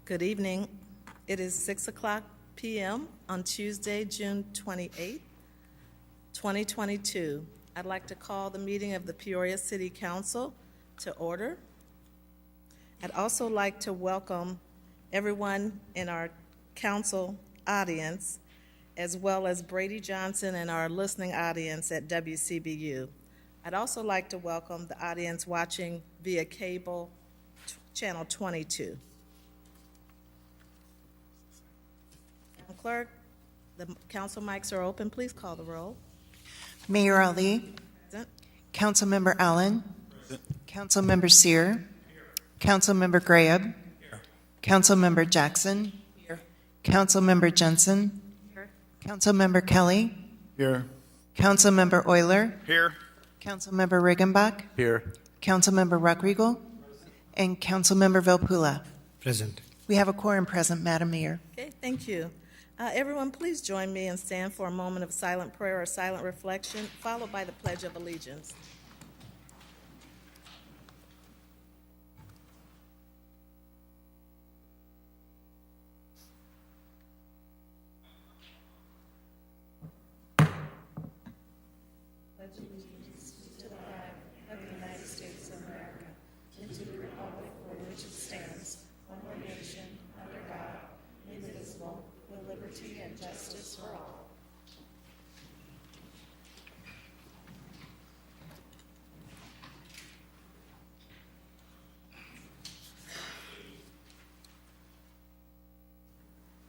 Good evening. It is 6:00 p.m. on Tuesday, June 28, 2022. I'd like to call the meeting of the Peoria City Council to order. I'd also like to welcome everyone in our council audience, as well as Brady Johnson and our listening audience at WCBU. I'd also like to welcome the audience watching via cable channel 22. Madam Clerk, the council mics are open. Please call the roll. Mayor Ali. Present. Councilmember Allen. Councilmember Sear. Councilmember Graham. Councilmember Jackson. Here. Councilmember Jensen. Here. Councilmember Kelly. Here. Councilmember Euler. Here. Councilmember Riggenbach. Here. Councilmember Rockriegel. And Councilmember Velpula. Present. We have a quorum present, Madam Mayor. Okay, thank you. Everyone, please join me and stand for a moment of silent prayer or silent reflection, followed by the Pledge of Allegiance.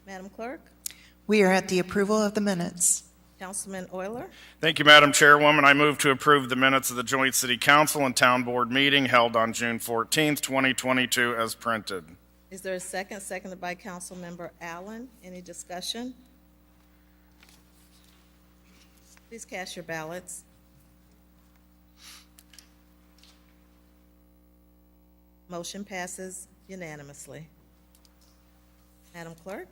Madam Clerk, We are at the approval of the minutes. Councilman Euler, Thank you, Madam Chairwoman. I move to approve the minutes of the joint City Council and Town Board meeting held on June 14th, 2022 as printed. is there a second? Seconded by Councilmember Allen. Any discussion? Please cast your ballots. Motion passes unanimously. Madam Clerk?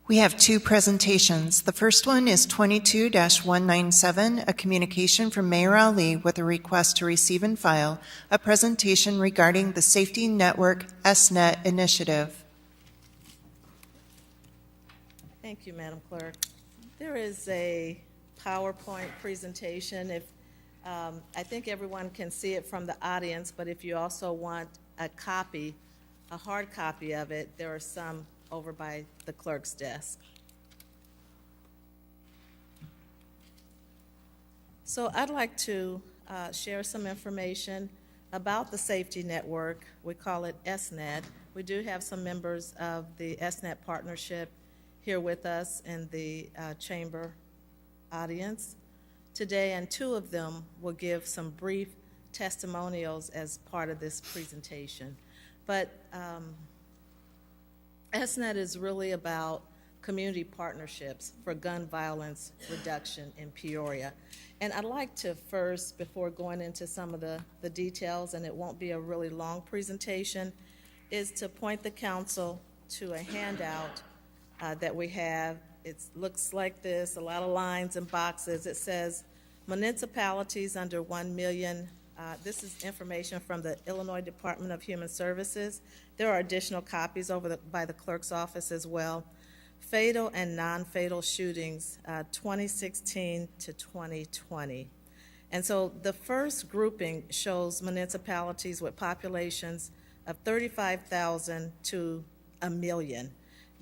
We have two presentations. The first one is 22-197, a communication from Mayor Ali with a request to receive and file a presentation regarding the Safety Network SNET initiative. Thank you, Madam Clerk. There is a PowerPoint presentation. I think everyone can see it from the audience, but if you also want a copy, a hard copy of it, there are some over by the clerk's desk. So I'd like to share some information about the safety network. We call it SNET. We do have some members of the SNET partnership here with us in the chamber audience today, and two of them will give some brief testimonials as part of this presentation. But SNET is really about community partnerships for gun violence reduction in Peoria. And I'd like to first, before going into some of the details, and it won't be a really long presentation, is to point the council to a handout that we have. It looks like this, a lot of lines and boxes. It says municipalities under 1 million. This is information from the Illinois Department of Human Services. There are additional copies by the clerk's office as well. Fatal and non-fatal shootings, 2016 to 2020. And so the first grouping shows municipalities with populations of 35,000 to 1 million.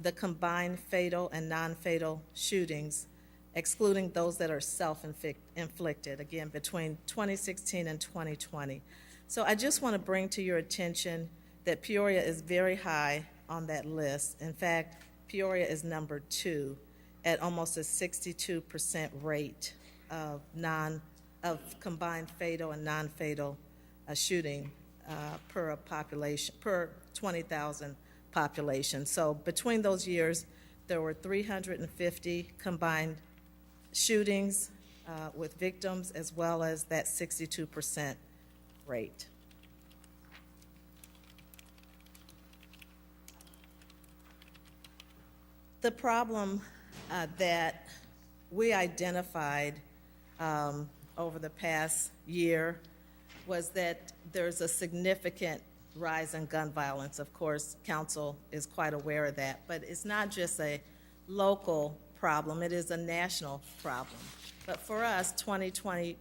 The combined fatal and non-fatal shootings, excluding those that are self-inflicted, again, between 2016 and 2020. So I just want to bring to your attention that Peoria is very high on that list. In fact, Peoria is number 2 at almost a 62% rate of combined fatal and non-fatal shooting per 20,000 population. So between those years, there were 350 combined shootings with victims, as well as that 62% rate. The problem that we identified over the past year was that there's a significant rise in gun violence. Of course, council is quite aware of that, but it's not just a local problem, it is a national problem. But for us, 2020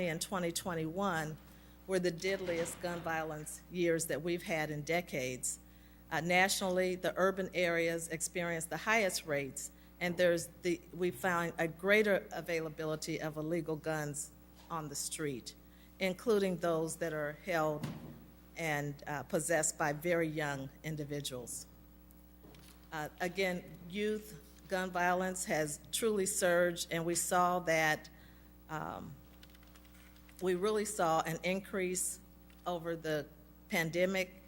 and 2021 were the deadliest gun violence years that we've had in decades. Nationally, the urban areas experienced the highest rates, and we found a greater availability of illegal guns on the street, including those that are held and possessed by very young individuals. Again, youth gun violence has truly surged, and we saw that we really saw an increase over the pandemic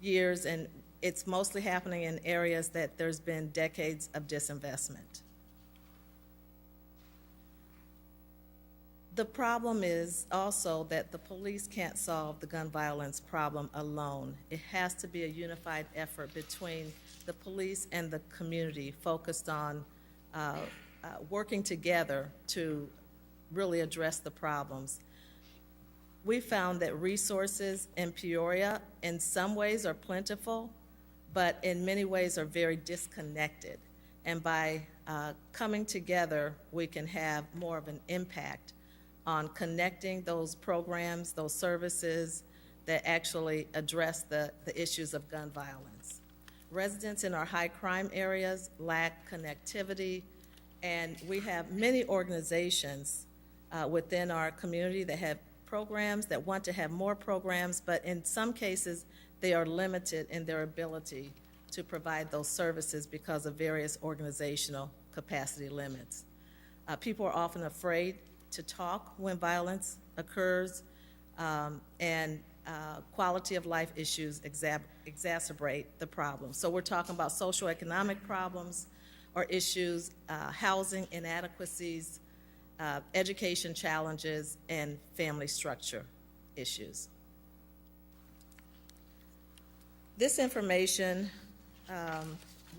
years, and it's mostly happening in areas that there's been decades of disinvestment. The problem is also that the police can't solve the gun violence problem alone. It has to be a unified effort between the police and the community, focused on working together to really address the problems. We found that resources in Peoria in some ways are plentiful, but in many ways are very disconnected. And by coming together, we can have more of an impact on connecting those programs, those services that actually address the issues of gun violence. Residents in our high crime areas lack connectivity, and we have many organizations within our community that have programs, that want to have more programs, but in some cases, they are limited in their ability to provide those services because of various organizational capacity limits. People are often afraid to talk when violence occurs, and quality of life issues exacerbate the problem. So we're talking about socioeconomic problems or issues, housing inadequacies, education challenges, and family structure issues. This information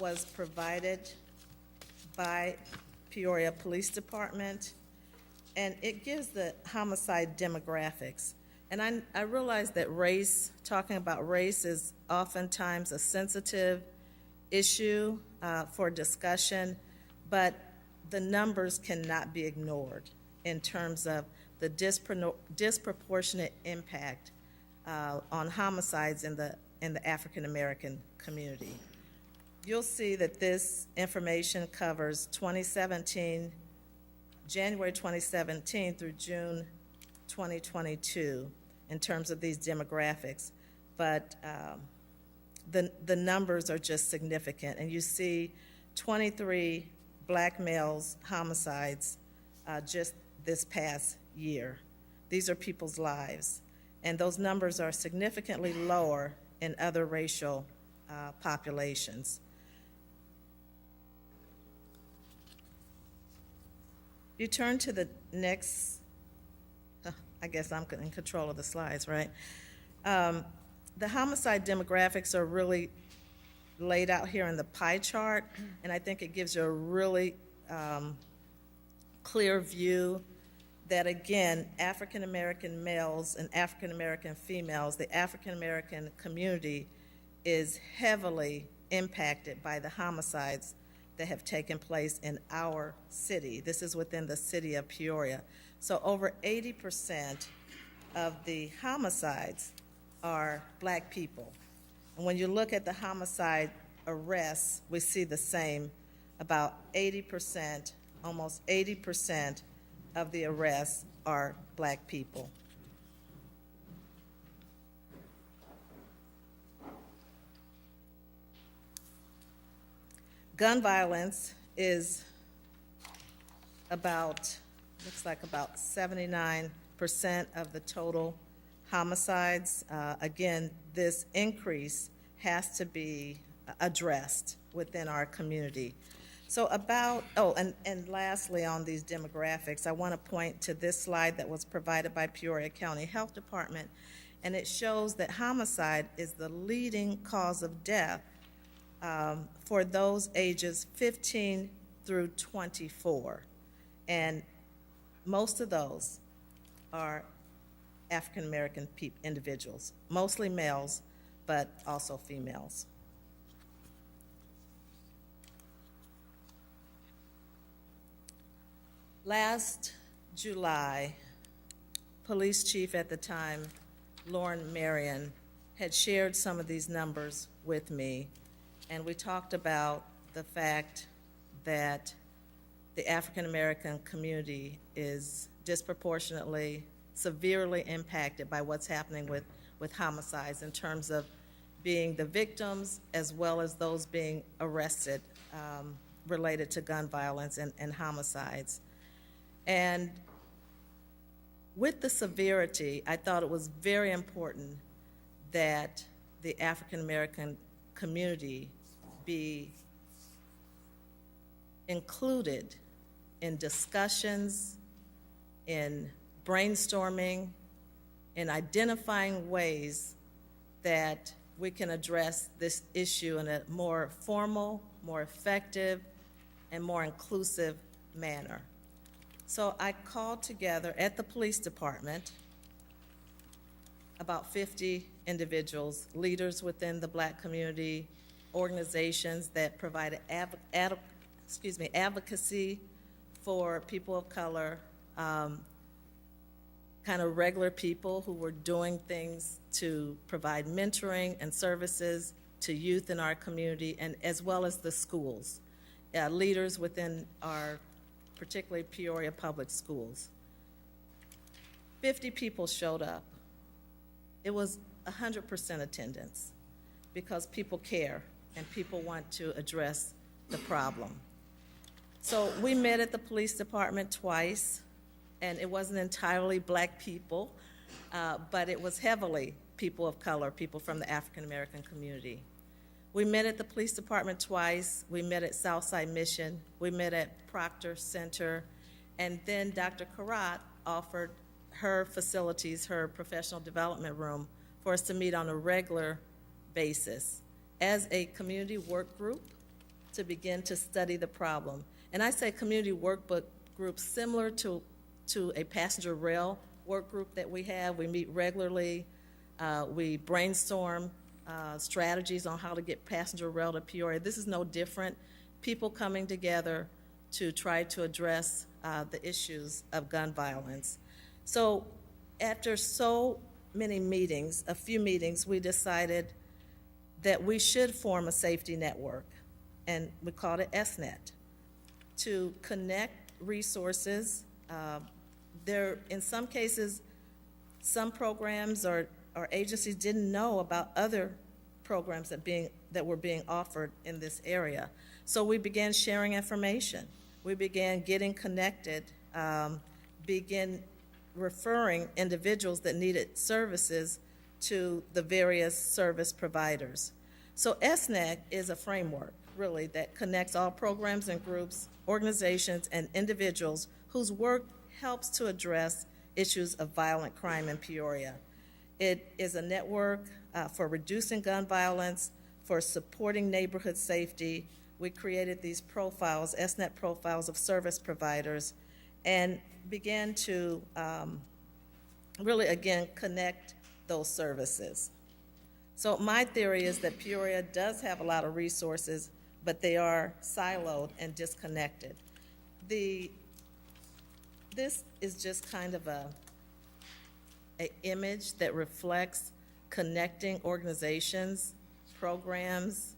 was provided by Peoria Police Department, and it gives the homicide demographics. And I realize that race, talking about race, is oftentimes a sensitive issue for discussion, but the numbers cannot be ignored in terms of the disproportionate impact on homicides in the African American community. You'll see that this information covers January 2017 through June 2022 in terms of these demographics, but the numbers are just significant, and you see 23 black males homicides just this past year. These are people's lives, and those numbers are significantly lower in other racial populations. You turn to the next, I guess I'm in control of the slides, right? The homicide demographics are really laid out here in the pie chart, and I think it gives you a really clear view that, again, African American males and African American females, the African American community is heavily impacted by the homicides that have taken place in our city. This is within the city of Peoria. So over 80% of the homicides are black people. And when you look at the homicide arrests, we see the same. About 80%, almost 80% of the arrests are black people. Gun violence is looks like about 79% of the total homicides. Again, this increase has to be addressed within our community. So and lastly on these demographics, I want to point to this slide that was provided by Peoria County Health Department, and it shows that homicide is the leading cause of death for those ages 15 through 24. And most of those are African American individuals, mostly males, but also females. Last July, police chief at the time, Lauren Marion, had shared some of these numbers with me, and we talked about the fact that the African American community is disproportionately, severely impacted by what's happening with homicides in terms of being the victims as well as those being arrested related to gun violence and homicides. And with the severity, I thought it was very important that the African American community be included in discussions, in brainstorming, in identifying ways that we can address this issue in a more formal, more effective, and more inclusive manner. So I called together at the police department about 50 individuals, leaders within the Black community, organizations that provide advocacy for people of color, kind of regular people who were doing things to provide mentoring and services to youth in our community, and as well as the schools, leaders within our particularly Peoria public schools. 50 people showed up. It was 100% attendance because people care and people want to address the problem. So we met at the police department twice, and it wasn't entirely Black people, but it was heavily people of color, people from the African American community. We met at the police department twice. We met at Southside Mission. We met at Proctor Center. And then Dr. Karat offered her facilities, her professional development room, for us to meet on a regular basis as a community work group to begin to study the problem. And I say community work group similar to a passenger rail work group that we have. We meet regularly. We brainstorm strategies on how to get passenger rail to Peoria. This is no different. People coming together to try to address the issues of gun violence. So after so many meetings, a few meetings, we decided that we should form a safety network, and we called it SNET, to connect resources. In some cases, some programs or agencies didn't know about other programs that were being offered in this area. So we began sharing information. We began getting connected, began referring individuals that needed services to the various service providers. So SNET is a framework, really, that connects all programs and groups, organizations, and individuals whose work helps to address issues of violent crime in Peoria. It is a network for reducing gun violence, for supporting neighborhood safety. We created these profiles, SNET profiles of service providers, and began to really, again, connect those services. So my theory is that Peoria does have a lot of resources, but they are siloed and disconnected. This is just kind of an image that reflects connecting organizations, programs,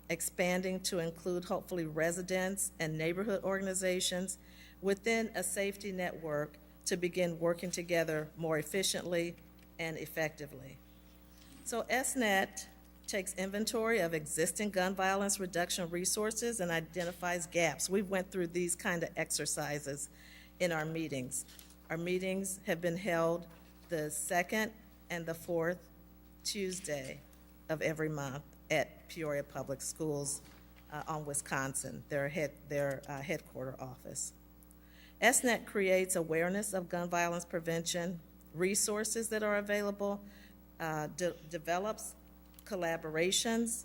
expanding to include hopefully residents and neighborhood organizations within a safety network to begin working together more efficiently and effectively. So SNET takes inventory of existing gun violence reduction resources and identifies gaps. We went through these kind of exercises in our meetings. Our meetings have been held the second and the fourth Tuesday of every month at Peoria Public Schools on Wisconsin, their headquarter office. SNET creates awareness of gun violence prevention, resources that are available, develops collaborations,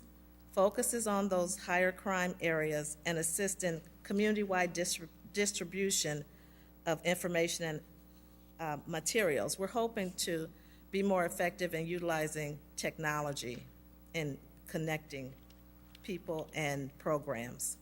focuses on those higher crime areas, and assists in community-wide distribution of information and materials. We're hoping to be more effective in utilizing technology in connecting people and programs.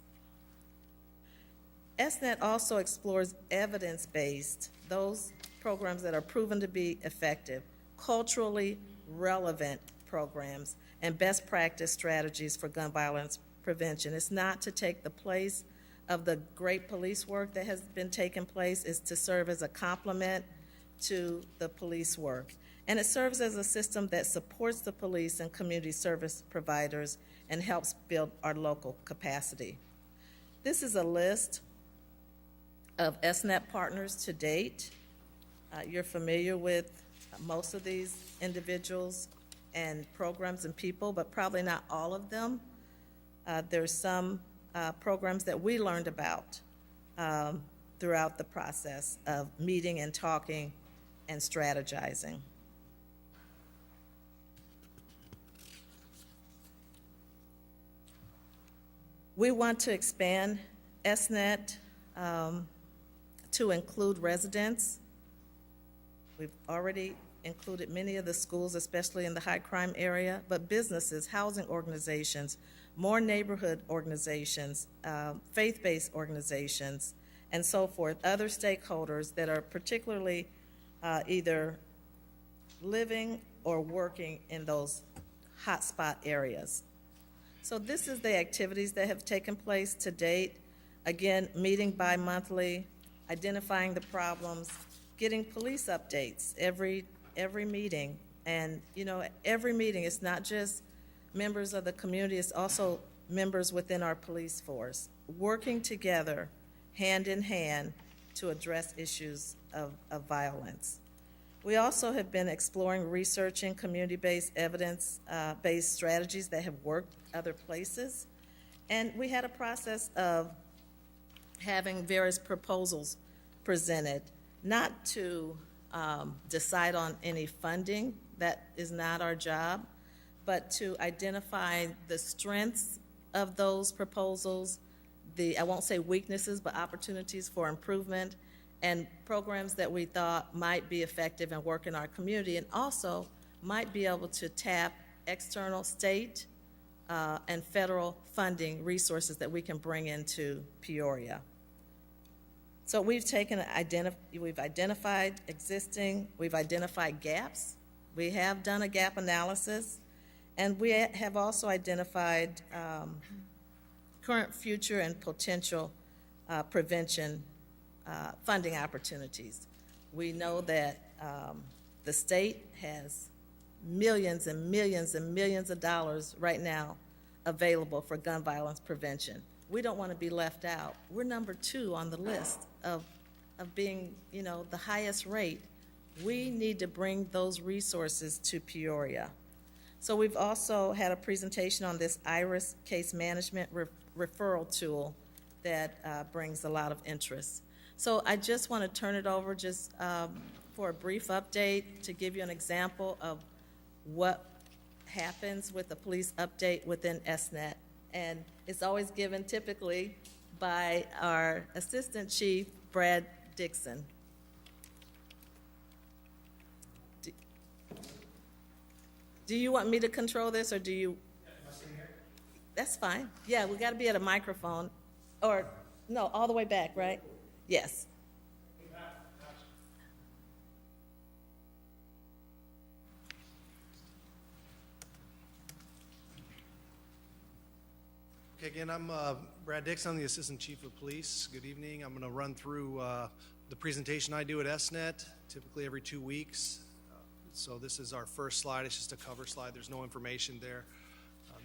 SNET also explores evidence-based, those programs that are proven to be effective, culturally relevant programs, and best practice strategies for gun violence prevention. It's not to take the place of the great police work that has been taking place. It's to serve as a complement to the police work. And it serves as a system that supports the police and community service providers and helps build our local capacity. This is a list of SNET partners to date. You're familiar with most of these individuals and programs and people, but probably not all of them. There's some programs that we learned about throughout the process of meeting and talking and strategizing. We want to expand SNET to include residents. We've already included many of the schools, especially in the high crime area, but businesses, housing organizations, more neighborhood organizations, faith-based organizations, and so forth, other stakeholders that are particularly either living or working in those hotspot areas. So this is the activities that have taken place to date. Again, meeting bi-monthly, identifying the problems, getting police updates every meeting. And, you know, every meeting, it's not just members of the community, it's also members within our police force, working together, hand in hand, to address issues of violence. We also have been exploring, researching community-based, evidence-based strategies that have worked other places. And we had a process of having various proposals presented, not to decide on any funding, that is not our job, but to identify the strengths of those proposals, I won't say weaknesses, but opportunities for improvement, and programs that we thought might be effective and work in our community, and also might be able to tap external state and federal funding resources that we can bring into Peoria. So we've identified existing, we've identified gaps, we have done a gap analysis, and we have also identified current, future, and potential prevention funding opportunities. We know that the state has millions and millions and millions of dollars right now available for gun violence prevention. We don't want to be left out. We're number 2 on the list of being, you know, the highest rate. We need to bring those resources to Peoria. So we've also had a presentation on this IRIS case management referral tool that brings a lot of interest. So I just want to turn it over just for a brief update to give you an example of what happens with the police update within SNET. And it's always given typically by our Assistant Chief, Brad Dixon. Do you want me to control this, or do you? That's fine. Yeah, we got to be at a microphone. Or, no, all the way back, right? Yes. Okay, again, I'm Brad Dixon, I'm the Assistant Chief of Police. Good evening. I'm going to run through the presentation I do at SNET, typically every 2 weeks. So this is our first slide. It's just a cover slide. There's no information there.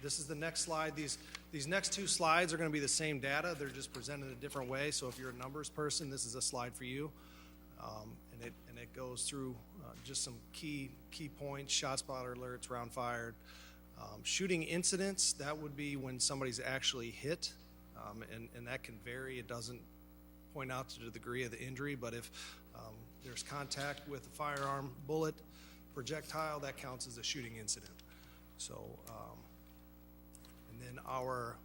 This is the next slide. These next 2 slides are going to be the same data. They're just presented a different way. So if you're a numbers person, this is a slide for you. And it goes through just some key points: shot spotter alerts, round fired. Shooting incidents, that would be when somebody's actually hit, and that can vary. It doesn't point out to the degree of the injury, but if there's contact with a firearm, bullet, projectile, that counts as a shooting incident. So, and then our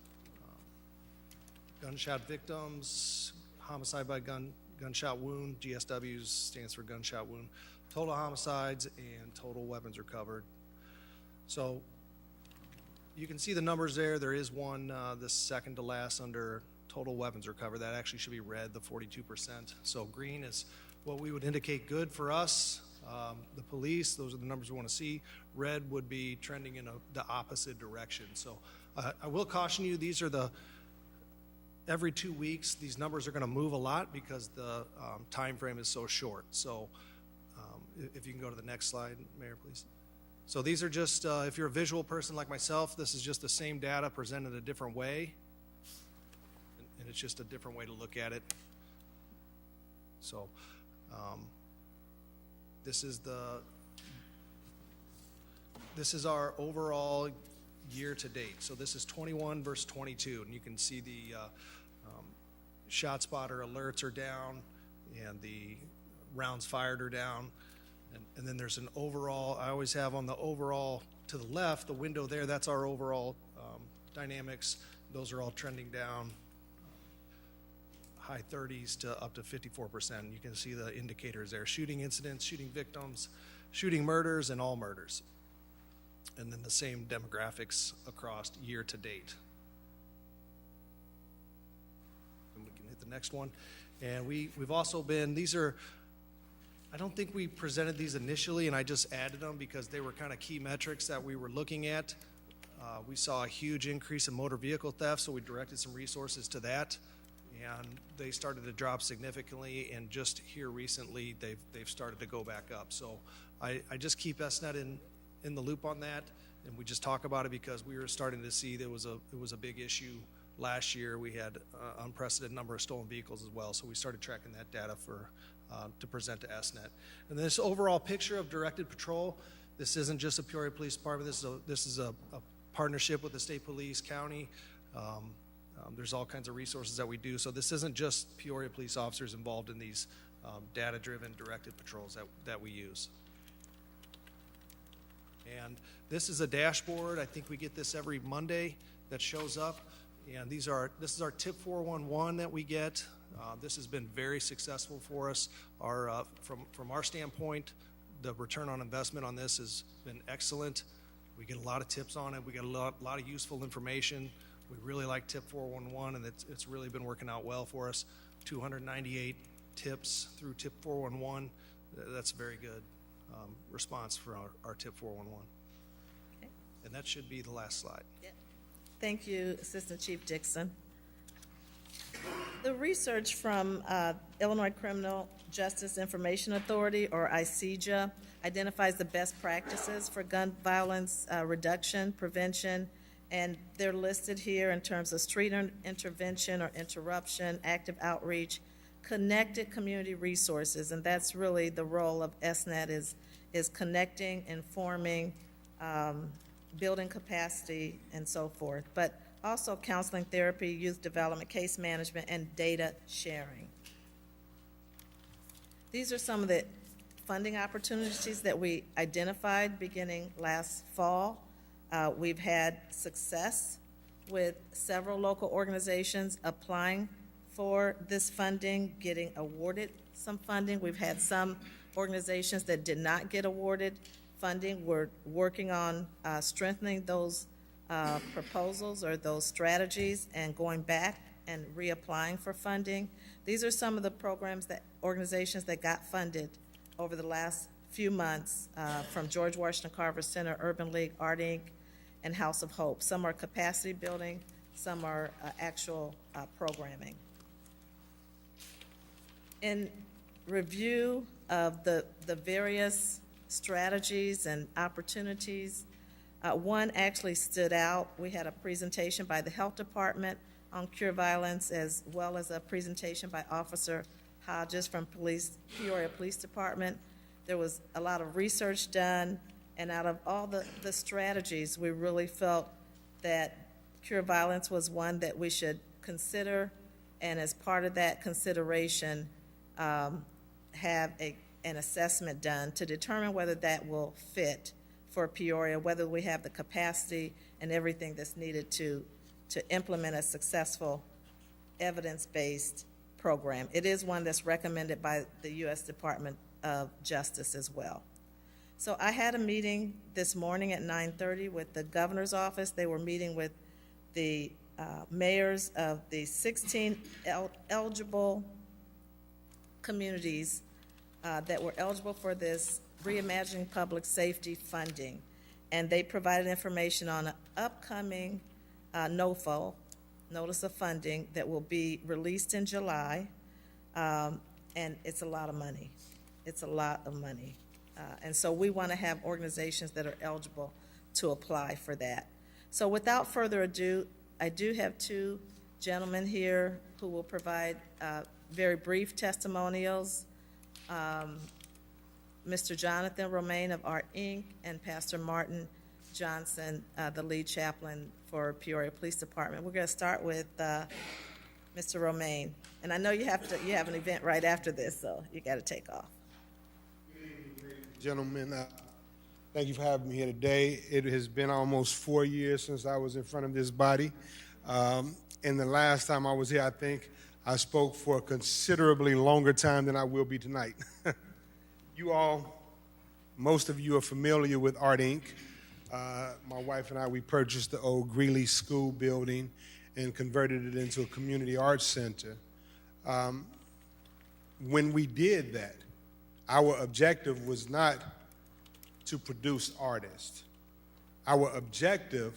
gunshot victims, homicide by gunshot wound, GSW stands for gunshot wound, total homicides, and total weapons recovered. So you can see the numbers there. There is one, the second to last under total weapons recovered. That actually should be red, the 42%. So green is what we would indicate good for us. The police, those are the numbers we want to see. Red would be trending in the opposite direction. So I will caution you, these are every 2 weeks, these numbers are going to move a lot because the time frame is so short. So if you can go to the next slide, Mayor, please. So these are just, if you're a visual person like myself, this is just the same data presented a different way. And it's just a different way to look at it. So this is our overall year to date. So this is 21 versus 22, and you can see the shot spotter alerts are down and the rounds fired are down. And then there's an overall, I always have on the overall to the left, the window there, that's our overall dynamics. Those are all trending down, high 30s to up to 54%. You can see the indicators there, shooting incidents, shooting victims, shooting murders, and all murders. And then the same demographics across year to date. And we can hit the next one. And we've also been, these are, I don't think we presented these initially, and I just added them because they were kind of key metrics that we were looking at. We saw a huge increase in motor vehicle theft, so we directed some resources to that, and they started to drop significantly, and just here recently, they've started to go back up. So I just keep SNET in the loop on that, and we just talk about it because we were starting to see it was a big issue last year. We had unprecedented number of stolen vehicles as well, so we started tracking that data to present to SNET. And this overall picture of directed patrol, this isn't just a Peoria Police Department. This is a partnership with the state police, county. There's all kinds of resources that we do. So this isn't just Peoria police officers involved in these data-driven directed patrols that we use. And this is a dashboard. I think we get this every Monday that shows up. And this is our tip 411 that we get. This has been very successful for us. From our standpoint, the return on investment on this has been excellent. We get a lot of tips on it. We get a lot of useful information. We really like tip 411, and it's really been working out well for us. 298 tips through tip 411. That's a very good response for our tip 411. Okay. And that should be the last slide. Yeah. Thank you, Assistant Chief Dixon. The research from Illinois Criminal Justice Information Authority, or ICJA, identifies the best practices for gun violence reduction, prevention, and they're listed here in terms of street intervention or interruption, active outreach, connected community resources, and that's really the role of SNET is connecting, informing, building capacity, and so forth. But also counseling, therapy, youth development, case management, and data sharing. These are some of the funding opportunities that we identified beginning last fall. We've had success with several local organizations applying for this funding, getting awarded some funding. We've had some organizations that did not get awarded funding. We're working on strengthening those proposals or those strategies and going back and reapplying for funding. These are some of the programs organizations that got funded over the last few months from George Washington Carver Center, Urban League, Art Inc., and House of Hope. Some are capacity building, some are actual programming. In review of the various strategies and opportunities, one actually stood out. We had a presentation by the Health Department on cure violence, as well as a presentation by Officer Hodges from Peoria Police Department. There was a lot of research done, and out of all the strategies, we really felt that cure violence was one that we should consider, and as part of that consideration, have an assessment done to determine whether that will fit for Peoria, whether we have the capacity and everything that's needed to implement a successful evidence-based program. It is one that's recommended by the U.S. Department of Justice as well. So I had a meeting this morning at 9:30 with the governor's office. They were meeting with the mayors of the 16 eligible communities that were eligible for this Reimagining Public Safety funding. And they provided information on an upcoming NOFO, Notice of Funding, that will be released in July. And it's a lot of money. It's a lot of money. And so we want to have organizations that are eligible to apply for that. So without further ado, I do have two gentlemen here who will provide very brief testimonials. Mr. Jonathan Romaine of Art Inc. and Pastor Martin Johnson, the lead chaplain for Peoria Police Department. We're going to start with Mr. Romaine. And I know you have an event right after this, so you got to take off. Good evening, ladies and gentlemen. Thank you for having me here today. It has been almost 4 years since I was in front of this body. And the last time I was here, I think I spoke for a considerably longer time than I will be tonight. You all, most of you are familiar with Art Inc. My wife and I, we purchased the old Greeley School building and converted it into a community arts center. When we did that, our objective was not to produce artists. Our objective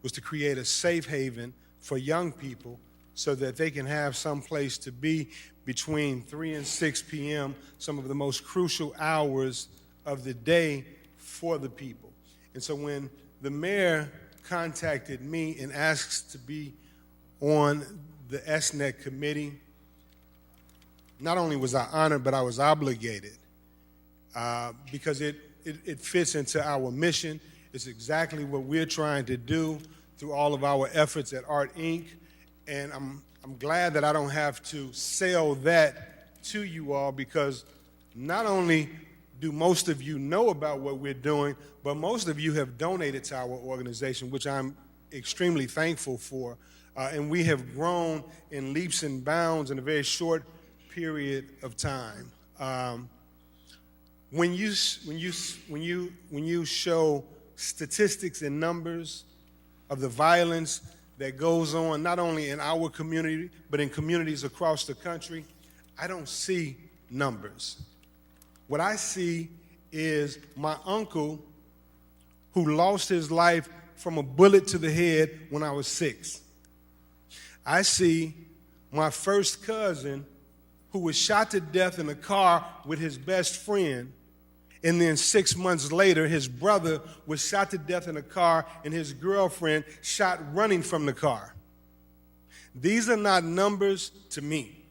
was to create a safe haven for young people so that they can have some place to be between 3 and 6 p.m., some of the most crucial hours of the day for the people. And so when the mayor contacted me and asked to be on the SNET committee, not only was I honored, but I was obligated because it fits into our mission. It's exactly what we're trying to do through all of our efforts at Art Inc. And I'm glad that I don't have to sell that to you all, because not only do most of you know about what we're doing, but most of you have donated to our organization, which I'm extremely thankful for. And we have grown in leaps and bounds in a very short period of time. When you show statistics and numbers of the violence that goes on not only in our community but in communities across the country, I don't see numbers. What I see is my uncle who lost his life from a bullet to the head when I was 6. I see my first cousin who was shot to death in a car with his best friend, and then 6 months later, his brother was shot to death in a car and his girlfriend shot running from the car. These are not numbers to me.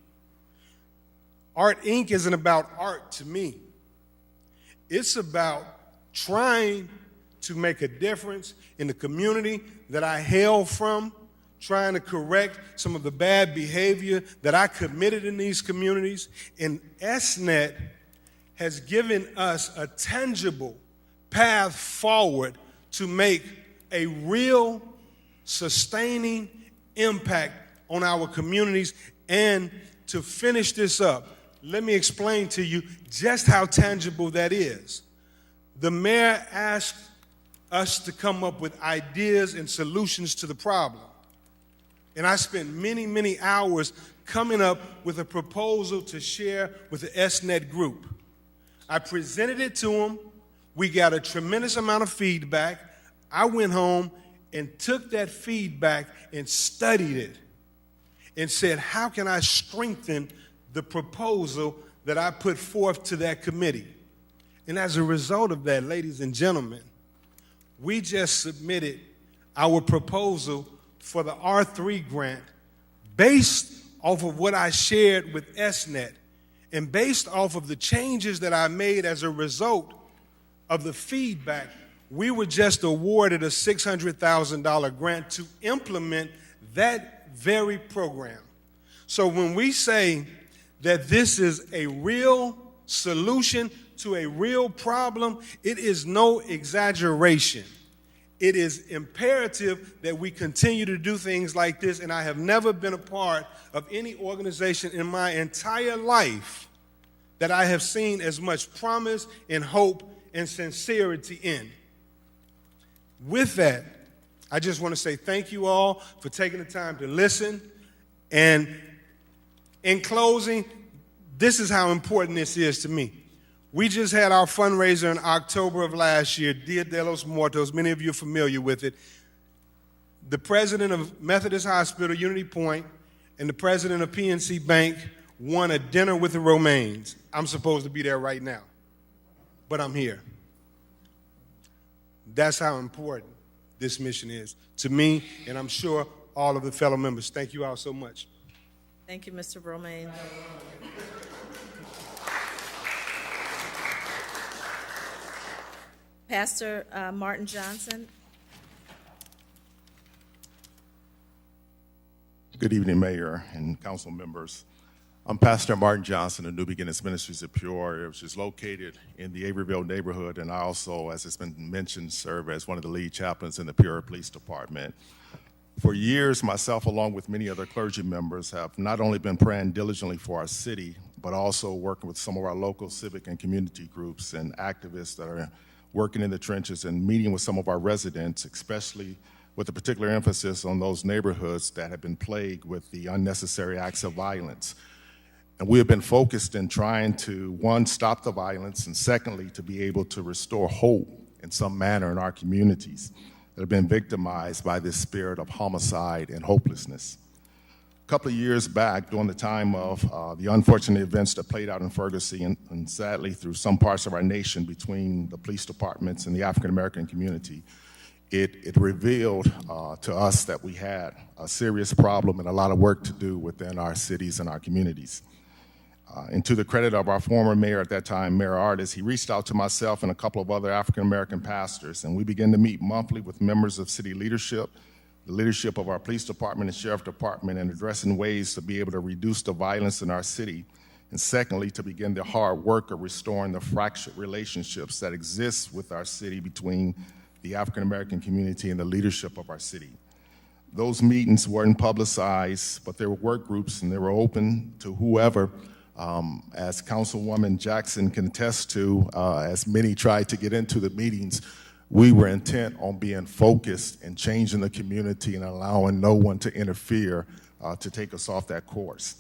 Art Inc. isn't about art to me. It's about trying to make a difference in the community that I hail from, trying to correct some of the bad behavior that I committed in these communities. And SNET has given us a tangible path forward to make a real, sustaining impact on our communities. And to finish this up, let me explain to you just how tangible that is. The mayor asked us to come up with ideas and solutions to the problem. And I spent many, many hours coming up with a proposal to share with the SNET group. I presented it to them. We got a tremendous amount of feedback. I went home and took that feedback and studied it and said, how can I strengthen the proposal that I put forth to that committee? And as a result of that, ladies and gentlemen, we just submitted our proposal for the R3 grant based off of what I shared with SNET and based off of the changes that I made as a result of the feedback. We were just awarded a $600,000 grant to implement that very program. So when we say that this is a real solution to a real problem, it is no exaggeration. It is imperative that we continue to do things like this, and I have never been a part of any organization in my entire life that I have seen as much promise and hope and sincerity in. With that, I just want to say thank you all for taking the time to listen. And in closing, this is how important this is to me. We just had our fundraiser in October of last year, Dia de los Muertos. Many of you are familiar with it. The president of Methodist Hospital, Unity Point, and the president of PNC Bank won a dinner with the Romaines. I'm supposed to be there right now, but I'm here. That's how important this mission is to me, and I'm sure all of the fellow members. Thank you all so much. Thank you, Mr. Romaine. Pastor Martin Johnson. Good evening, Mayor and council members. I'm Pastor Martin Johnson of New Beginnings Ministries of Peoria, which is located in the Averyville neighborhood, and I also, as it's been mentioned, serve as one of the lead chaplains in the Peoria Police Department. For years, myself, along with many other clergy members, have not only been praying diligently for our city, but also working with some of our local civic and community groups and activists that are working in the trenches and meeting with some of our residents, especially with a particular emphasis on those neighborhoods that have been plagued with the unnecessary acts of violence. And we have been focused in trying to, one, stop the violence, and secondly, to be able to restore hope in some manner in our communities that have been victimized by this spirit of homicide and hopelessness. A couple of years back, during the time of the unfortunate events that played out in Ferguson, and sadly through some parts of our nation between the police departments and the African-American community, it revealed to us that we had a serious problem and a lot of work to do within our cities and our communities. And to the credit of our former mayor at that time, Mayor Artis, he reached out to myself and a couple of other African-American pastors, and we began to meet monthly with members of city leadership, the leadership of our police department and sheriff department, and addressing ways to be able to reduce the violence in our city, and secondly, to begin the hard work of restoring the fractured relationships that exist with our city between the African-American community and the leadership of our city. Those meetings weren't publicized, but they were work groups, and they were open to whoever, as Councilwoman Jackson can attest to, as many tried to get into the meetings, we were intent on being focused and changing the community and allowing no one to interfere to take us off that course.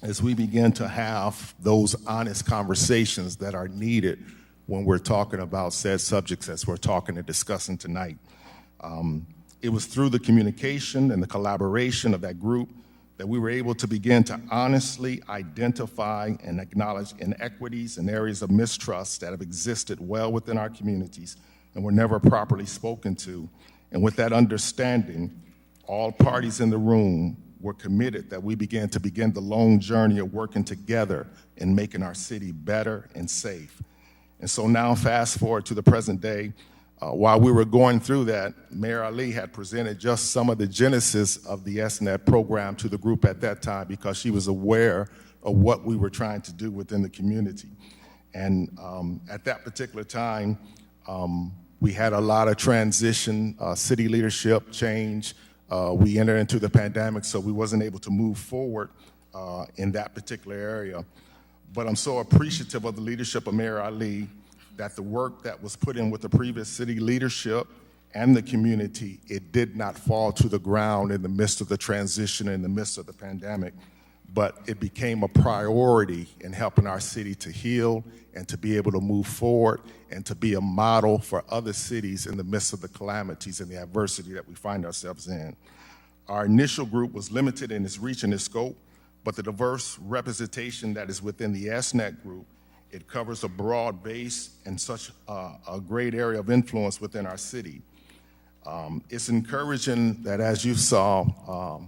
As we begin to have those honest conversations that are needed when we're talking about said subjects as we're talking and discussing tonight, it was through the communication and the collaboration of that group that we were able to begin to honestly identify and acknowledge inequities and areas of mistrust that have existed well within our communities and were never properly spoken to. And with that understanding, all parties in the room were committed that we begin the long journey of working together in making our city better and safe. And so now fast forward to the present day, while we were going through that, Mayor Ali had presented just some of the genesis of the SNET program to the group at that time because she was aware of what we were trying to do within the community. And at that particular time, we had a lot of transition, city leadership change. We entered into the pandemic, so we wasn't able to move forward in that particular area. But I'm so appreciative of the leadership of Mayor Ali that the work that was put in with the previous city leadership and the community, it did not fall to the ground in the midst of the transition, in the midst of the pandemic, but it became a priority in helping our city to heal and to be able to move forward and to be a model for other cities in the midst of the calamities and the adversity that we find ourselves in. Our initial group was limited in its reach and its scope, but the diverse representation that is within the SNET group, it covers a broad base and such a great area of influence within our city. It's encouraging that as you saw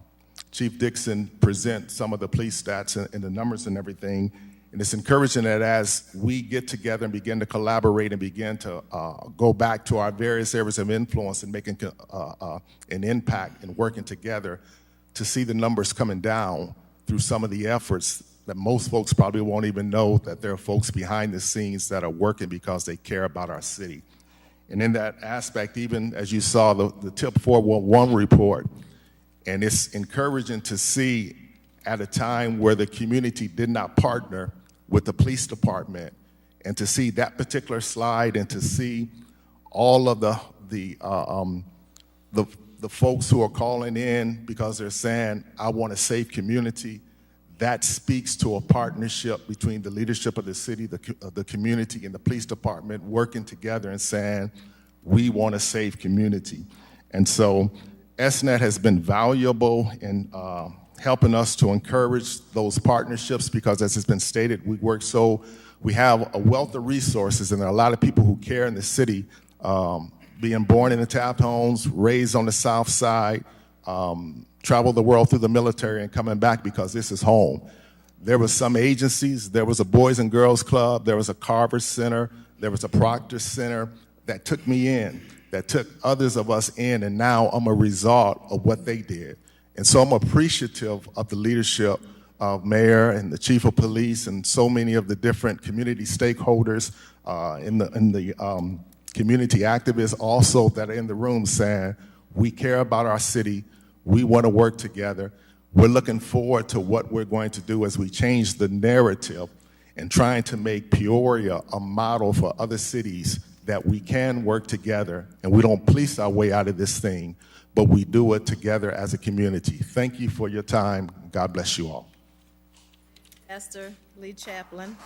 Chief Dixon present some of the police stats and the numbers and everything, and it's encouraging that as we get together and begin to collaborate and begin to go back to our various areas of influence and making an impact and working together to see the numbers coming down through some of the efforts that most folks probably won't even know that there are folks behind the scenes that are working because they care about our city. And in that aspect, even as you saw the TIP 411 report, and it's encouraging to see at a time where the community did not partner with the police department, and to see that particular slide, and to see all of the folks who are calling in because they're saying, I want a safe community, that speaks to a partnership between the leadership of the city, the community, and the police department working together and saying, we want a safe community. And so SNET has been valuable in helping us to encourage those partnerships because, as has been stated, we have a wealth of resources, and there are a lot of people who care in the city, being born in the Taft homes, raised on the South Side, traveled the world through the military and coming back because this is home. There were some agencies, there was a Boys and Girls Club, there was a Carver Center, there was a Proctor Center that took me in, that took others of us in, and now I'm a result of what they did. And so I'm appreciative of the leadership of Mayor and the Chief of Police and so many of the different community stakeholders in the community activists also that are in the room saying, we care about our city, we want to work together. We're looking forward to what we're going to do as we change the narrative and trying to make Peoria a model for other cities that we can work together and we don't police our way out of this thing, but we do it together as a community. Thank you for your time. God bless you all. Esther Lee Chaplin.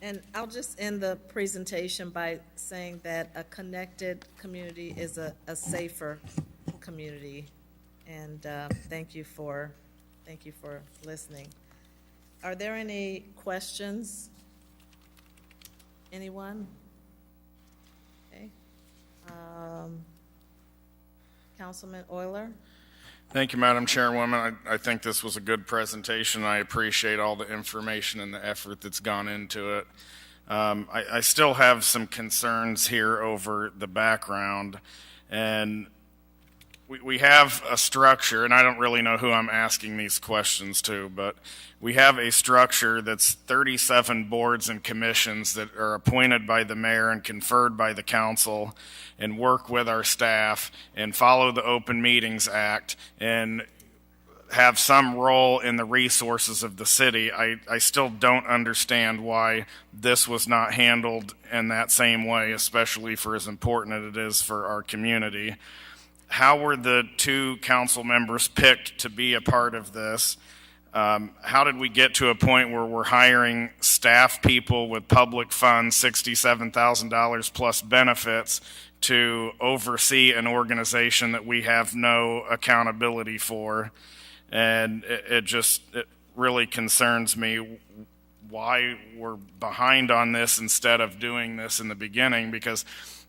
And I'll just end the presentation by saying that a connected community is a safer community. And thank you for listening. Are there any questions? Anyone? Okay. Councilman Euler? Thank you, Madam Chairwoman. I think this was a good presentation. I appreciate all the information and the effort that's gone into it. I still have some concerns here over the background, and we have a structure, and I don't really know who I'm asking these questions to, but we have a structure that's 37 boards and commissions that are appointed by the mayor and conferred by the council and work with our staff and follow the Open Meetings Act and have some role in the resources of the city. I still don't understand why this was not handled in that same way, especially for as important as it is for our community. How were the two council members picked to be a part of this? How did we get to a point where we're hiring staff people with public funds, $67,000 plus benefits, to oversee an organization that we have no accountability for? And it really concerns me why we're behind on this instead of doing this in the beginning, because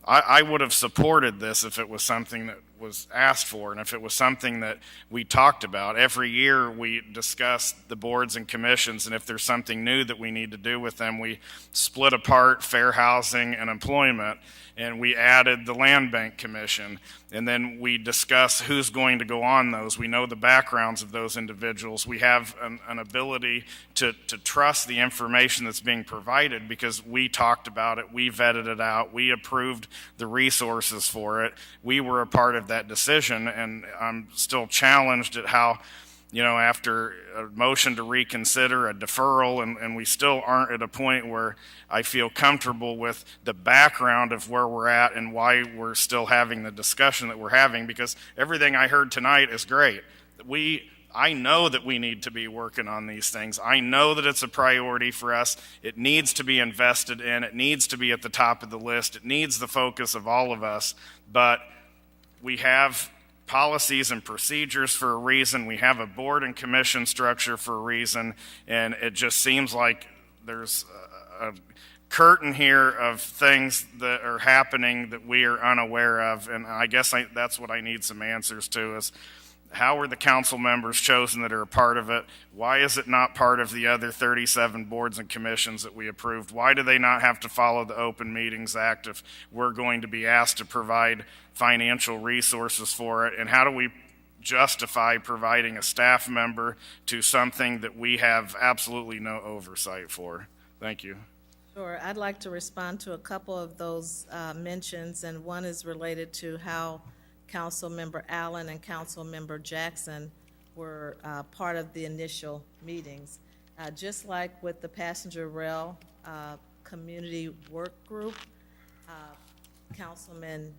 I would have supported this if it was something that was asked for and if it was something that we talked about. Every year we discuss the boards and commissions, and if there's something new that we need to do with them, we split apart fair housing and employment, and we added the land bank commission, and then we discuss who's going to go on those. We know the backgrounds of those individuals. We have an ability to trust the information that's being provided because we talked about it, we vetted it out, we approved the resources for it, we were a part of that decision. And I'm still challenged at how, after a motion to reconsider, a deferral, and we still aren't at a point where I feel comfortable with the background of where we're at and why we're still having the discussion that we're having, because everything I heard tonight is great. I know that we need to be working on these things. I know that it's a priority for us. It needs to be invested in. It needs to be at the top of the list. It needs the focus of all of us. But we have policies and procedures for a reason. We have a board and commission structure for a reason. And it just seems like there's a curtain here of things that are happening that we are unaware of. And I guess that's what I need some answers to is, how were the council members chosen that are a part of it? Why is it not part of the other 37 boards and commissions that we approved? Why do they not have to follow the Open Meetings Act if we're going to be asked to provide financial resources for it? And how do we justify providing a staff member to something that we have absolutely no oversight for? Thank you. Sure. I'd like to respond to a couple of those mentions, and one is related to how Councilmember Allen and Councilmember Jackson were part of the initial meetings. Just like with the passenger rail community work group, Councilman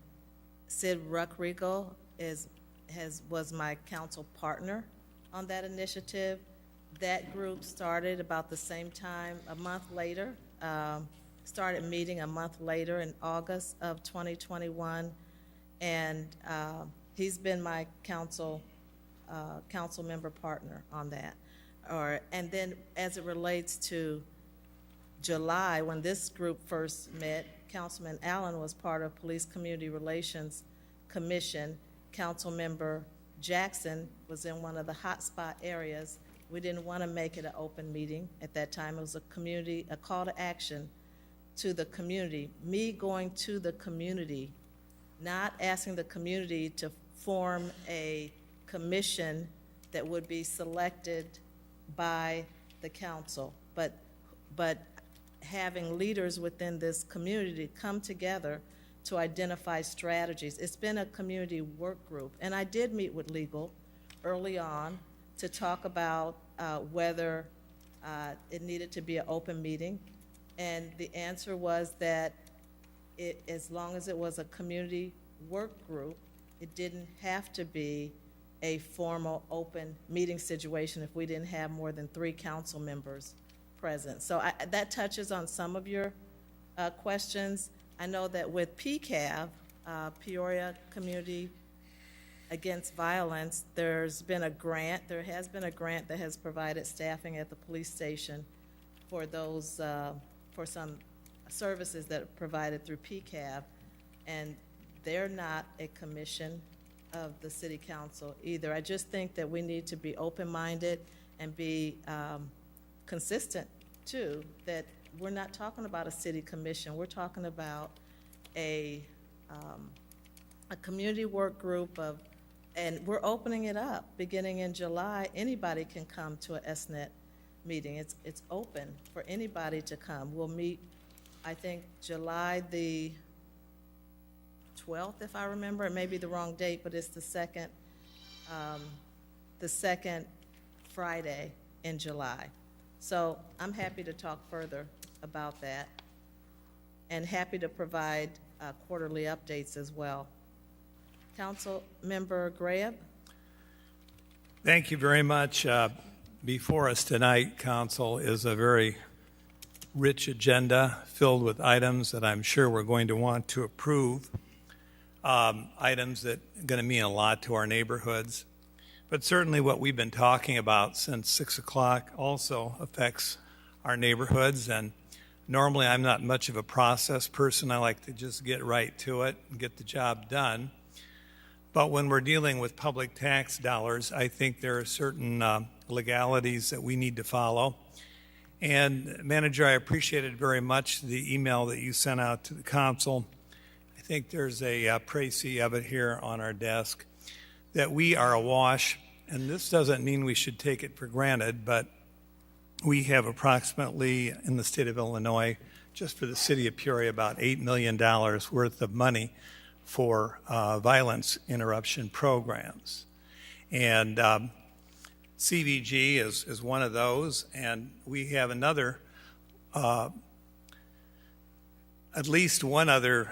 Sid Ruckriegel was my council partner on that initiative. That group started about the same time, a month later, started meeting a month later in August of 2021, and he's been my council member partner on that. And then as it relates to July, when this group first met, Councilman Allen was part of Police Community Relations Commission. Councilmember Jackson was in one of the hotspot areas. We didn't want to make it an open meeting at that time. It was a call to action to the community. Me going to the community, not asking the community to form a commission that would be selected by the council, but having leaders within this community come together to identify strategies. It's been a community work group, and I did meet with legal early on to talk about whether it needed to be an open meeting, and the answer was that as long as it was a community work group, it didn't have to be a formal open meeting situation if we didn't have more than 3 council members present. So that touches on some of your questions. I know that with PCAV, Peoria Community Against Violence, there has been a grant that has provided staffing at the police station for those, for some services that are provided through PCAV, and they're not a commission of the city council either. I just think that we need to be open-minded and be consistent too, that we're not talking about a city commission. We're talking about a community work group and we're opening it up beginning in July. Anybody can come to a SNET meeting. It's open for anybody to come. We'll meet, I think, July the 12th, if I remember. It may be the wrong date, but it's the second Friday in July. So I'm happy to talk further about that and happy to provide quarterly updates as well. Council Member Graham. Thank you very much. Before us tonight, Council, is a very rich agenda filled with items that I'm sure we're going to want to approve, items that are going to mean a lot to our neighborhoods. But certainly what we've been talking about since 6 o'clock also affects our neighborhoods. And normally I'm not much of a process person. I like to just get right to it and get the job done. But when we're dealing with public tax dollars, I think there are certain legalities that we need to follow. And Manager, I appreciated very much the email that you sent out to the council. I think there's a précis of it here on our desk, that we are awash, and this doesn't mean we should take it for granted, but we have approximately, in the state of Illinois, just for the city of Peoria, about $8 million worth of money for violence interruption programs. And CVG is one of those, and we have another, at least one other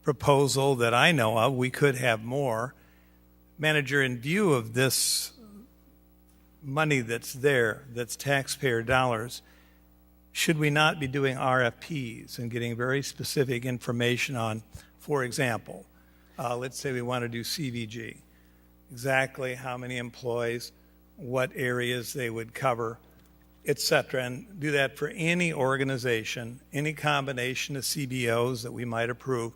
proposal that I know of. We could have more. Manager, in view of this money that's there, that's taxpayer dollars, should we not be doing RFPs and getting very specific information on, for example, let's say we want to do CVG, exactly how many employees, what areas they would cover, et cetera, and do that for any organization, any combination of CBOs that we might approve,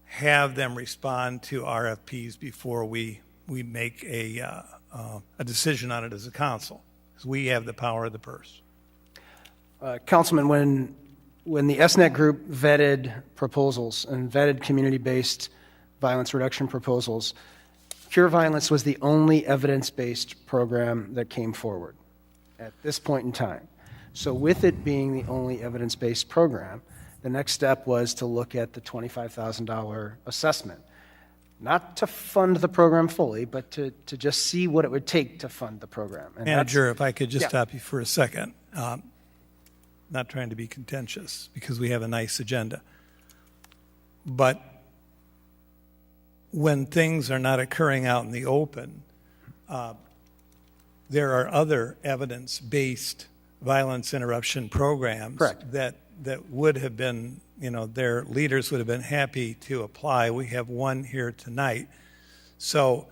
have them respond to RFPs before we make a decision on it as a council, because we have the power of the purse. Councilman, when the SNET group vetted proposals and vetted community-based violence reduction proposals, Cure Violence was the only evidence-based program that came forward at this point in time. So with it being the only evidence-based program, the next step was to look at the $25,000 assessment. Not to fund the program fully, but to just see what it would take to fund the program. And Manager, if I could just Yeah. stop you for a second. Not trying to be contentious, because we have a nice agenda. But when things are not occurring out in the open, there are other evidence-based violence interruption programs Correct. that would have been, their leaders would have been happy to apply. We have one here tonight. So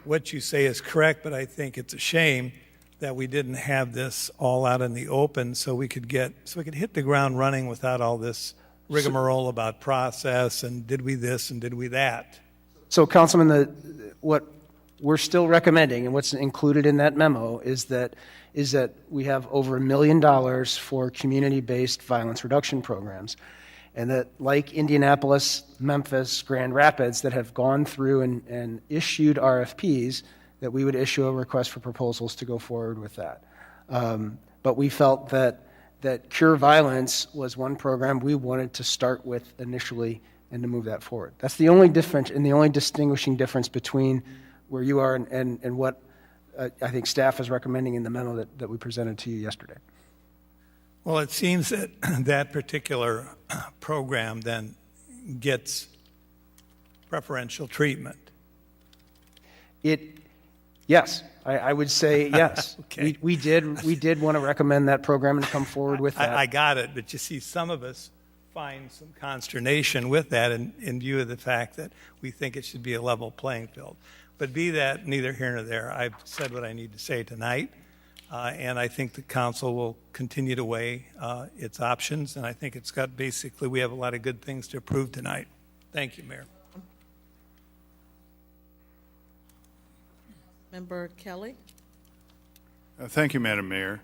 what you say is correct, but I think it's a shame that we didn't have this all out in the open so we could hit the ground running without all this rigmarole about process and did we this and did we that. So, Councilman, what we're still recommending and what's included in that memo is that we have over $1 million for community-based violence reduction programs, and that like Indianapolis, Memphis, Grand Rapids that have gone through and issued RFPs, that we would issue a request for proposals to go forward with that. But we felt that Cure Violence was one program we wanted to start with initially and to move that forward. That's the only difference and the only distinguishing difference between where you are and what I think staff is recommending in the memo that we presented to you yesterday. Well, it seems that that particular program then gets preferential treatment. Yes, I would say yes. Okay. We did want to recommend that program and come forward with that. I got it, but you see, some of us find some consternation with that in view of the fact that we think it should be a level playing field. But be that neither here nor there, I've said what I need to say tonight, and I think the council will continue to weigh its options, and I think we have a lot of good things to approve tonight. Thank you, Mayor. Member Kelly? Thank you, Madam Mayor.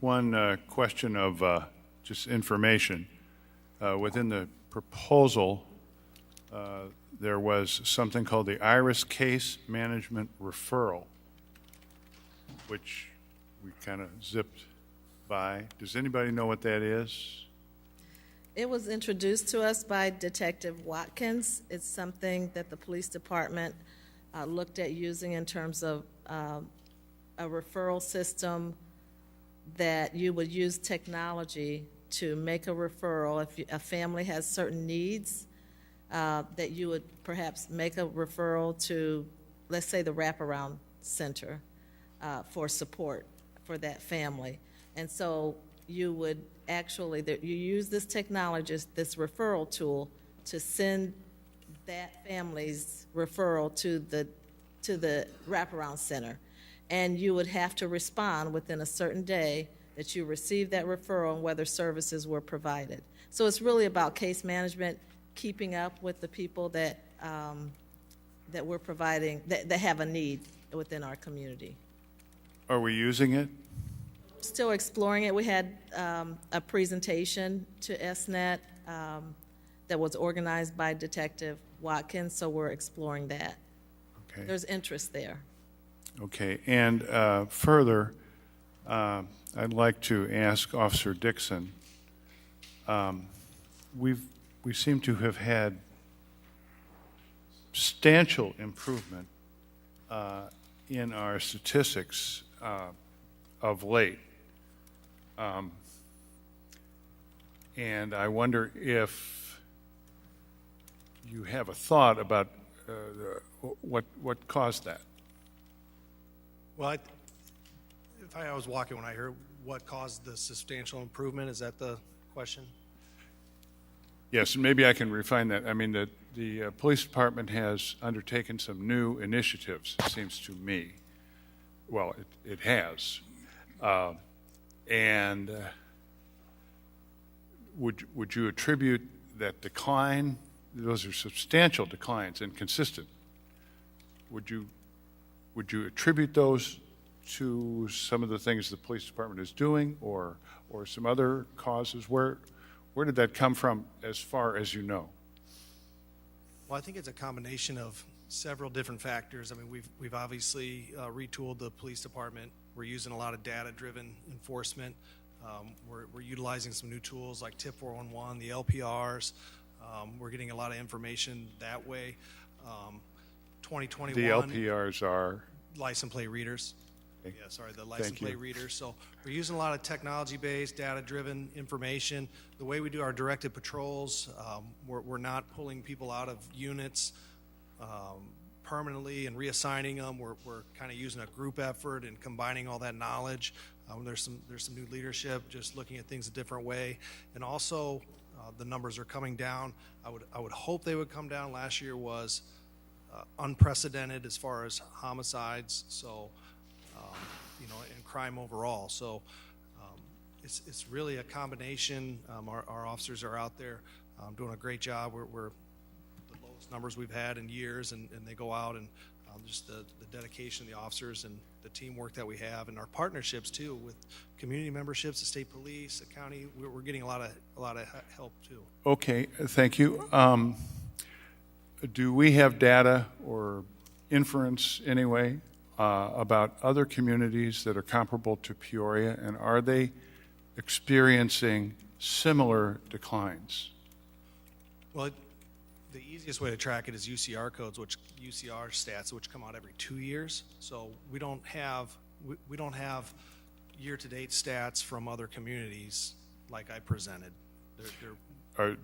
One question of just information. Within the proposal, there was something called the IRIS Case Management Referral, which we kind of zipped by. Does anybody know what that is? It was introduced to us by Detective Watkins. It's something that the police department looked at using in terms of a referral system that you would use technology to make a referral. If a family has certain needs, that you would perhaps make a referral to, let's say, the wraparound center for support for that family. And so you would actually, you use this technology, this referral tool, to send that family's referral to the wraparound center. And you would have to respond within a certain day that you received that referral and whether services were provided. So it's really about case management, keeping up with the people that we're providing, that have a need within our community. Are we using it? Still exploring it. We had a presentation to SNET that was organized by Detective Watkins, so we're exploring that. Okay. There's interest there. Okay. And further, I'd like to ask Officer Dixon. We seem to have had substantial improvement in our statistics of late. And I wonder if you have a thought about what caused that. Well, if I was walking when I heard what caused the substantial improvement, is that the question? Yes, and maybe I can refine that. I mean, the police department has undertaken some new initiatives, it seems to me. Well, it has. And would you attribute that decline? Those are substantial declines and consistent. Would you attribute those to some of the things the police department is doing, or some other causes? Where did that come from, as far as you know? Well, I think it's a combination of several different factors. I mean, we've obviously retooled the police department. We're using a lot of data-driven enforcement. We're utilizing some new tools like Tip 411, the LPRs. We're getting a lot of information that way. 2021. The LPRs are? License plate readers. Okay. Yeah, sorry, the license Thank you. plate readers. So we're using a lot of technology-based, data-driven information. The way we do our directed patrols, we're not pulling people out of units permanently and reassigning them. We're kind of using a group effort and combining all that knowledge. There's some new leadership, just looking at things a different way, and also the numbers are coming down. I would hope they would come down. Last year was unprecedented as far as homicides, so and crime overall. So it's really a combination. Our officers are out there doing a great job. We're the lowest numbers we've had in years, and they go out and just the dedication of the officers and the teamwork that we have, and our partnerships too with community memberships, the state police, the county. We're getting a lot of help too. Okay, thank you. Do we have data or inference anyway about other communities that are comparable to Peoria, and are they experiencing similar declines? Well, the easiest way to track it is UCR codes, UCR stats, which come out every 2 years. So we don't have year-to-date stats from other communities like I presented. Are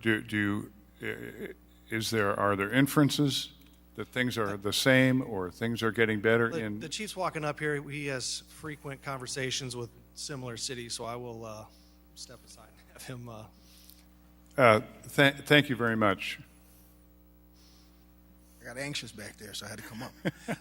there inferences that things are the same or things are getting better in? The chief's walking up here. He has frequent conversations with similar cities, so I will step aside and have him. Thank you very much. I got anxious back there, so I had to come up.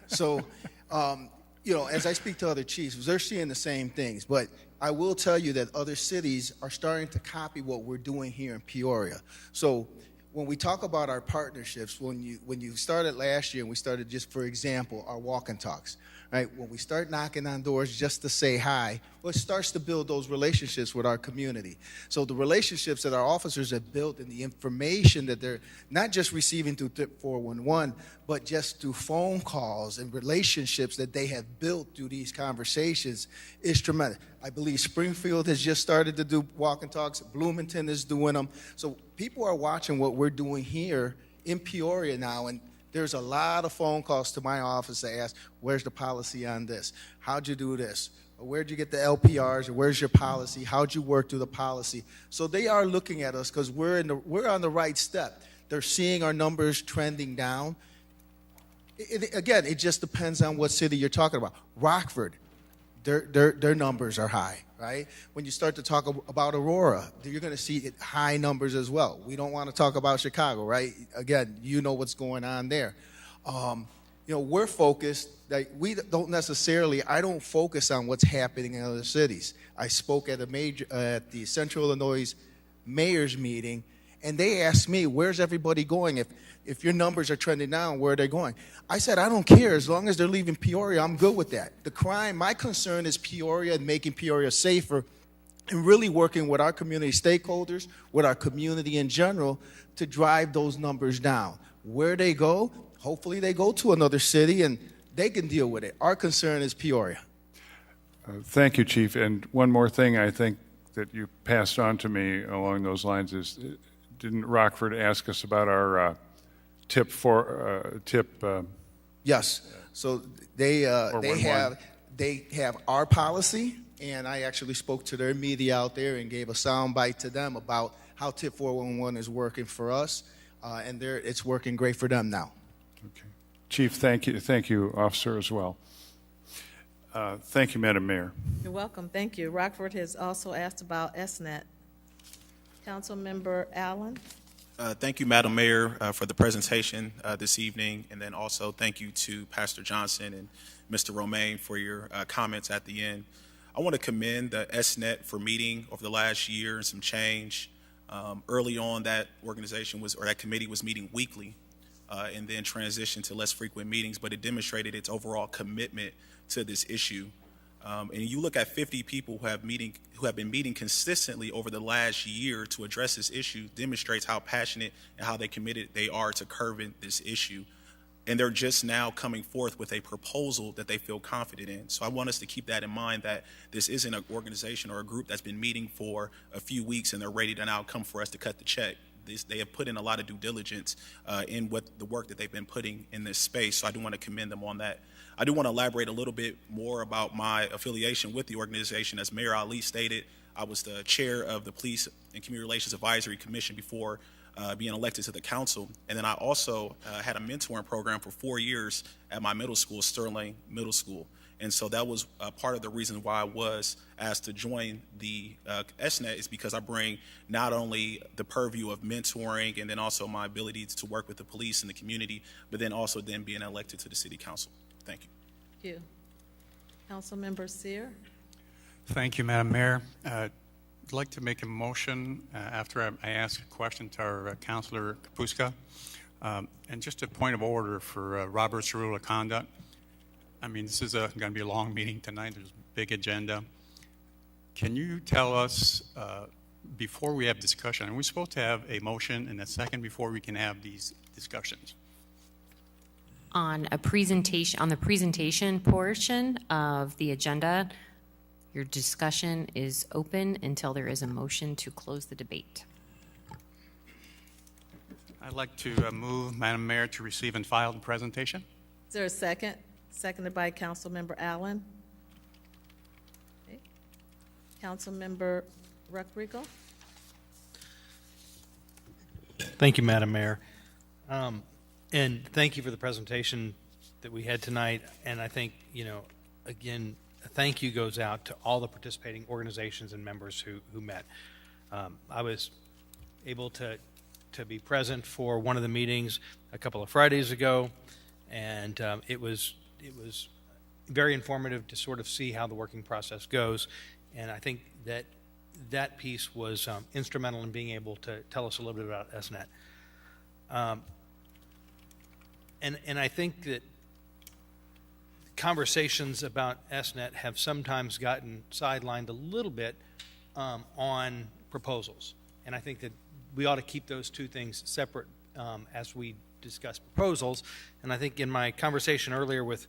So, as I speak to other chiefs, they're seeing the same things. But I will tell you that other cities are starting to copy what we're doing here in Peoria. So when we talk about our partnerships, when you started last year, and we started just, for example, our walk and talks, right? When we start knocking on doors just to say hi, well, it starts to build those relationships with our community. So the relationships that our officers have built and the information that they're not just receiving through Tip 411, but just through phone calls and relationships that they have built through these conversations is tremendous. I believe Springfield has just started to do walk and talks. Bloomington is doing them. So people are watching what we're doing here in Peoria now, and there's a lot of phone calls to my office to ask, where's the policy on this? How'd you do this? Or where'd you get the LPRs? Or where's your policy? How'd you work through the policy? So they are looking at us because we're on the right step. They're seeing our numbers trending down. Again, it just depends on what city you're talking about. Rockford, their numbers are high, right? When you start to talk about Aurora, you're going to see high numbers as well. We don't want to talk about Chicago, right? Again, you know what's going on there. We're focused. I don't focus on what's happening in other cities. I spoke at the Central Illinois mayor's meeting, and they asked me, where's everybody going? If your numbers are trending down, where are they going? I said, I don't care. As long as they're leaving Peoria, I'm good with that. My concern is Peoria and making Peoria safer and really working with our community stakeholders, with our community in general, to drive those numbers down. Where they go, hopefully they go to another city and they can deal with it. Our concern is Peoria. Thank you, Chief. And one more thing I think that you passed on to me along those lines is, didn't Rockford ask us about our tip? Yes. So they have our policy, and I actually spoke to their media out there and gave a soundbite to them about how Tip 411 is working for us, and it's working great for them now. Okay, Chief, thank you, Officer, as well. Thank you, Madam Mayor. You're welcome. Thank you. Rockford has also asked about SNET. Councilmember Allen. Thank you, Madam Mayor, for the presentation this evening, and then also thank you to Pastor Johnson and Mr. Romaine for your comments at the end. I want to commend the SNET for meeting over the last year and some change. Early on, that committee was meeting weekly, and then transitioned to less frequent meetings, but it demonstrated its overall commitment to this issue. And you look at 50 people who have been meeting consistently over the last year to address this issue, demonstrates how passionate and how committed they are to curbing this issue. and they're just now coming forth with a proposal that they feel confident in. So I want us to keep that in mind, that this isn't an organization or a group that's been meeting for a few weeks and they're ready to now come for us to cut the check. They have put in a lot of due diligence in what the work that they've been putting in this space. So I do want to commend them on that. I do want to elaborate a little bit more about my affiliation with the organization. As Mayor Ali stated, I was the chair of the Police and Community Relations Advisory Commission before being elected to the council. And then I also had a mentoring program for 4 years at my middle school, Sterling Middle School. And so that was part of the reason why I was asked to join the SNET, is because I bring not only the purview of mentoring and then also my ability to work with the police and the community, but then also then being elected to the city council. Thank you. Thank you. Councilmember Sear? Thank you, Madam Mayor. I'd like to make a motion after I ask a question to our Councilor Kapuska. And just a point of order for Robert's Rule of Conduct. I mean, this is going to be a long meeting tonight. There's a big agenda. Can you tell us, before we have discussion, are we supposed to have a motion and a second before we can have these discussions? On a presentation, on the presentation portion of the agenda, your discussion is open until there is a motion to close the debate. I'd like to move, Madam Mayor, to receive and file the presentation. Is there a second? Seconded by Councilmember Allen. Okay. Councilmember Rodrigo? Thank you, Madam Mayor. And thank you for the presentation that we had tonight. And I think, again, a thank you goes out to all the participating organizations and members who met. I was able to be present for one of the meetings a couple of Fridays ago, and it was very informative to sort of see how the working process goes. And I think that piece was instrumental in being able to tell us a little bit about SNET. And I think that conversations about SNET have sometimes gotten sidelined a little bit on proposals. And I think that we ought to keep those two things separate as we discuss proposals. And I think in my conversation earlier with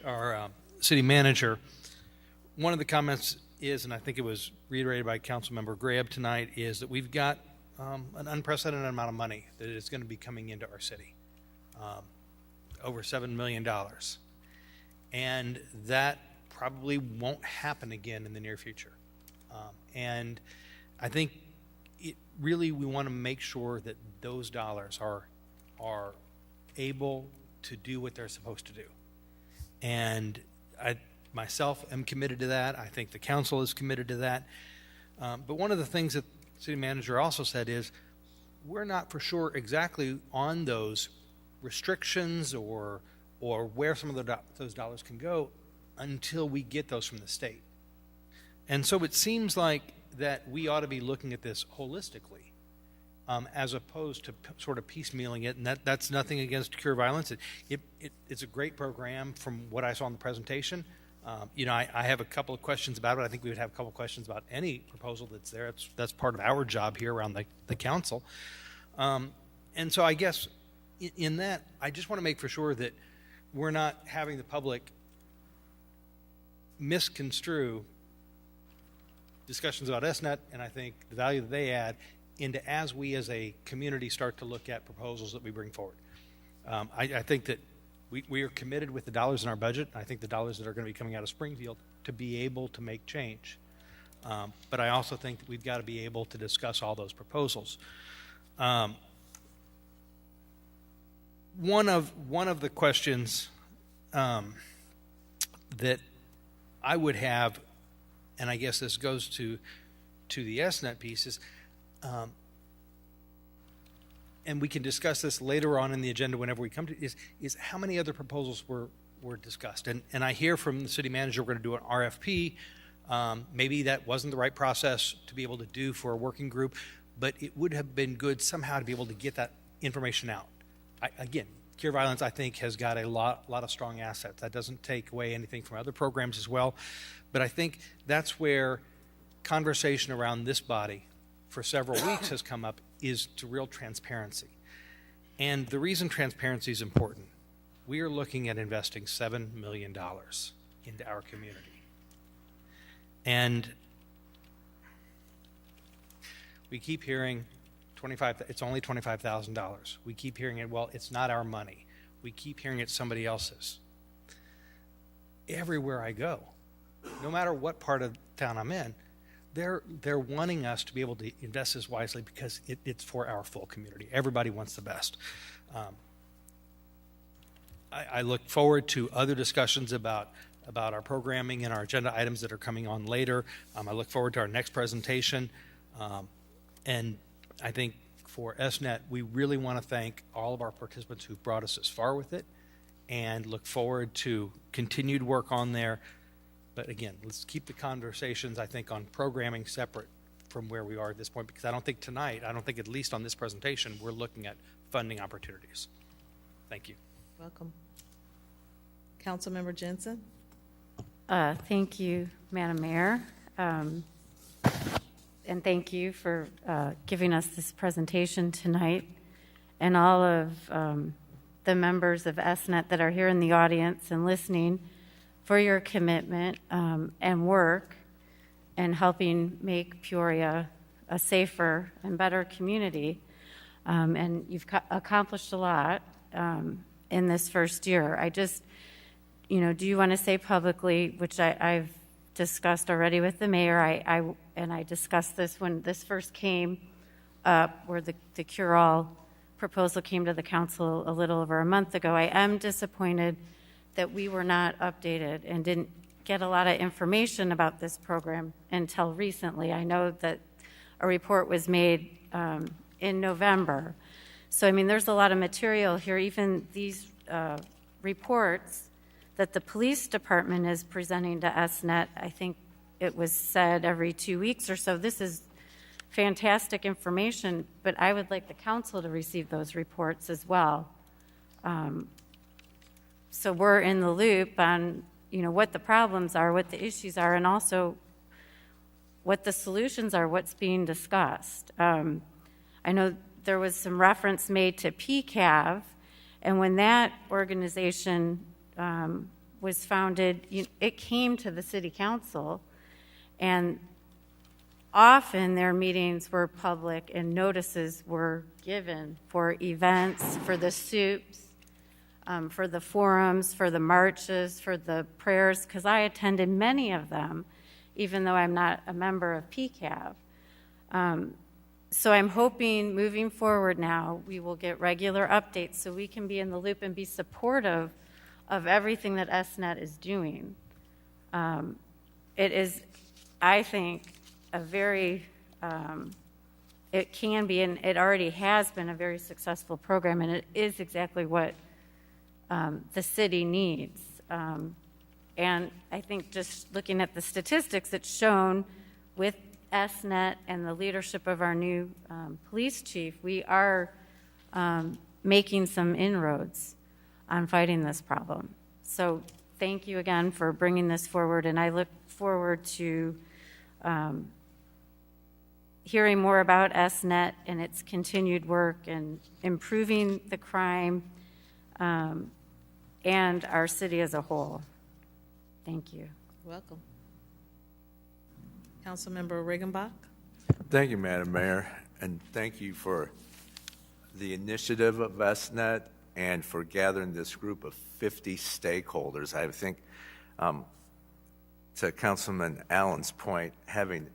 our city manager, one of the comments is, and I think it was reiterated by Councilmember Grab tonight, is that we've got an unprecedented amount of money that is going to be coming into our city, over $7 million. And that probably won't happen again in the near future. And I think we want to make sure that those dollars are able to do what they're supposed to do. And I myself am committed to that. I think the council is committed to that. But one of the things that the city manager also said is we're not for sure exactly on those restrictions or where some of those dollars can go until we get those from the state. And so it seems like that we ought to be looking at this holistically, as opposed to sort of piecemealing it. And that's nothing against Cure Violence. It's a great program from what I saw in the presentation. I have a couple of questions about it. I think we would have a couple of questions about any proposal that's there. That's part of our job here around the council. And so I guess in that, I just want to make for sure that we're not having the public misconstrue discussions about SNET, and I think the value that they add into as we as a community start to look at proposals that we bring forward. I think that we are committed with the dollars in our budget. I think the dollars that are going to be coming out of Springfield to be able to make change. But I also think that we've got to be able to discuss all those proposals. One of the questions that I would have, and I guess this goes to the SNET pieces, and we can discuss this later on in the agenda whenever we come to is how many other proposals were discussed. And I hear from the city manager we're going to do an RFP. Maybe that wasn't the right process to be able to do for a working group, but it would have been good somehow to be able to get that information out. Again, Cure Violence, I think, has got a lot of strong assets. That doesn't take away anything from other programs as well. But I think that's where conversation around this body for several weeks has come up, is to real transparency. And the reason transparency is important, we are looking at investing $7 million into our community. And we keep hearing it's only $25,000. We keep hearing it, well, it's not our money. We keep hearing it's somebody else's. Everywhere I go, no matter what part of town I'm in, they're wanting us to be able to invest this wisely because it's for our full community. Everybody wants the best. I look forward to other discussions about our programming and our agenda items that are coming on later. I look forward to our next presentation. And I think for SNET, we really want to thank all of our participants who've brought us this far with it and look forward to continued work on there. But again, let's keep the conversations, I think, on programming separate from where we are at this point, because I don't think at least on this presentation, we're looking at funding opportunities. Thank you. Welcome. Councilmember Jensen? Thank you, Madam Mayor. And thank you for giving us this presentation tonight, and all of the members of SNET that are here in the audience and listening for your commitment and work in helping make Peoria a safer and better community. And you've accomplished a lot in this first year. I just, do you want to say publicly, which I've discussed already with the mayor, I discussed this when this first came up, where the cure-all proposal came to the council a little over a month ago. I am disappointed that we were not updated and didn't get a lot of information about this program until recently. I know that a report was made in November. So, there's a lot of material here, even these reports that the police department is presenting to SNET. I think it was said every 2 weeks or so. This is fantastic information, but I would like the council to receive those reports as well. So we're in the loop on, what the problems are, what the issues are, and also what the solutions are, what's being discussed. I know there was some reference made to PCAV, and when that organization was founded, it came to the city council, and often their meetings were public and notices were given for events, for the soups, for the forums, for the marches, for the prayers, because I attended many of them, even though I'm not a member of PCAV. So I'm hoping moving forward now, we will get regular updates so we can be in the loop and be supportive of everything that SNET is doing. It is, I think, a very, it can be, and it already has been, a very successful program, and it is exactly what the city needs. And I think just looking at the statistics, it's shown with SNET and the leadership of our new police chief, we are making some inroads on fighting this problem. So thank you again for bringing this forward, and I look forward to hearing more about SNET and its continued work and improving the crime and our city as a whole. Thank you. Welcome. Councilmember Riggenbach? Thank you, Madam Mayor, and thank you for the initiative of SNET and for gathering this group of 50 stakeholders. I think, to Councilman Allen's point, having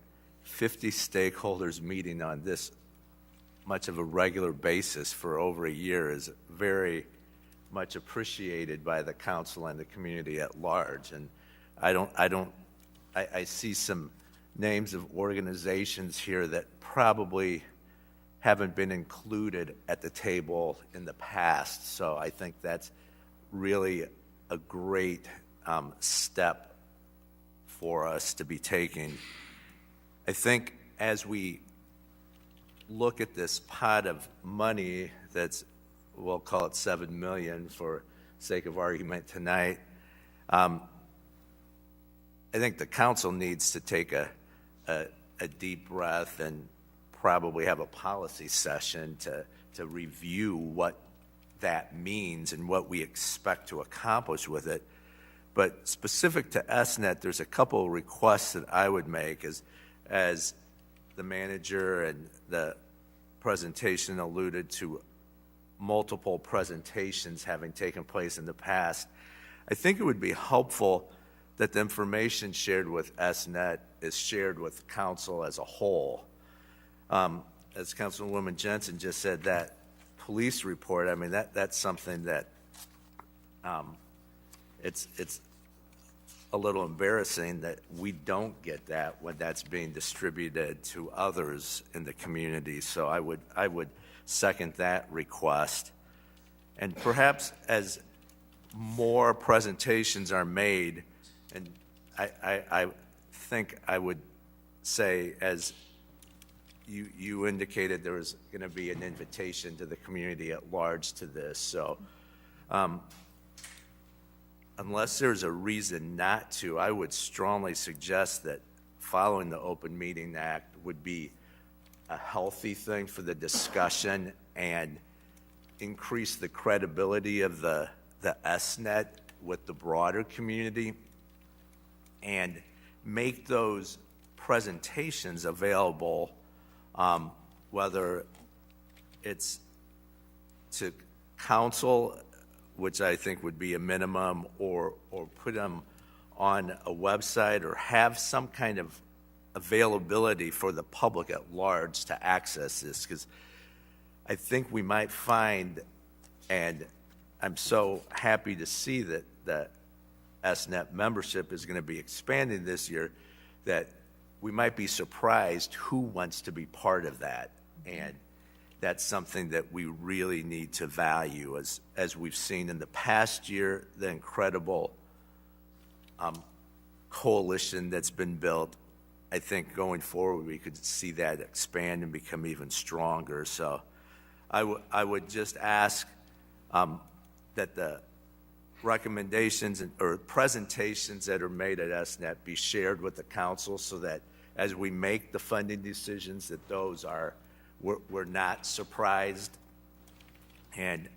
50 stakeholders meeting on this much of a regular basis for over a year is very much appreciated by the council and the community at large. And I see some names of organizations here that probably haven't been included at the table in the past. So I think that's really a great step for us to be taking. I think as we look at this pot of money that's, we'll call it $7 million for sake of argument tonight, I think the council needs to take a deep breath and probably have a policy session to review what that means and what we expect to accomplish with it. But specific to SNET, there's a couple of requests that I would make as the manager and the presentation alluded to multiple presentations having taken place in the past. I think it would be helpful that the information shared with SNET is shared with council as a whole. As Councilwoman Jensen just said, that police report, I mean, that's something that it's a little embarrassing that we don't get that when that's being distributed to others in the community. So I would second that request. And perhaps as more presentations are made, and I think I would say, as you indicated, there was going to be an invitation to the community at large to this. So unless there's a reason not to, I would strongly suggest that following the Open Meeting Act would be a healthy thing for the discussion and increase the credibility of the SNET with the broader community, and make those presentations available, whether it's to council, which I think would be a minimum, or put them on a website, or have some kind of availability for the public at large to access this, because I think we might find, and I'm so happy to see that the SNET membership is going to be expanding this year, that we might be surprised who wants to be part of that. And that's something that we really need to value, as we've seen in the past year, the incredible coalition that's been built. I think going forward we could see that expand and become even stronger. So I would just ask that the recommendations or presentations that are made at SNET be shared with the council, so that as we make the funding decisions, that those are, we're not surprised. And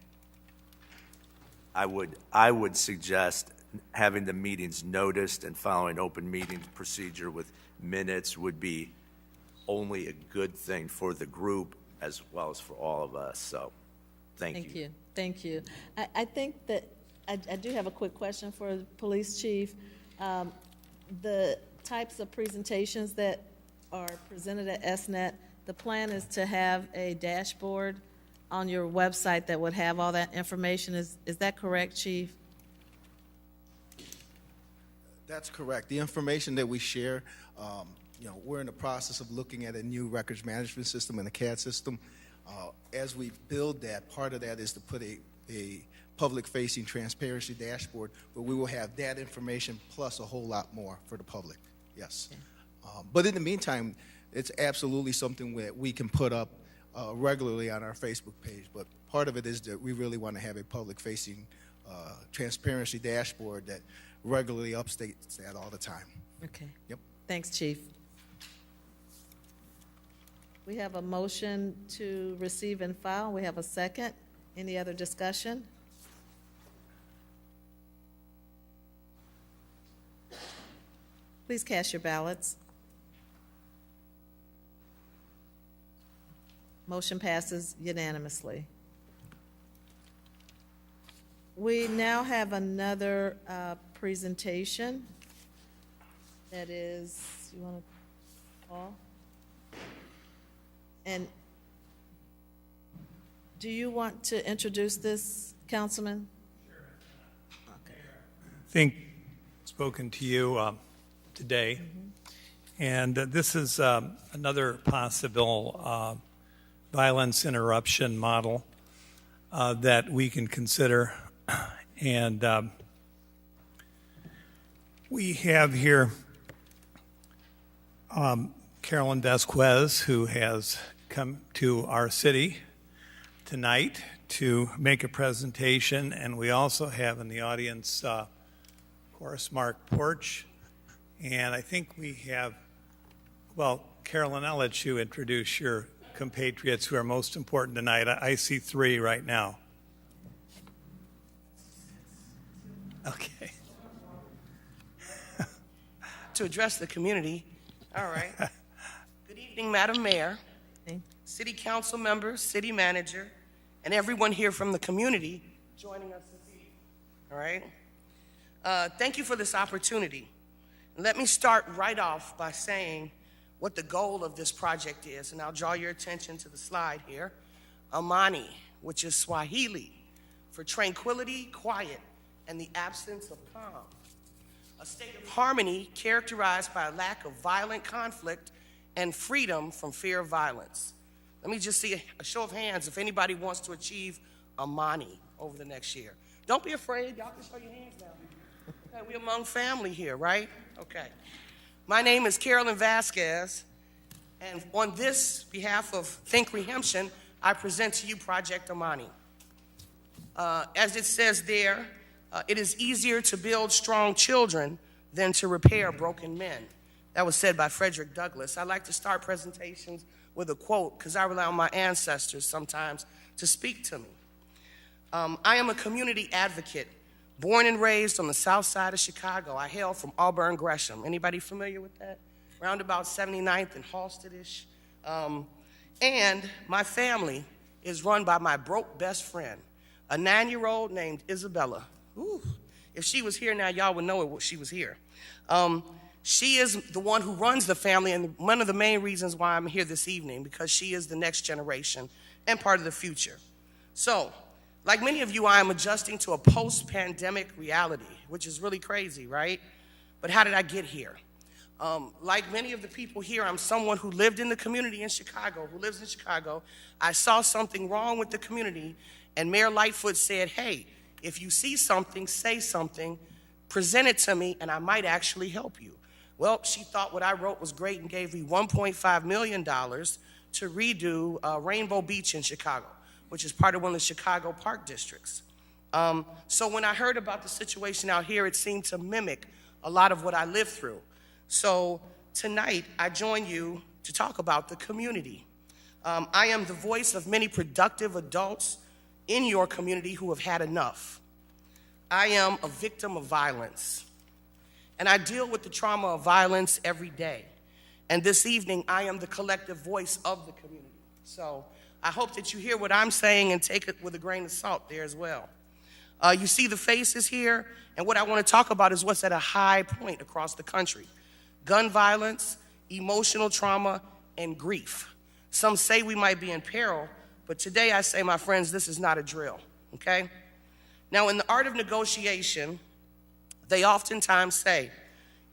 I would suggest having the meetings noticed and following open meetings procedure with minutes would be only a good thing for the group as well as for all of us. So thank you. Thank you. I think that I do have a quick question for the police chief. The types of presentations that are presented at SNET, the plan is to have a dashboard on your website that would have all that information. Is that correct, Chief? That's correct. The information that we share, we're in the process of looking at a new records management system and a CAD system. As we build that, part of that is to put a public-facing transparency dashboard where we will have that information plus a whole lot more for the public. Yes. Okay. But in the meantime, it's absolutely something that we can put up regularly on our Facebook page. But part of it is that we really want to have a public-facing transparency dashboard that regularly updates that all the time. Okay. Yep. Thanks, Chief. We have a motion to receive and file. We have a second. Any other discussion? Please cast your ballots. Motion passes unanimously. We now have another presentation that is, you want to call? And do you want to introduce this, Councilman? Okay. I think spoken to you today, and this is another possible violence interruption model that we can consider. And we have here Carolyn Vasquez, who has come to our city tonight to make a presentation, and we also have in the audience, of course, Mark Porch, and I think we have, well, Carolyn, I'll let you introduce your compatriots who are most important tonight. I see three right now. to address the community. All right. Good evening, Madam Mayor, City Council members, City Manager, and everyone here from the community joining us this evening. All right. Thank you for this opportunity. Let me start right off by saying what the goal of this project is, and I'll draw your attention to the slide here. Amani, which is Swahili for tranquility, quiet, and the absence of calm. A state of harmony characterized by a lack of violent conflict and freedom from fear of violence. Let me just see a show of hands if anybody wants to achieve Amani over the next year. Don't be afraid. Y'all can show your hands now. Okay, we're among family here, right? Okay. My name is Carolyn Vasquez, and on this behalf of Think Rehemption, I present to you Project Amani. As it says there, it is easier to build strong children than to repair broken men. That was said by Frederick Douglass. I like to start presentations with a quote because I rely on my ancestors sometimes to speak to me. I am a community advocate, born and raised on the south side of Chicago. I hail from Auburn Gresham. Anybody familiar with that? Round about 79th and Halstead-ish. And my family is run by my broke best friend, a 9-year-old named Isabella. Ooh, if she was here now, y'all would know she was here. She is the one who runs the family, and one of the main reasons why I'm here this evening, because she is the next generation and part of the future. So, like many of you, I am adjusting to a post-pandemic reality, which is really crazy, right? But how did I get here? Like many of the people here, I'm someone who lived in the community in Chicago, who lives in Chicago. I saw something wrong with the community, and Mayor Lightfoot said, hey, if you see something, say something, present it to me, and I might actually help you. Well, she thought what I wrote was great and gave me $1.5 million to redo Rainbow Beach in Chicago, which is part of one of the Chicago Park districts. So when I heard about the situation out here, it seemed to mimic a lot of what I lived through. So tonight, I join you to talk about the community. I am the voice of many productive adults in your community who have had enough. I am a victim of violence, and I deal with the trauma of violence every day. And this evening, I am the collective voice of the community. So I hope that you hear what I'm saying and take it with a grain of salt there as well. You see the faces here, and what I want to talk about is what's at a high point across the country. Gun violence, emotional trauma, and grief. Some say we might be in peril, but today I say, my friends, this is not a drill, okay? Now, in the art of negotiation, they oftentimes say,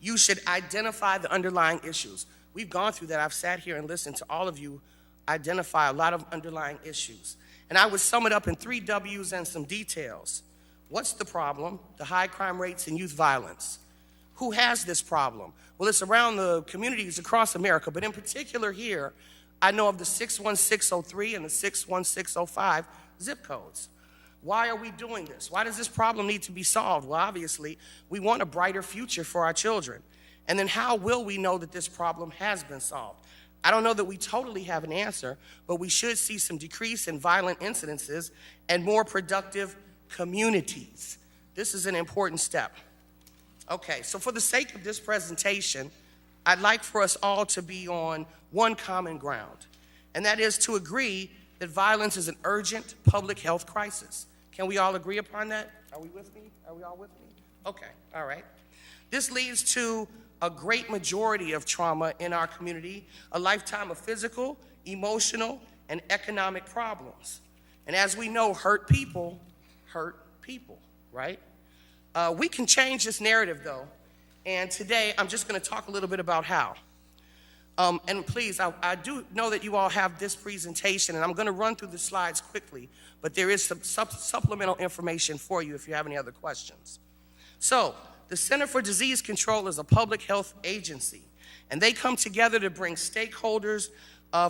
you should identify the underlying issues. We've gone through that. I've sat here and listened to all of you identify a lot of underlying issues. And I would sum it up in 3 W's and some details. What's the problem? The high crime rates and youth violence. Who has this problem? Well, it's around the communities across America, but in particular here, I know of the 61603 and the 61605 zip codes. Why are we doing this? Why does this problem need to be solved? Well, obviously, we want a brighter future for our children. And then how will we know that this problem has been solved? I don't know that we totally have an answer, but we should see some decrease in violent incidences and more productive communities. This is an important step. Okay, so for the sake of this presentation, I'd like for us all to be on one common ground, and that is to agree that violence is an urgent public health crisis. Can we all agree upon that? Are we with me? Are we all with me? Okay, all right. This leads to a great majority of trauma in our community, a lifetime of physical, emotional, and economic problems. And as we know, hurt people, right? We can change this narrative, though, and today I'm just going to talk a little bit about how. And please, I do know that you all have this presentation, and I'm going to run through the slides quickly, but there is some supplemental information for you if you have any other questions. So, the Center for Disease Control is a public health agency, and they come together to bring stakeholders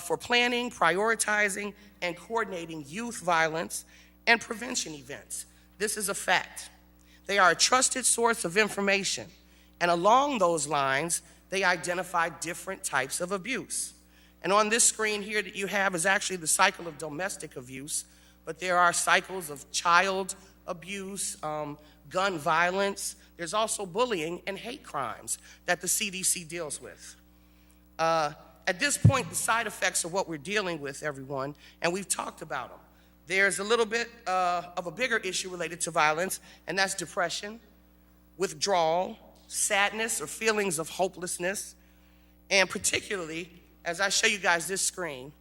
for planning, prioritizing, and coordinating youth violence and prevention events. This is a fact. They are a trusted source of information, and along those lines, they identify different types of abuse. And on this screen here that you have is actually the cycle of domestic abuse, but there are cycles of child abuse, gun violence. There's also bullying and hate crimes that the CDC deals with. At this point, the side effects are what we're dealing with, everyone, and we've talked about them. There's a little bit of a bigger issue related to violence, and that's depression, withdrawal, sadness or feelings of hopelessness, and particularly, as I show you guys this screen,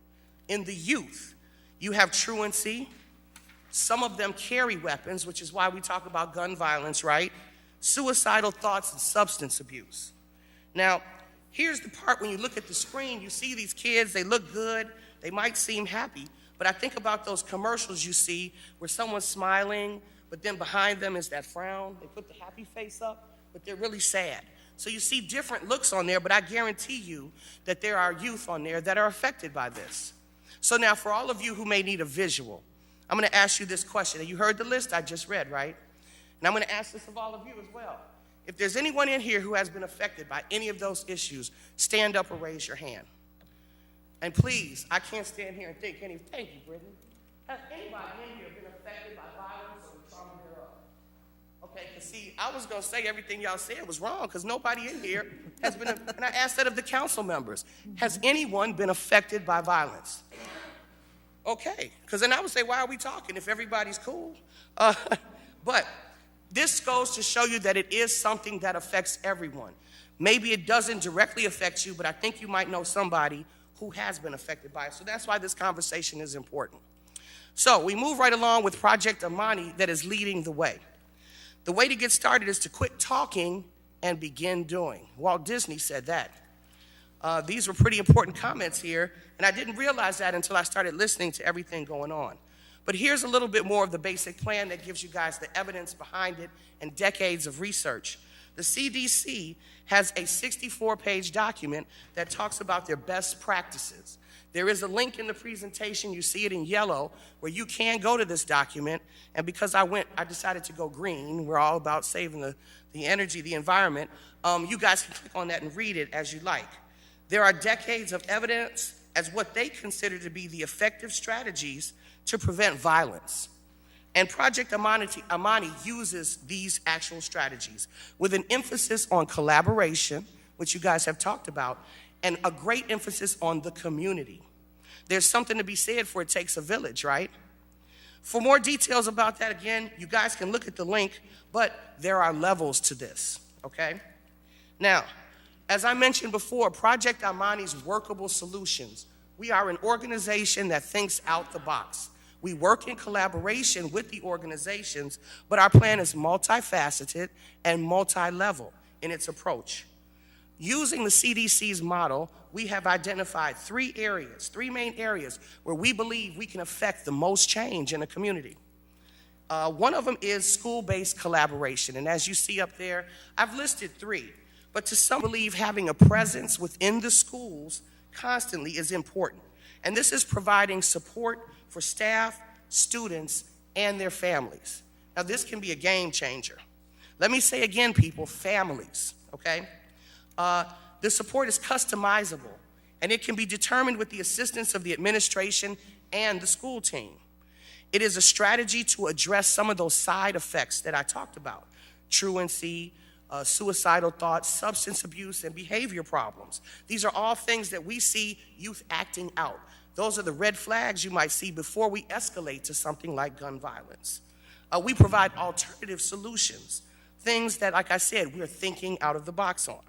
in the youth, you have truancy. Some of them carry weapons, which is why we talk about gun violence, right? Suicidal thoughts and substance abuse. Now, here's the part when you look at the screen, you see these kids, they look good, they might seem happy, but I think about those commercials you see where someone's smiling, but then behind them is that frown. They put the happy face up, but they're really sad. So you see different looks on there, but I guarantee you that there are youth on there that are affected by this. So now for all of you who may need a visual, I'm going to ask you this question. And you heard the list I just read, right? And I'm going to ask this of all of you as well. If there's anyone in here who has been affected by any of those issues, stand up or raise your hand. And please, I can't stand here and think any. Thank you, Brittany. Has anybody in here been affected by violence or the trauma thereof? Okay, because see, I was going to say everything y'all said was wrong because nobody in here has been, and I asked that of the council members. Has anyone been affected by violence? Okay, because then I would say, why are we talking if everybody's cool? But this goes to show you that it is something that affects everyone. Maybe it doesn't directly affect you, but I think you might know somebody who has been affected by it. So that's why this conversation is important. So we move right along with Project Amani that is leading the way. The way to get started is to quit talking and begin doing. Walt Disney said that. These were pretty important comments here, and I didn't realize that until I started listening to everything going on. But here's a little bit more of the basic plan that gives you guys the evidence behind it and decades of research. The CDC has a 64-page document that talks about their best practices. There is a link in the presentation, you see it in yellow, where you can go to this document, and because I decided to go green, we're all about saving the energy, the environment, you guys can click on that and read it as you like. There are decades of evidence as what they consider to be the effective strategies to prevent violence. And Project Amani uses these actual strategies with an emphasis on collaboration, which you guys have talked about, and a great emphasis on the community. There's something to be said for it takes a village, right? For more details about that, again, you guys can look at the link, but there are levels to this, okay? Now, as I mentioned before, Project Amani's workable solutions. We are an organization that thinks out the box. We work in collaboration with the organizations, but our plan is multifaceted and multi-level in its approach. Using the CDC's model, we have identified three main areas where we believe we can affect the most change in a community. One of them is school-based collaboration, and as you see up there, I've listed three, but to some believe having a presence within the schools constantly is important. And this is providing support for staff, students, and their families. Now, this can be a game changer. Let me say again, people, families, okay? The support is customizable, and it can be determined with the assistance of the administration and the school team. It is a strategy to address some of those side effects that I talked about: truancy, suicidal thoughts, substance abuse, and behavior problems. These are all things that we see youth acting out. Those are the red flags you might see before we escalate to something like gun violence. We provide alternative solutions, things that, like I said, we're thinking out of the box on.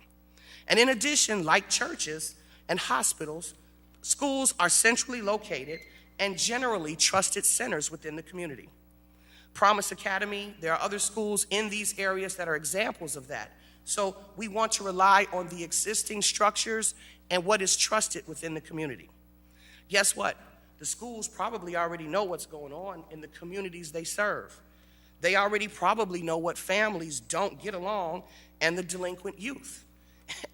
And in addition, like churches and hospitals, schools are centrally located and generally trusted centers within the community. Promise Academy, there are other schools in these areas that are examples of that. So we want to rely on the existing structures and what is trusted within the community. Guess what? The schools probably already know what's going on in the communities they serve. They already probably know what families don't get along and the delinquent youth.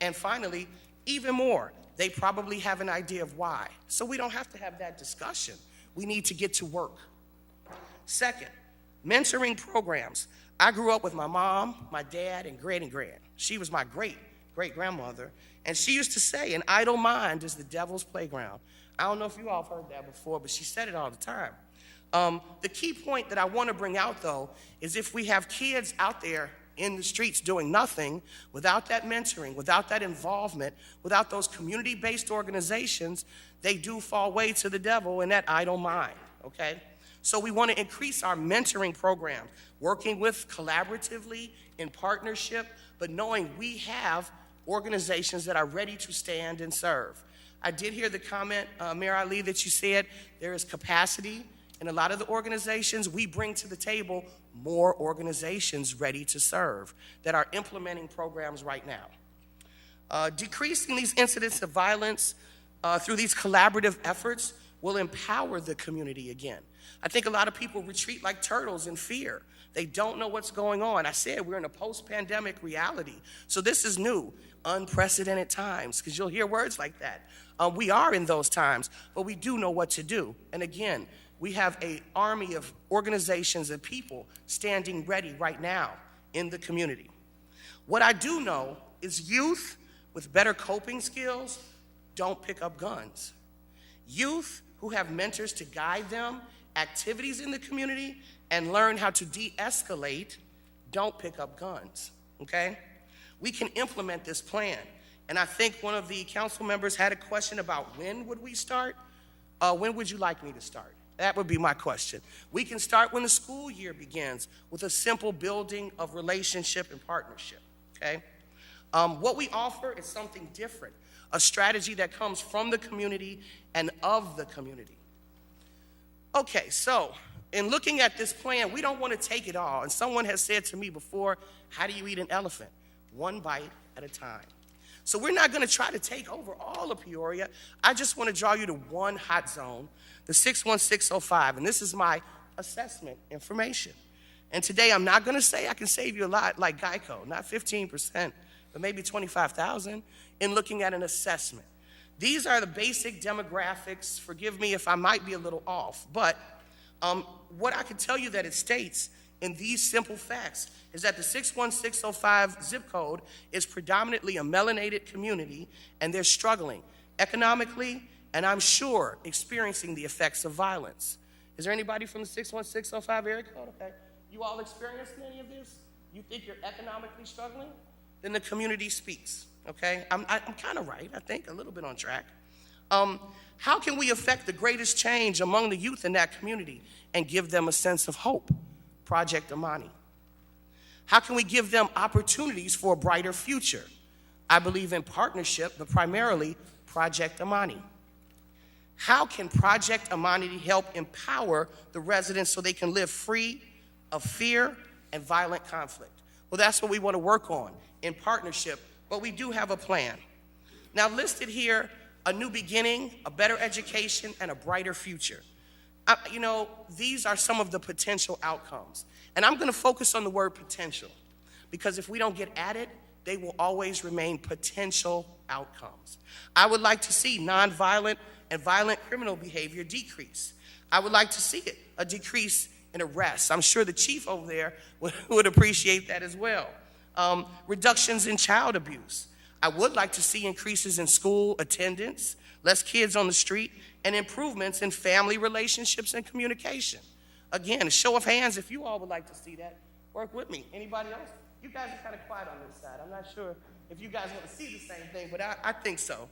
And finally, even more, they probably have an idea of why. So we don't have to have that discussion. We need to get to work. Second, mentoring programs. I grew up with my mom, my dad, and great-and-grand. She was my great-great-grandmother, and she used to say, an idle mind is the devil's playground. I don't know if you all have heard that before, but she said it all the time. The key point that I want to bring out, though, is if we have kids out there in the streets doing nothing, without that mentoring, without that involvement, without those community-based organizations, they do fall way to the devil in that idle mind, okay? So we want to increase our mentoring program, working with collaboratively, in partnership, but knowing we have organizations that are ready to stand and serve. I did hear the comment, Mayor Ali, that you said there is capacity in a lot of the organizations. We bring to the table more organizations ready to serve that are implementing programs right now. Decreasing these incidents of violence through these collaborative efforts will empower the community again. I think a lot of people retreat like turtles in fear. They don't know what's going on. I said we're in a post-pandemic reality. So this is new, unprecedented times, because you'll hear words like that. We are in those times, but we do know what to do. And again, we have an army of organizations and people standing ready right now in the community. What I do know is youth with better coping skills don't pick up guns. Youth who have mentors to guide them, activities in the community, and learn how to de-escalate don't pick up guns, okay? We can implement this plan. And I think one of the council members had a question about when would we start? When would you like me to start? That would be my question. We can start when the school year begins with a simple building of relationship and partnership, okay? What we offer is something different, a strategy that comes from the community and of the community. Okay, so in looking at this plan, we don't want to take it all. And someone has said to me before, how do you eat an elephant? One bite at a time. So we're not going to try to take over all of Peoria. I just want to draw you to one hot zone, the 61605, and this is my assessment information. And today I'm not going to say I can save you a lot like Geico, not 15%, but maybe 25,000 in looking at an assessment. These are the basic demographics. Forgive me if I might be a little off, but what I can tell you that it states in these simple facts is that the 61605 zip code is predominantly a melanated community, and they're struggling economically, and I'm sure experiencing the effects of violence. Is there anybody from the 61605 area code? Okay. You all experienced any of this? You think you're economically struggling? Then the community speaks, okay? I'm kind of right, I think, a little bit on track. How can we affect the greatest change among the youth in that community and give them a sense of hope? Project Amani. How can we give them opportunities for a brighter future? I believe in partnership, but primarily Project Amani. How can Project Amani help empower the residents so they can live free of fear and violent conflict? Well, that's what we want to work on in partnership, but we do have a plan. Now, listed here, a new beginning, a better education, and a brighter future. These are some of the potential outcomes. And I'm going to focus on the word potential, because if we don't get at it, they will always remain potential outcomes. I would like to see nonviolent and violent criminal behavior decrease. I would like to see it, a decrease in arrests. I'm sure the chief over there would appreciate that as well. Reductions in child abuse. I would like to see increases in school attendance, less kids on the street, and improvements in family relationships and communication. Again, a show of hands if you all would like to see that. Work with me. Anybody else? You guys are kind of quiet on this side. I'm not sure if you guys want to see the same thing, but I think so.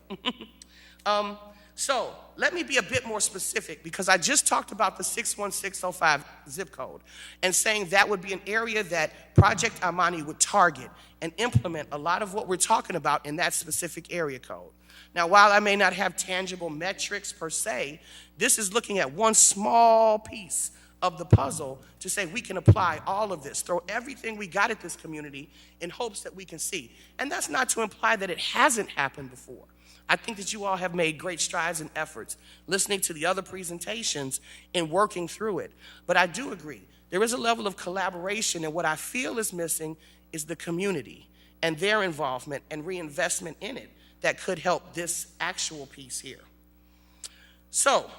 So let me be a bit more specific, because I just talked about the 61605 zip code and saying that would be an area that Project Amani would target and implement a lot of what we're talking about in that specific area code. Now, while I may not have tangible metrics per se, this is looking at one small piece of the puzzle to say we can apply all of this, throw everything we got at this community in hopes that we can see. And that's not to imply that it hasn't happened before. I think that you all have made great strides and efforts listening to the other presentations and working through it. But I do agree, there is a level of collaboration, and what I feel is missing is the community and their involvement and reinvestment in it that could help this actual piece here. So,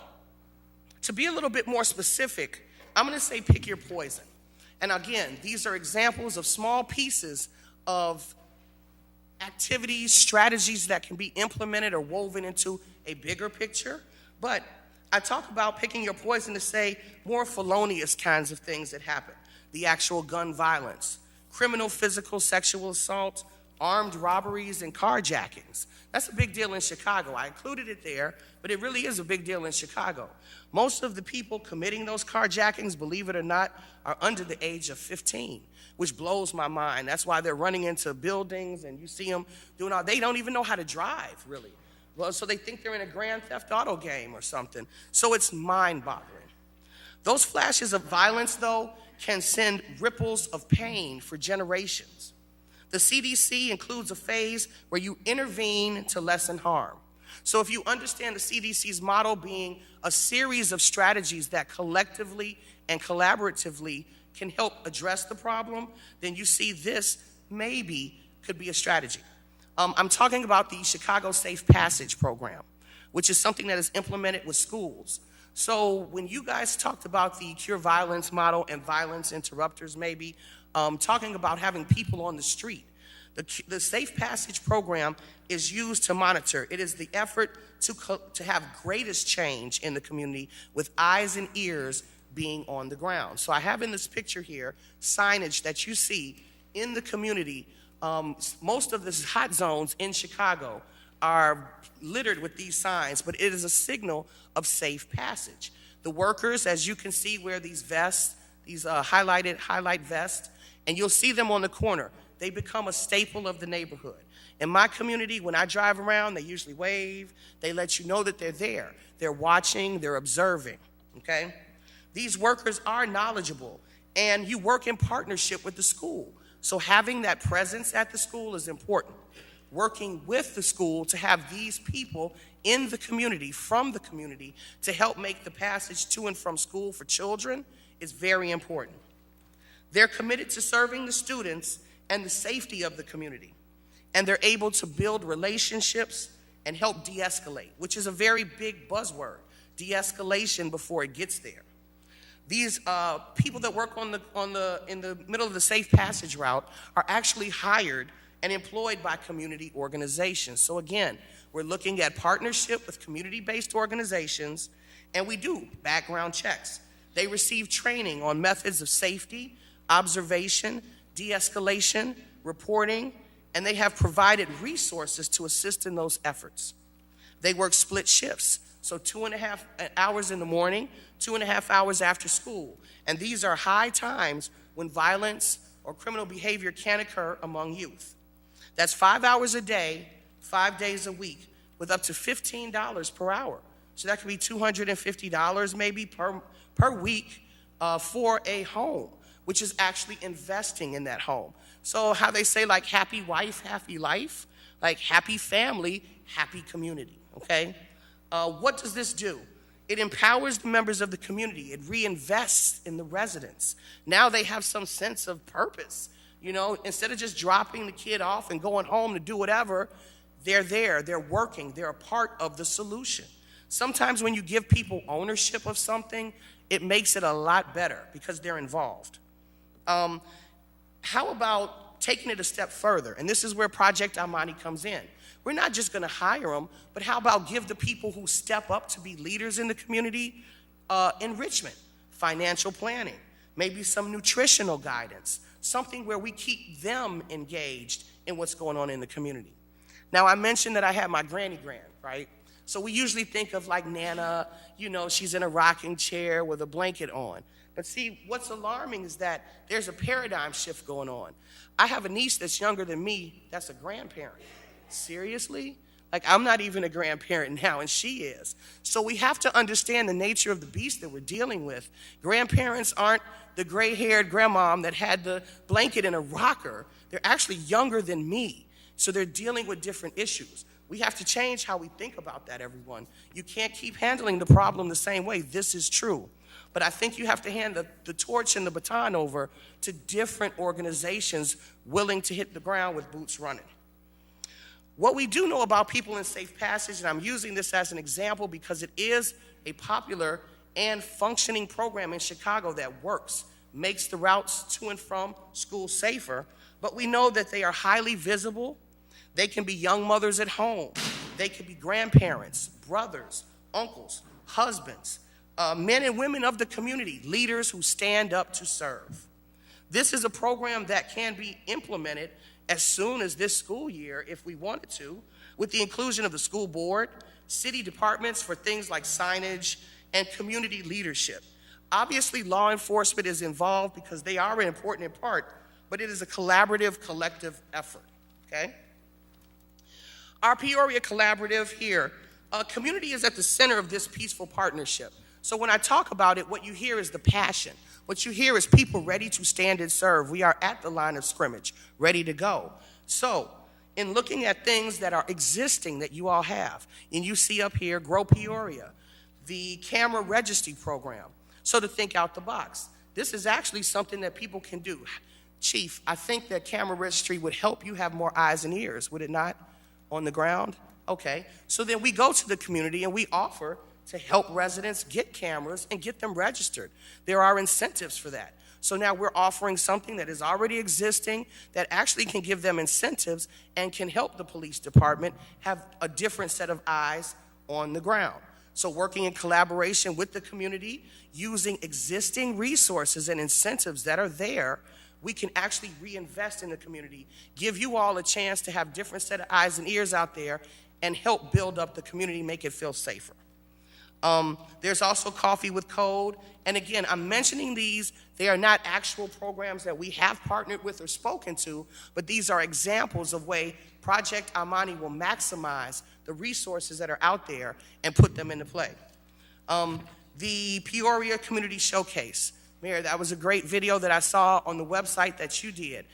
to be a little bit more specific, I'm going to say pick your poison. And again, these are examples of small pieces of activities, strategies that can be implemented or woven into a bigger picture. But I talk about picking your poison to say more felonious kinds of things that happen. The actual gun violence, criminal physical sexual assault, armed robberies, and carjackings. That's a big deal in Chicago. I included it there, but it really is a big deal in Chicago. Most of the people committing those carjackings, believe it or not, are under the age of 15, which blows my mind. That's why they're running into buildings and you see them doing all, they don't even know how to drive, really. Well, so they think they're in a Grand Theft Auto game or something. So it's mind-boggling. Those flashes of violence, though, can send ripples of pain for generations. The CDC includes a phase where you intervene to lessen harm. So if you understand the CDC's model being a series of strategies that collectively and collaboratively can help address the problem, then you see this maybe could be a strategy. I'm talking about the Chicago Safe Passage program, which is something that is implemented with schools. So when you guys talked about the Cure Violence model and violence interrupters maybe, talking about having people on the street, the Safe Passage program is used to monitor. It is the effort to have greatest change in the community with eyes and ears being on the ground. So I have in this picture here signage that you see in the community. Most of the hot zones in Chicago are littered with these signs, but it is a signal of safe passage. The workers, as you can see, wear these vests, these highlight vests, and you'll see them on the corner. They become a staple of the neighborhood. In my community, when I drive around, they usually wave. They let you know that they're there. They're watching, they're observing, okay? These workers are knowledgeable, and you work in partnership with the school. So having that presence at the school is important. Working with the school to have these people in the community, from the community, to help make the passage to and from school for children is very important. They're committed to serving the students and the safety of the community. And they're able to build relationships and help de-escalate, which is a very big buzzword, de-escalation before it gets there. These people that work in the middle of the Safe Passage route are actually hired and employed by community organizations. So again, we're looking at partnership with community-based organizations, and we do background checks. They receive training on methods of safety, observation, de-escalation, reporting, and they have provided resources to assist in those efforts. They work split shifts, so 2.5 hours in the morning, 2.5 hours after school. And these are high times when violence or criminal behavior can occur among youth. That's 5 hours a day, 5 days a week, with up to $15 per hour. So that could be $250 maybe per week for a home, which is actually investing in that home. So how they say, like, happy wife, happy life, like happy family, happy community, okay? What does this do? It empowers the members of the community. It reinvests in the residents. Now they have some sense of purpose. You know, instead of just dropping the kid off and going home to do whatever, they're there, they're working, they're a part of the solution. Sometimes when you give people ownership of something, it makes it a lot better because they're involved. How about taking it a step further? And this is where Project Amani comes in. We're not just going to hire them, but how about give the people who step up to be leaders in the community enrichment, financial planning, maybe some nutritional guidance, something where we keep them engaged in what's going on in the community. Now, I mentioned that I had my granny grand, right? So we usually think of like Nana, you know, she's in a rocking chair with a blanket on. But see, what's alarming is that there's a paradigm shift going on. I have a niece that's younger than me that's a grandparent. Seriously? Like, I'm not even a grandparent now, and she is. So we have to understand the nature of the beast that we're dealing with. Grandparents aren't the gray-haired grandmom that had the blanket in a rocker. They're actually younger than me, so they're dealing with different issues. We have to change how we think about that, everyone. You can't keep handling the problem the same way. This is true. But I think you have to hand the torch and the baton over to different organizations willing to hit the ground with boots running. What we do know about people in Safe Passage, and I'm using this as an example because it is a popular and functioning program in Chicago that works, makes the routes to and from school safer, but we know that they are highly visible. They can be young mothers at home. They can be grandparents, brothers, uncles, husbands, men and women of the community, leaders who stand up to serve. This is a program that can be implemented as soon as this school year if we wanted to, with the inclusion of the school board, city departments for things like signage and community leadership. Obviously, law enforcement is involved because they are an important part, but it is a collaborative, collective effort, okay? Our Peoria Collaborative here, community is at the center of this peaceful partnership. So when I talk about it, what you hear is the passion. What you hear is people ready to stand and serve. We are at the line of scrimmage, ready to go. So in looking at things that are existing that you all have, and you see up here, Grow Peoria, the camera registry program, so to think out the box. This is actually something that people can do. Chief, I think that camera registry would help you have more eyes and ears, would it not, on the ground? Okay, so then we go to the community and we offer to help residents get cameras and get them registered. There are incentives for that. So now we're offering something that is already existing that actually can give them incentives and can help the police department have a different set of eyes on the ground. So working in collaboration with the community, using existing resources and incentives that are there, we can actually reinvest in the community, give you all a chance to have different set of eyes and ears out there and help build up the community, make it feel safer. There's also Coffee with Code. And again, I'm mentioning these. They are not actual programs that we have partnered with or spoken to, but these are examples of way Project Amani will maximize the resources that are out there and put them into play. The Peoria Community Showcase. Mayor, that was a great video that I saw on the website that you did.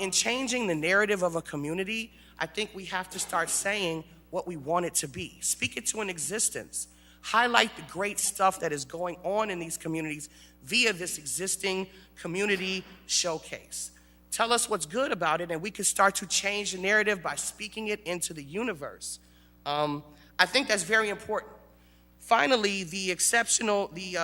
In changing the narrative of a community, I think we have to start saying what we want it to be. Speak it to an existence. Highlight the great stuff that is going on in these communities via this existing community showcase. Tell us what's good about it, and we can start to change the narrative by speaking it into the universe. I think that's very important. Finally, the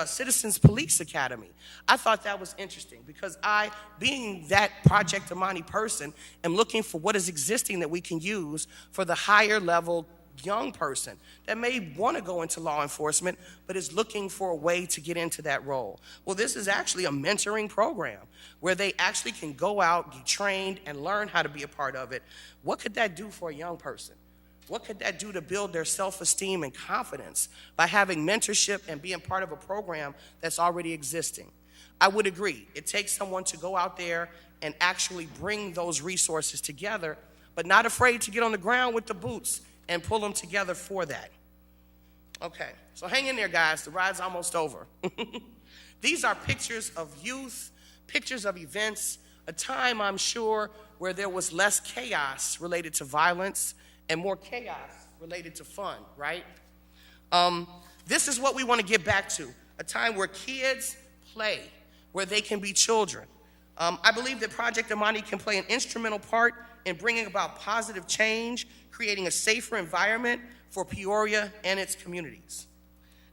Citizens Police Academy. I thought that was interesting because I, being that Project Amani person, am looking for what is existing that we can use for the higher level young person that may want to go into law enforcement but is looking for a way to get into that role. Well, this is actually a mentoring program where they actually can go out, get trained, and learn how to be a part of it. What could that do for a young person? What could that do to build their self-esteem and confidence by having mentorship and being part of a program that's already existing? I would agree. It takes someone to go out there and actually bring those resources together, but not afraid to get on the ground with the boots and pull them together for that. Okay, so hang in there, guys. The ride's almost over. These are pictures of youth, pictures of events, a time, I'm sure, where there was less chaos related to violence and more chaos related to fun, right? This is what we want to get back to, a time where kids play, where they can be children. I believe that Project Amani can play an instrumental part in bringing about positive change, creating a safer environment for Peoria and its communities.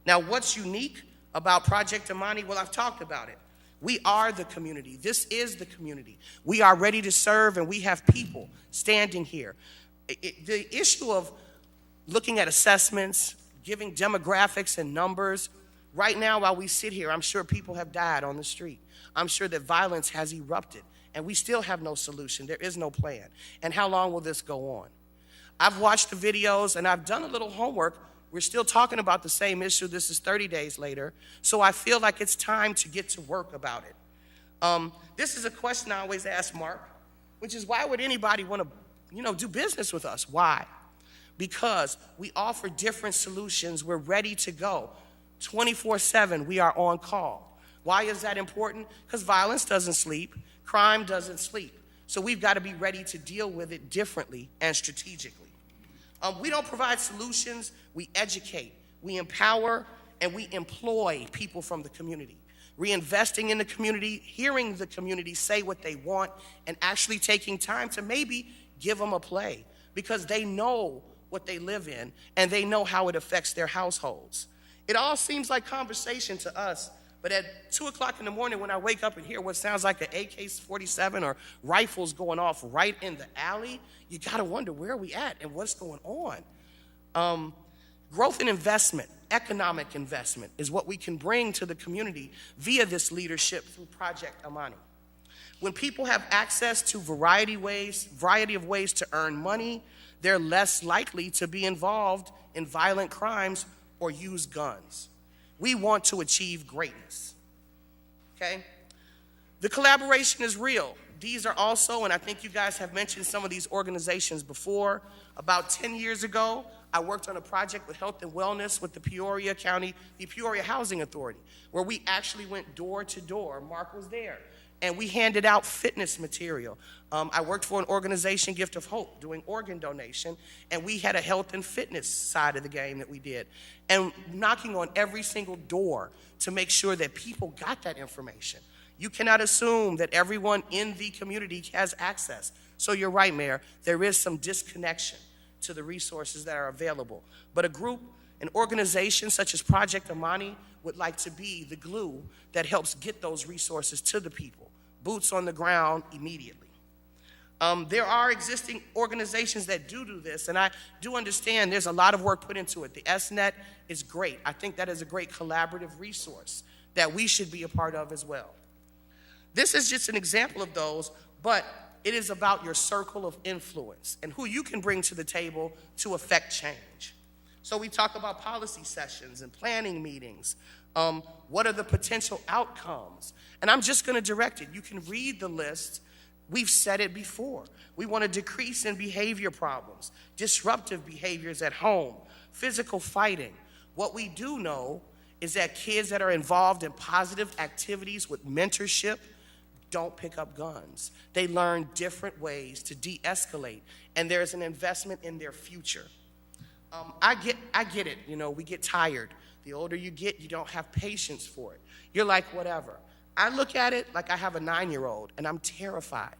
Now, what's unique about Project Amani? Well, I've talked about it. We are the community. This is the community. We are ready to serve, and we have people standing here. The issue of looking at assessments, giving demographics and numbers, right now while we sit here, I'm sure people have died on the street. I'm sure that violence has erupted, and we still have no solution. There is no plan. And how long will this go on? I've watched the videos, and I've done a little homework. We're still talking about the same issue. This is 30 days later. So I feel like it's time to get to work about it. This is a question I always ask Mark, which is why would anybody want to, do business with us? Why? Because we offer different solutions. We're ready to go. 24/7, we are on call. Why is that important? Because violence doesn't sleep. Crime doesn't sleep. So we've got to be ready to deal with it differently and strategically. We don't provide solutions. We educate, we empower, and we employ people from the community. Reinvesting in the community, hearing the community say what they want, and actually taking time to maybe give them a play because they know what they live in and they know how it affects their households. It all seems like conversation to us, but at 2 o'clock in the morning when I wake up and hear what sounds like an AK-47 or rifles going off right in the alley, you gotta wonder where are we at and what's going on. Growth and investment. economic investment is what we can bring to the community via this leadership through Project Amani. When people have access to variety of ways to earn money, they're less likely to be involved in violent crimes or use guns. We want to achieve greatness, okay? The collaboration is real. These are also, and I think you guys have mentioned some of these organizations before. About 10 years ago, I worked on a project with health and wellness with the Peoria Housing Authority, where we actually went door to door. Mark was there. And we handed out fitness material. I worked for an organization, Gift of Hope, doing organ donation, and we had a health and fitness side of the game that we did. And knocking on every single door to make sure that people got that information. You cannot assume that everyone in the community has access. So you're right, Mayor, there is some disconnection to the resources that are available. But a group, an organization such as Project Amani would like to be the glue that helps get those resources to the people, boots on the ground immediately. There are existing organizations that do this, and I do understand there's a lot of work put into it. The SNET is great. I think that is a great collaborative resource that we should be a part of as well. This is just an example of those, but it is about your circle of influence and who you can bring to the table to affect change. So we talk about policy sessions and planning meetings. What are the potential outcomes? And I'm just going to direct it. You can read the list. We've said it before. We want to decrease in behavior problems, disruptive behaviors at home, physical fighting. What we do know is that kids that are involved in positive activities with mentorship don't pick up guns. They learn different ways to de-escalate, and there's an investment in their future. I get it. You know, we get tired. The older you get, you don't have patience for it. You're like, whatever. I look at it like I have a 9-year-old, and I'm terrified.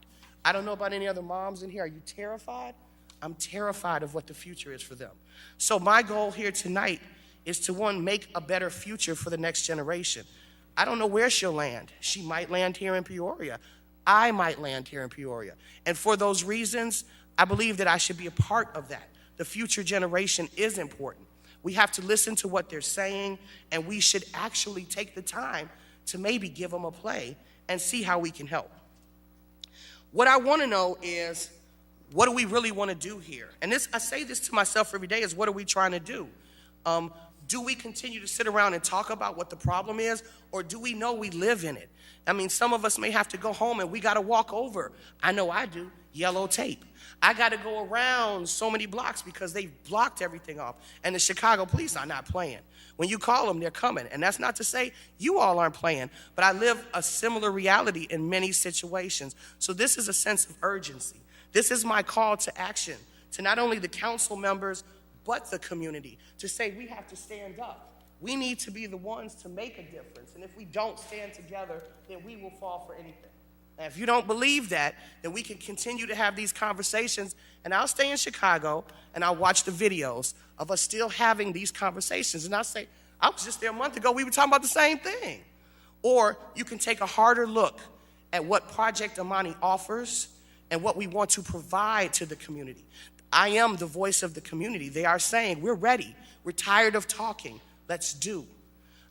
I don't know about any other moms in here. Are you terrified? I'm terrified of what the future is for them. So my goal here tonight is to, one, make a better future for the next generation. I don't know where she'll land. She might land here in Peoria. I might land here in Peoria. And for those reasons, I believe that I should be a part of that. The future generation is important. We have to listen to what they're saying, and we should actually take the time to maybe give them a play and see how we can help. What I want to know is, what do we really want to do here? And I say this to myself every day, is what are we trying to do? Do we continue to sit around and talk about what the problem is, or do we know we live in it? I mean, some of us may have to go home and we got to walk over. I know I do. Yellow tape. I got to go around so many blocks because they've blocked everything off. And the Chicago police are not playing. When you call them, they're coming. And that's not to say you all aren't playing, but I live a similar reality in many situations. So this is a sense of urgency. This is my call to action to not only the council members, but the community, to say we have to stand up. We need to be the ones to make a difference. And if we don't stand together, then we will fall for anything. Now, if you don't believe that, then we can continue to have these conversations, and I'll stay in Chicago, and I'll watch the videos of us still having these conversations. And I'll say, I was just there a month ago, we were talking about the same thing. Or you can take a harder look at what Project Amani offers and what we want to provide to the community. I am the voice of the community. They are saying, we're ready. We're tired of talking. Let's do.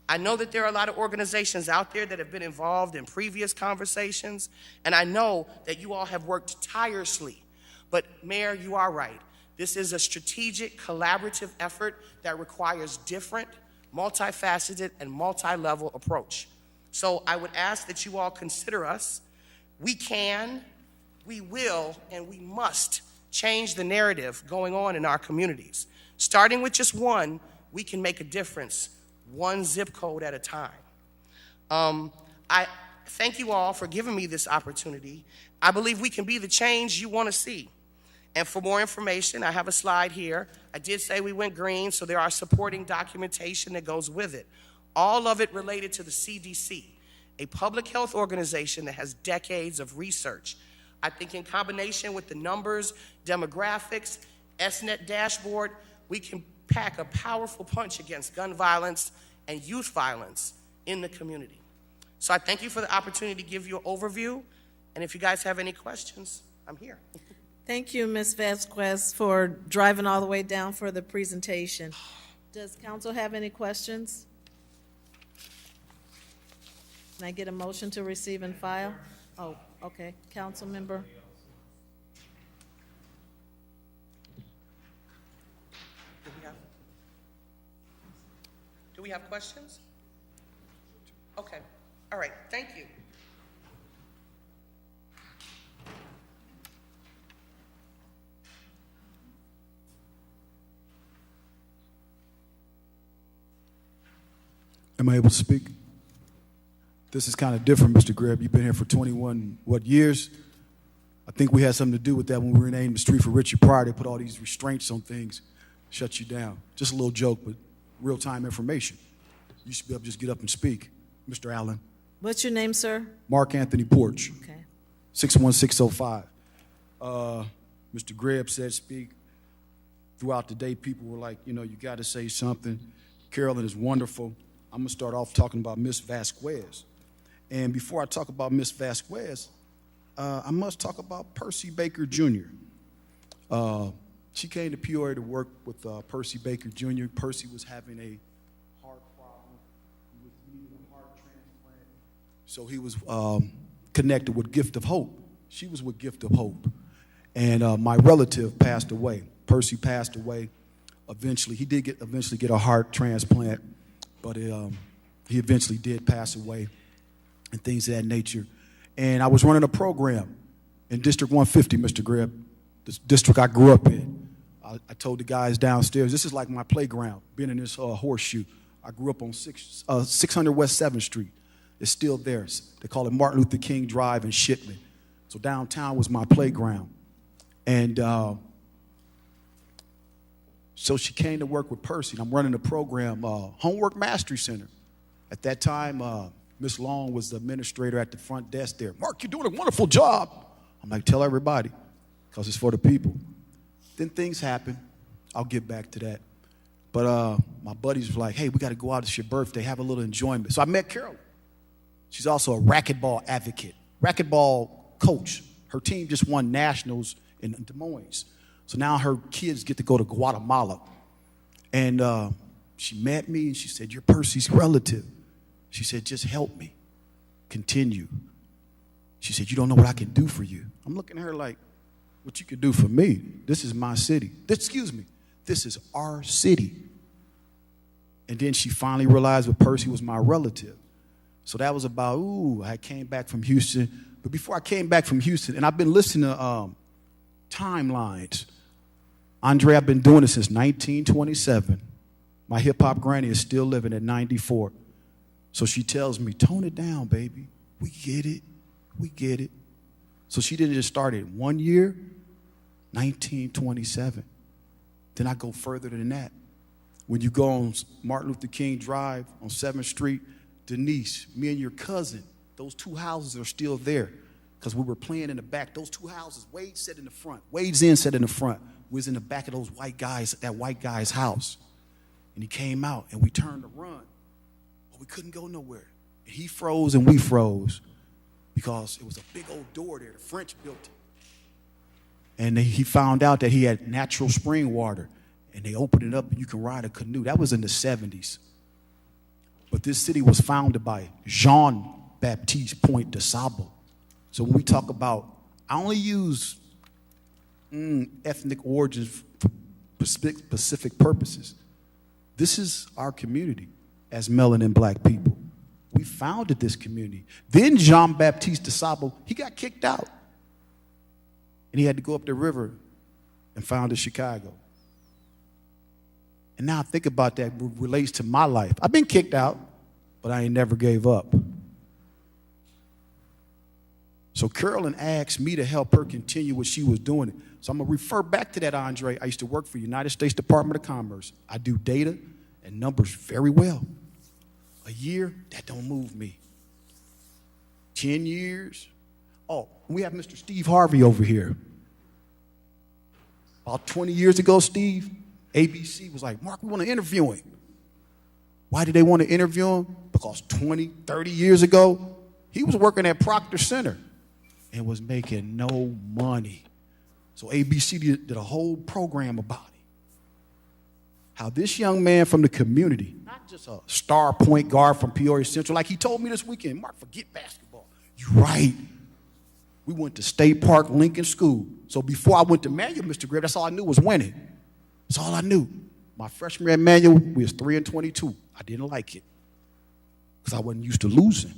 I know that there are a lot of organizations out there that have been involved in previous conversations, and I know that you all have worked tirelessly. But Mayor, you are right. This is a strategic, collaborative effort that requires different, multifaceted, and multi-level approach. So I would ask that you all consider us. We can, we will, and we must change the narrative going on in our communities. Starting with just one, we can make a difference, one zip code at a time. I thank you all for giving me this opportunity. I believe we can be the change you want to see. And for more information, I have a slide here. I did say we went green, so there are supporting documentation that goes with it. All of it related to the CDC, a public health organization that has decades of research. I think in combination with the numbers, demographics, SNET dashboard, we can pack a powerful punch against gun violence and youth violence in the community. So I thank you for the opportunity to give you an overview, and if you guys have any questions, I'm here. Thank you, Ms. Vasquez, for driving all the way down for the presentation. Does council have any questions? Can I get a motion to receive and file? Oh, okay. Council member? Do we have questions? Okay, all right, thank you. Am I able to speak? This is kind of different, Mr. Greb. You've been here for 21, years? I think we had something to do with that when we were naming the street for Richard Pryor. They put all these restraints on things, shut you down. Just a little joke, but real-time information. You should be able to just get up and speak, Mr. Allen. What's your name, sir? Mark Anthony Porch, Okay. 61605. Mr. Greb said speak. Throughout the day, people were like, you got to say something. Carolyn is wonderful. I'm going to start off talking about Miss Vasquez. And before I talk about Miss Vasquez, I must talk about Percy Baker Jr. She came to Peoria to work with Percy Baker Jr. Percy was having a heart problem. He was needing a heart transplant. So he was connected with Gift of Hope. She was with Gift of Hope. And my relative passed away. Percy passed away. Eventually, he did eventually get a heart transplant, but he eventually did pass away and things of that nature. And I was running a program in District 150, Mr. Greb, the district I grew up in. I told the guys downstairs, this is like my playground, being in this horseshoe. I grew up on 600 West 7th Street. It's still there. They call it Martin Luther King Drive in Shipman. So downtown was my playground. And so she came to work with Percy. And I'm running a program, Homework Mastery Center. At that time, Miss Long was the administrator at the front desk there. Mark, you're doing a wonderful job. I'm like, tell everybody, because it's for the people. Then things happen. I'll get back to that. But my buddies were like, hey, we got to go out. It's your birthday. Have a little enjoyment. So I met Carolyn. She's also a racquetball advocate, racquetball coach. Her team just won nationals in Des Moines. So now her kids get to go to Guatemala. And she met me and she said, you're Percy's relative. She said, just help me. Continue. She said, you don't know what I can do for you. I'm looking at her like, what you can do for me? This is my city. This is our city. And then she finally realized that Percy was my relative. So that was about, I came back from Houston. But before I came back from Houston, and I've been listening to timelines. Andre, I've been doing it since 1927. My hip-hop granny is still living at 94. So she tells me, tone it down, baby. We get it. We get it. So she didn't just start it 1 year, 1927. Then I go further than that. When you go on Martin Luther King Drive on 7th Street, Denise, me and your cousin, those two houses are still there because we were playing in the back. Those two houses, Wade sat in the front. Wade's in sat in the front. We was in the back of those white guys, that white guy's house. And he came out and we turned to run. But we couldn't go nowhere. And he froze and we froze because it was a big old door there. The French built it. And he found out that he had natural spring water. And they opened it up and you can ride a canoe. That was in the 70s. But this city was founded by Jean-Baptiste Point de Sable. So when we talk about, I only use ethnic origins for specific purposes. This is our community as melanin black people. We founded this community. Then Jean-Baptiste de Sable, he got kicked out. And he had to go up the river and founded Chicago. And now I think about that relates to my life. I've been kicked out, but I ain't never gave up. So Carolyn asked me to help her continue what she was doing. So I'm going to refer back to that, Andre. I used to work for the United States Department of Commerce. I do data and numbers very well. A year, that don't move me. 10 years. Oh, we have Mr. Steve Harvey over here. About 20 years ago, Steve, ABC was like, Mark, we want to interview him. Why did they want to interview him? Because 20, 30 years ago, he was working at Proctor Center and was making no money. So ABC did a whole program about it. how this young man from the community, not just a star point guard from Peoria Central, like he told me this weekend, Mark, forget basketball. You're right. We went to State Park Lincoln School. So before I went to Manual, Mr. Griff, that's all I knew was winning. That's all I knew. My freshman year at Manual, we was 3-22. I didn't like it because I wasn't used to losing.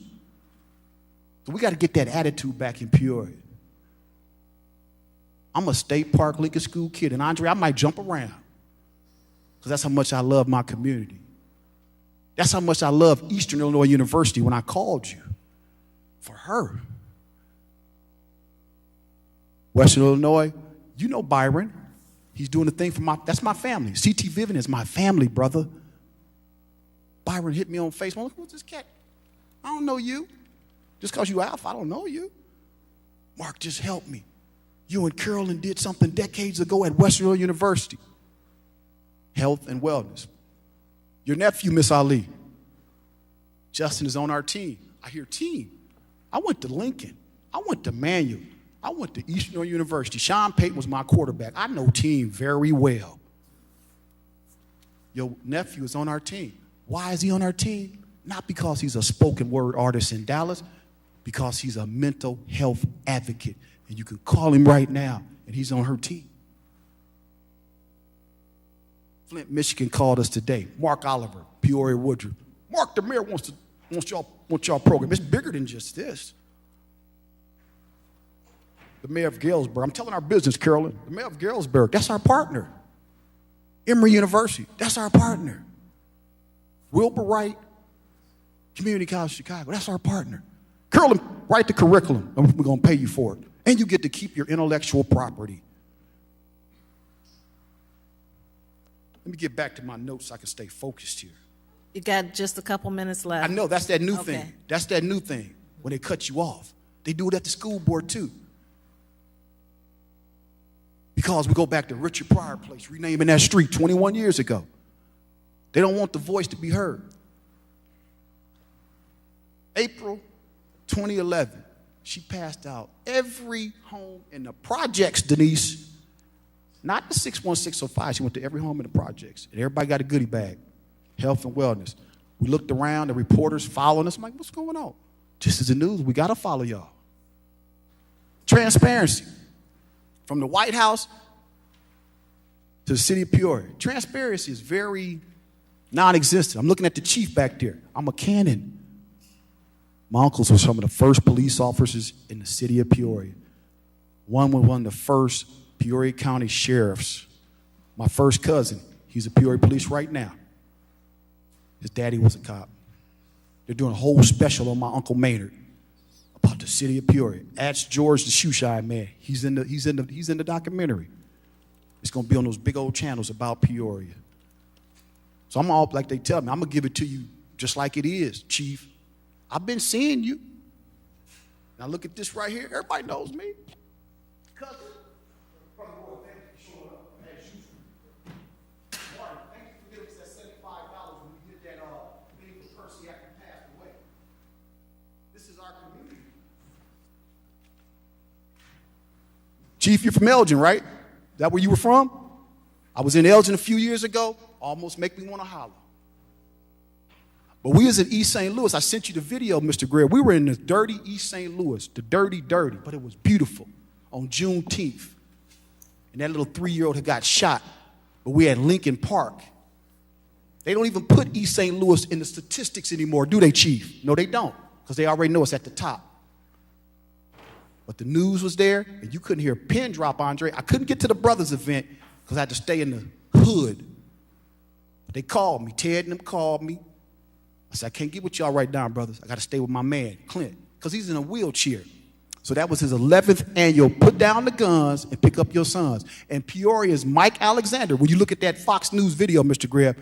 So we got to get that attitude back in Peoria. I'm a State Park Lincoln School kid, and Andre, I might jump around because that's how much I love my community. That's how much I love Eastern Illinois University when I called you for her. Western Illinois, you know Byron. He's doing the thing for that's my family. C.T. Vivian is my family, brother. Byron hit me on Facebook. Who's this cat? I don't know you. Just because you Alpha, I don't know you. Mark, just help me. You and Carolyn did something decades ago at Western Illinois University. Health and wellness. Your nephew, Miss Ali. Justin is on our team. I hear team. I went to Lincoln. I went to Manual. I went to Eastern Illinois University. Sean Payton was my quarterback. I know team very well. Your nephew is on our team. Why is he on our team? Not because he's a spoken word artist in Dallas, because he's a mental health advocate. And you can call him right now, and he's on her team. Flint, Michigan called us today. Mark Oliver, Peoria Woodruff. Mark, the mayor wants y'all program. It's bigger than just this. The mayor of Galesburg. I'm telling our business, Carolyn. The mayor of Galesburg, that's our partner. Emory University, that's our partner. Wilbur Wright, Community College Chicago, that's our partner. Carolyn, write the curriculum, and we're going to pay you for it. And you get to keep your intellectual property. Let me get back to my notes so I can stay focused here. You got just a couple minutes left. I know, that's that new Okay. thing. That's that new thing, when they cut you off. They do it at the school board, too. Because we go back to Richard Pryor Place, renaming that street 21 years ago. They don't want the voice to be heard. April 2011, she passed out every home in the projects, Denise. Not the 61605. She went to every home in the projects. And everybody got a goodie bag. Health and wellness. We looked around, the reporters following us. I'm like, what's going on? Just as the news, we got to follow y'all. Transparency. From the White House to the city of Peoria. Transparency is very non-existent. I'm looking at the chief back there. I'm a canon. My uncles were some of the first police officers in the city of Peoria. One was one of the first Peoria County sheriffs. My first cousin, he's a Peoria police right now. His daddy was a cop. They're doing a whole special on my Uncle Maynard about the city of Peoria. Ask George the shoeshine man. He's in the documentary. It's going to be on those big old channels about Peoria. So I'm all like they tell me. I'm going to give it to you just like it is, Chief. I've been seeing you. Now look at this right here. Everybody knows me. Cousin. Chief, you're from Elgin, right? Is that where you were from? I was in Elgin a few years ago. Almost make me want to holler. But we was in East St. Louis. I sent you the video, Mr. Greer. We were in the dirty East St. Louis, the dirty, but it was beautiful on Juneteenth. And that little 3-year-old had got shot. But we had Lincoln Park. They don't even put East St. Louis in the statistics anymore, do they, Chief? No, they don't, because they already know it's at the top. But the news was there, and you couldn't hear a pin drop, Andre. I couldn't get to the brothers event because I had to stay in the hood. But they called me. Ted and them called me. I said, I can't get with y'all right now, brothers. I got to stay with my man, Clint, because he's in a wheelchair. So that was his 11th annual Put Down the Guns and Pick Up Your Sons. And Peoria's Mike Alexander, when you look at that Fox News video, Mr. Greb,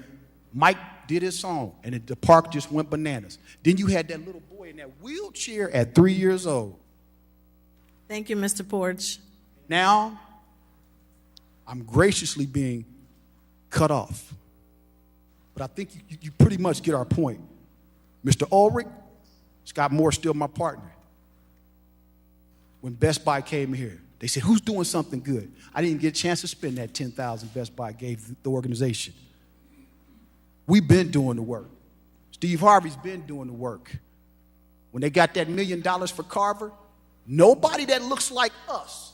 Mike did his song, and the park just went bananas. Then you had that little boy in that wheelchair at 3 years old. Thank you, Mr. Porch. Now, I'm graciously being cut off. But I think you pretty much get our point. Mr. Ulrich, Scott Moore, still my partner. When Best Buy came here, they said, who's doing something good? I didn't get a chance to spend that $10,000 Best Buy gave the organization. We've been doing the work. Steve Harvey's been doing the work. When they got that $1 million for Carver, nobody that looks like us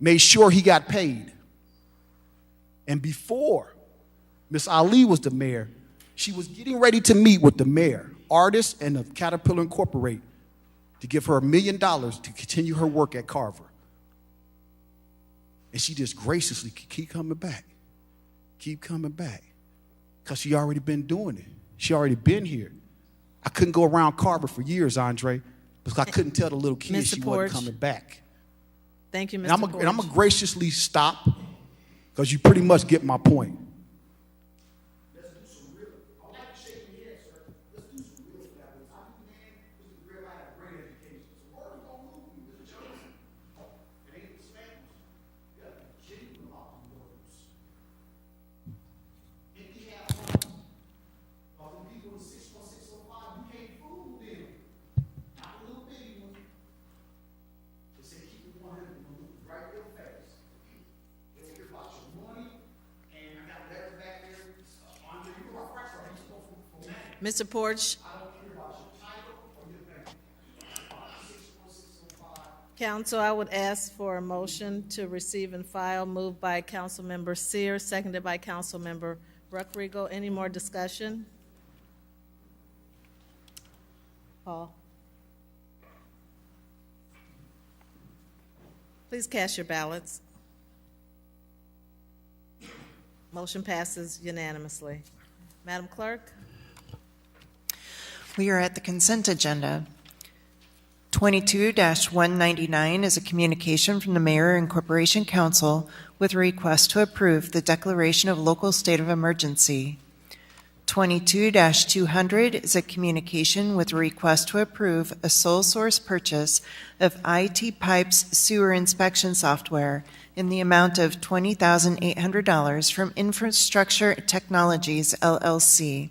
made sure he got paid. And before Miss Ali was the mayor, she was getting ready to meet with the mayor, artists, and the Caterpillar Incorporated to give her $1 million to continue her work at Carver. And she just graciously keep coming back, because she already been doing it. She already been here. I couldn't go around Carver for years, Andre, because I couldn't tell the little kids she wasn't coming back. Thank you, Mr. And I'm going to graciously stop, because you pretty much get my point. Mr. Porch. Council, I would ask for a motion to receive and file, moved by Councilmember Sear, seconded by Councilmember Ruckriegel. Any more discussion? Paul? Please cast your ballots. Motion passes unanimously. Madam Clerk? We are at the consent agenda. 22-199 is a communication from the Mayor and Corporation Council with a request to approve the declaration of local state of emergency. 22-200 is a communication with a request to approve a sole source purchase of IT Pipes sewer inspection software in the amount of $20,800 from Infrastructure Technologies, LLC.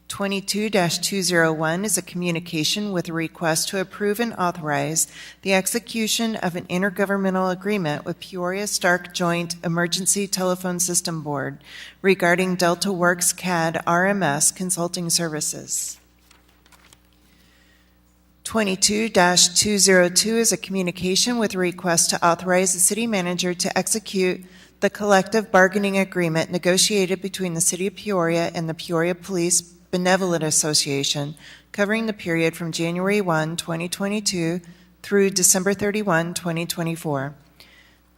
22-201 is a communication with a request to approve and authorize the execution of an intergovernmental agreement with Peoria Stark Joint Emergency Telephone System Board regarding Delta Works CAD RMS consulting services. 22-202 is a communication with a request to authorize the city manager to execute the collective bargaining agreement negotiated between the City of Peoria and the Peoria Police Benevolent Association, covering the period from January 1, 2022 through December 31, 2024.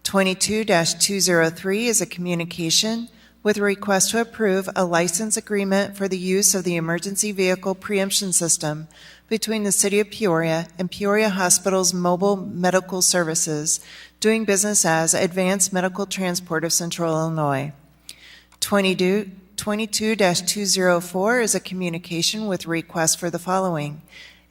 22-203 is a communication with a request to approve a license agreement for the use of the emergency vehicle preemption system between the City of Peoria and Peoria Hospital's Mobile Medical Services, doing business as Advanced Medical Transport of Central Illinois. 22-204 is a communication with request for the following.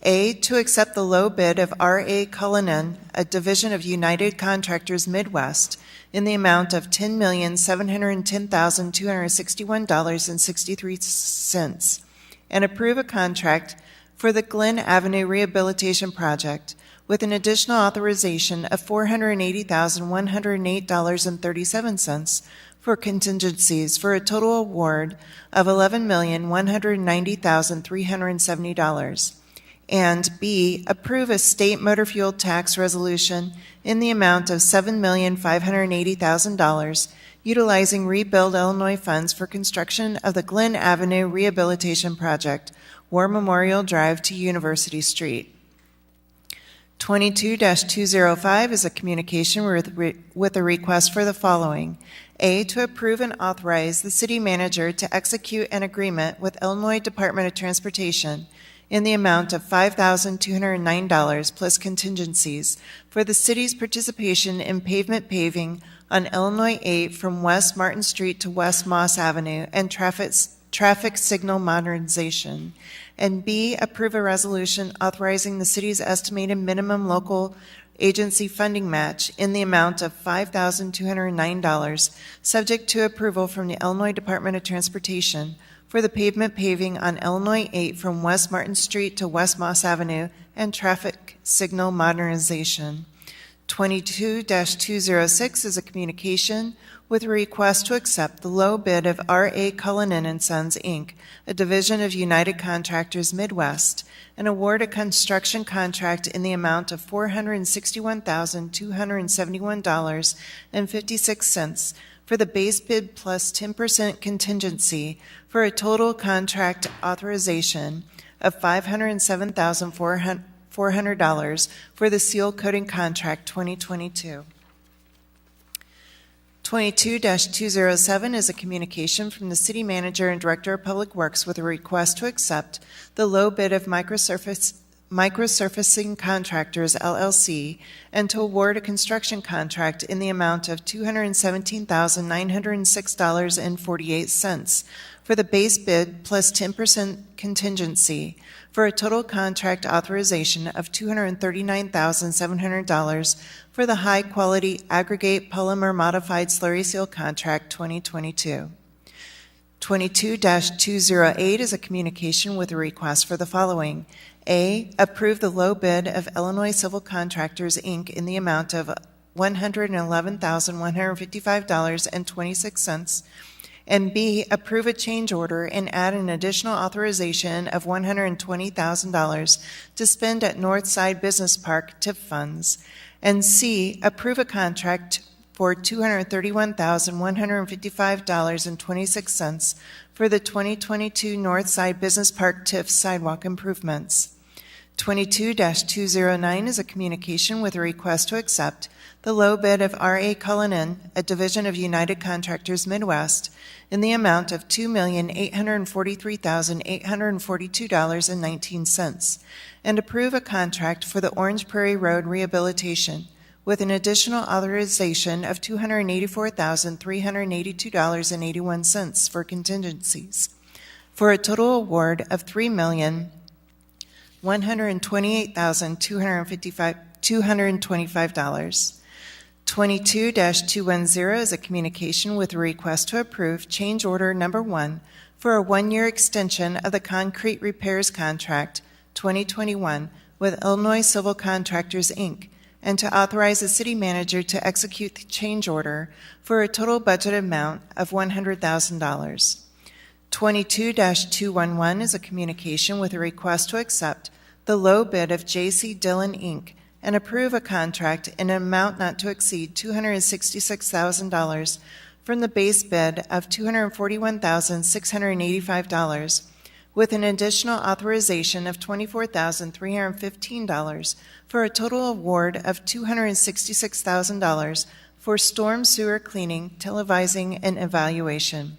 A, to accept the low bid of R.A. Cullinan, a division of United Contractors Midwest, in the amount of $10,710,261.63, and approve a contract for the Glen Avenue Rehabilitation Project with an additional authorization of $480,108.37 for contingencies for a total award of $11,190,370. And B, approve a state motor fuel tax resolution in the amount of $7,580,000, utilizing Rebuild Illinois funds for construction of the Glen Avenue Rehabilitation Project, War Memorial Drive to University Street. 22-205 is a communication with a request for the following. A, to approve and authorize the city manager to execute an agreement with Illinois Department of Transportation in the amount of $5,209 plus contingencies for the city's participation in pavement paving on Illinois 8 from West Martin Street to West Moss Avenue and traffic signal modernization. And B, approve a resolution authorizing the city's estimated minimum local agency funding match in the amount of $5,209, subject to approval from the Illinois Department of Transportation for the pavement paving on Illinois 8 from West Martin Street to West Moss Avenue and traffic signal modernization. 22-206 is a communication with a request to accept the low bid of R.A. Cullinan & Sons, Inc., a division of United Contractors Midwest, and award a construction contract in the amount of $461,271.56 for the base bid plus 10% contingency for a total contract authorization of $507,400 for the seal coating contract 2022. 22-207 is a communication from the City Manager and Director of Public Works with a request to accept the low bid of Microsurfacing Contractors, LLC, and to award a construction contract in the amount of $217,906.48 for the base bid plus 10% contingency for a total contract authorization of $239,700 for the high-quality aggregate polymer modified slurry seal contract 2022. 22-208 is a communication with a request for the following. A, approve the low bid of Illinois Civil Contractors, Inc. in the amount of $111,155.26, and B, approve a change order and add an additional authorization of $120,000 to spend at Northside Business Park TIP funds, and C, approve a contract for $231,155.26 for the 2022 Northside Business Park TIF sidewalk improvements. 22-209 is a communication with a request to accept the low bid of R.A. Cullinan, a division of United Contractors Midwest, in the amount of $2,843,842.19, and approve a contract for the Orange Prairie Road rehabilitation with an additional authorization of $284,382.81 for contingencies, for a total award of $3,128,225. 22-210 is a communication with a request to approve change order number 1 for a one-year extension of the concrete repairs contract 2021 with Illinois Civil Contractors, Inc., and to authorize the city manager to execute the change order for a total budget amount of $100,000. 22-211 is a communication with a request to accept the low bid of J.C. Dillon, Inc., and approve a contract in an amount not to exceed $266,000 from the base bid of $241,685, with an additional authorization of $24,315 for a total award of $266,000 for storm sewer cleaning, televising, and evaluation.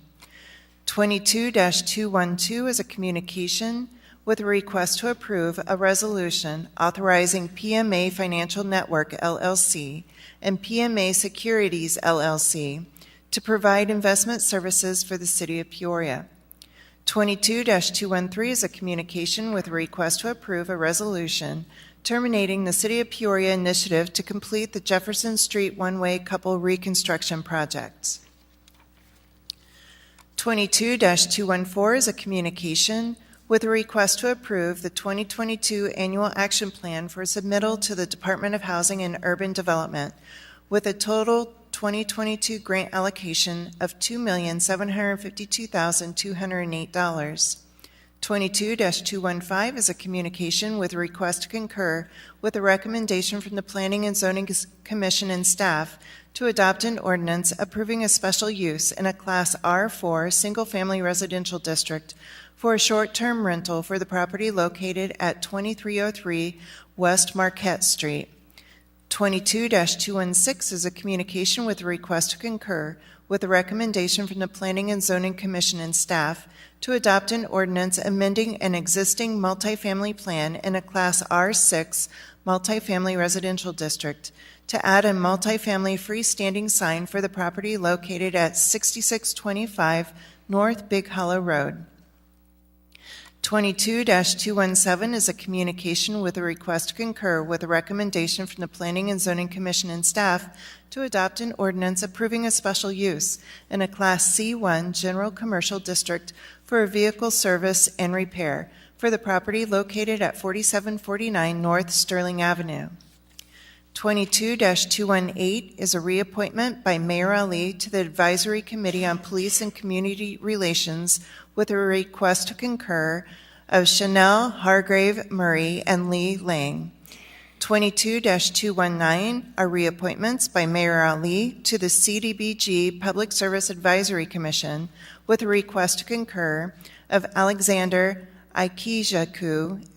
22-212 is a communication with a request to approve a resolution authorizing PMA Financial Network, LLC, and PMA Securities, LLC, to provide investment services for the City of Peoria. 22-213 is a communication with a request to approve a resolution terminating the City of Peoria initiative to complete the Jefferson Street one-way couple reconstruction projects. 22-214 is a communication with a request to approve the 2022 Annual Action Plan for submittal to the Department of Housing and Urban Development with a total 2022 grant allocation of $2,752,208. 22-215 is a communication with a request to concur with a recommendation from the Planning and Zoning Commission and staff to adopt an ordinance approving a special use in a Class R4 single-family residential district for a short-term rental for the property located at 2303 West Marquette Street. 22-216 is a communication with a request to concur with a recommendation from the Planning and Zoning Commission and staff to adopt an ordinance amending an existing multifamily plan in a Class R6 multifamily residential district to add a multifamily freestanding sign for the property located at 6625 North Big Hollow Road. 22-217 is a communication with a request to concur with a recommendation from the Planning and Zoning Commission and staff to adopt an ordinance approving a special use in a Class C1 general commercial district for a vehicle service and repair for the property located at 4749 North Sterling Avenue. 22-218 is a reappointment by Mayor Ali to the Advisory Committee on Police and Community Relations with a request to concur of Chanel Hargrave Murray and Lee Lang. 22-219 are reappointments by Mayor Ali to the CDBG Public Service Advisory Commission with a request to concur of Alexander Aikijaku,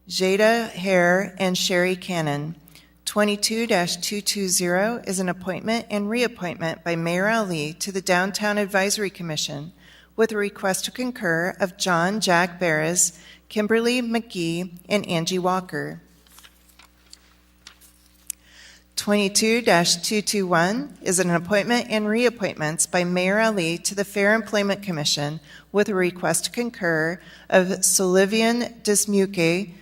Jada Hare, and Sherry Cannon. 22-220 is an appointment and reappointment by Mayor Ali to the Downtown Advisory Commission with a request to concur of John Jack Barris, Kimberly McGee, and Angie Walker. 22-221 is an appointment and reappointments by Mayor Ali to the Fair Employment Commission with a request to concur of Solivian Dismuke,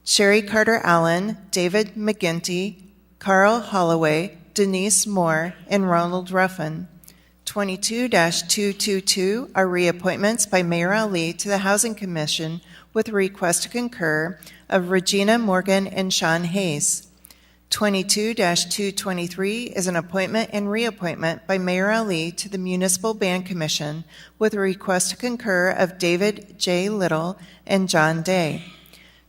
Sherry Carter Allen, David McGinty, Carl Holloway, Denise Moore, and Ronald Ruffin. 22-222 are reappointments by Mayor Ali to the Housing Commission with a request to concur of Regina Morgan and Sean Hayes. 22-223 is an appointment and reappointment by Mayor Ali to the Municipal Band Commission with a request to concur of David J. Little and John Day.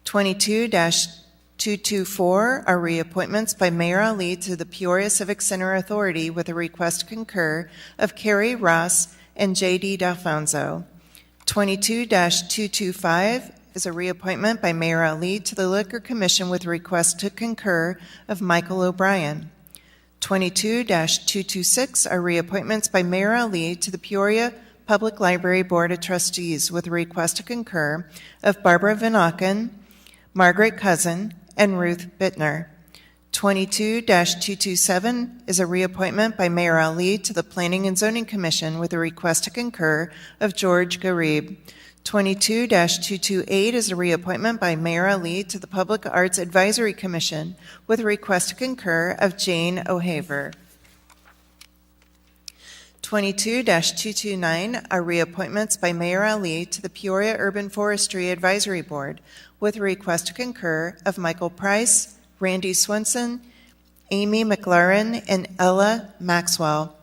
22-224 are reappointments by Mayor Ali to the Peoria Civic Center Authority with a request to concur of Carrie Ross and J.D. D'Alfonso. 22-225 is a reappointment by Mayor Ali to the Liquor Commission with a request to concur of Michael O'Brien. 22-226 are reappointments by Mayor Ali to the Peoria Public Library Board of Trustees with a request to concur of Barbara Van Auken, Margaret Cousin, and Ruth Bittner. 22-227 is a reappointment by Mayor Ali to the Planning and Zoning Commission with a request to concur of George Garib. 22-228 is a reappointment by Mayor Ali to the Public Arts Advisory Commission with a request to concur of Jane O'Haver. 22-229 are reappointments by Mayor Ali to the Peoria Urban Forestry Advisory Board with a request to concur of Michael Price, Randy Swenson, Amy McLaren, and Ella Maxwell.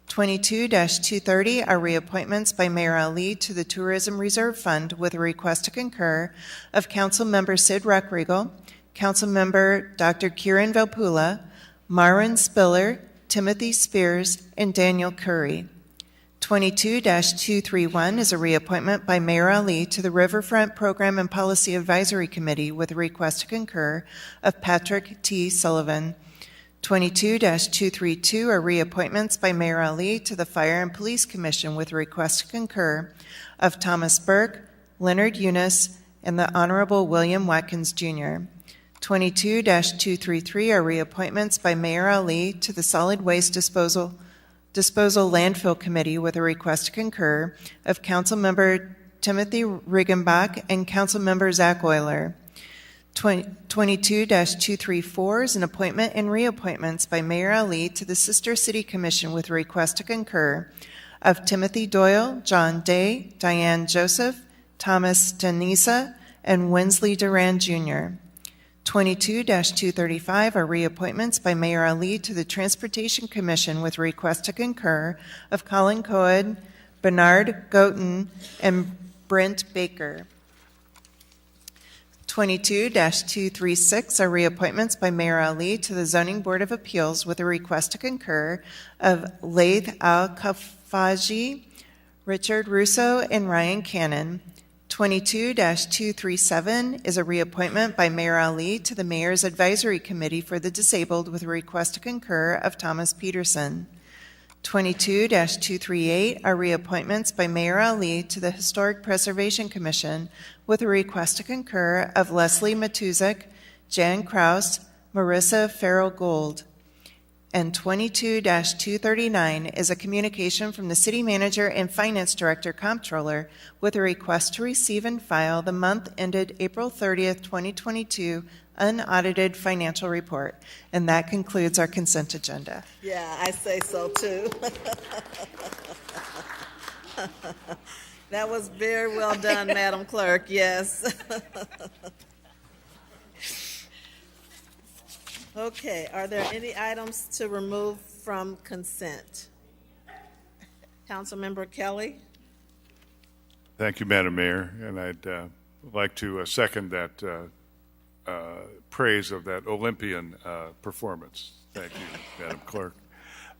22-230 are reappointments by Mayor Ali to the Tourism Reserve Fund with a request to concur of Councilmember Sid Ruckriegel, Councilmember Dr. Kieran Velpula, Marwin Spiller, Timothy Spears, and Daniel Curry. 22-231 is a reappointment by Mayor Ali to the Riverfront Program and Policy Advisory Committee with a request to concur of Patrick T. Sullivan. 22-232 are reappointments by Mayor Ali to the Fire and Police Commission with a request to concur of Thomas Burke, Leonard Eunice, and the Honorable William Watkins, Jr. 22-233 are reappointments by Mayor Ali to the Solid Waste Disposal Landfill Committee with a request to concur of Councilmember Timothy Riggenbach and Councilmember Zach Euler. 22-234 is an appointment and reappointments by Mayor Ali to the Sister City Commission with a request to concur of Timothy Doyle, John Day, Diane Joseph, Thomas Denisa, and Wensley Duran, Jr. 22-235 are reappointments by Mayor Ali to the Transportation Commission with a request to concur of Colin Cohen, Bernard Goten, and Brent Baker. 22-236 are reappointments by Mayor Ali to the Zoning Board of Appeals with a request to concur of Laith Al-Kafaji, Richard Russo, and Ryan Cannon. 22-237 is a reappointment by Mayor Ali to the Mayor's Advisory Committee for the Disabled with a request to concur of Thomas Peterson. 22-238 are reappointments by Mayor Ali to the Historic Preservation Commission with a request to concur of Leslie Matuzek, Jan Kraus, Marissa Farrell-Gold. And 22-239 is a communication from the City Manager and Finance Director Comptroller with a request to receive and file the month ended April 30th, 2022 unaudited financial report. And that concludes our consent agenda. Yeah, I say so too. That was very well done, Madam Clerk, yes. Okay, are there any items to remove from consent? Councilmember Kelly? Thank you, Madam Mayor, and I'd like to second that praise of that Olympian performance. Thank you, Madam Clerk.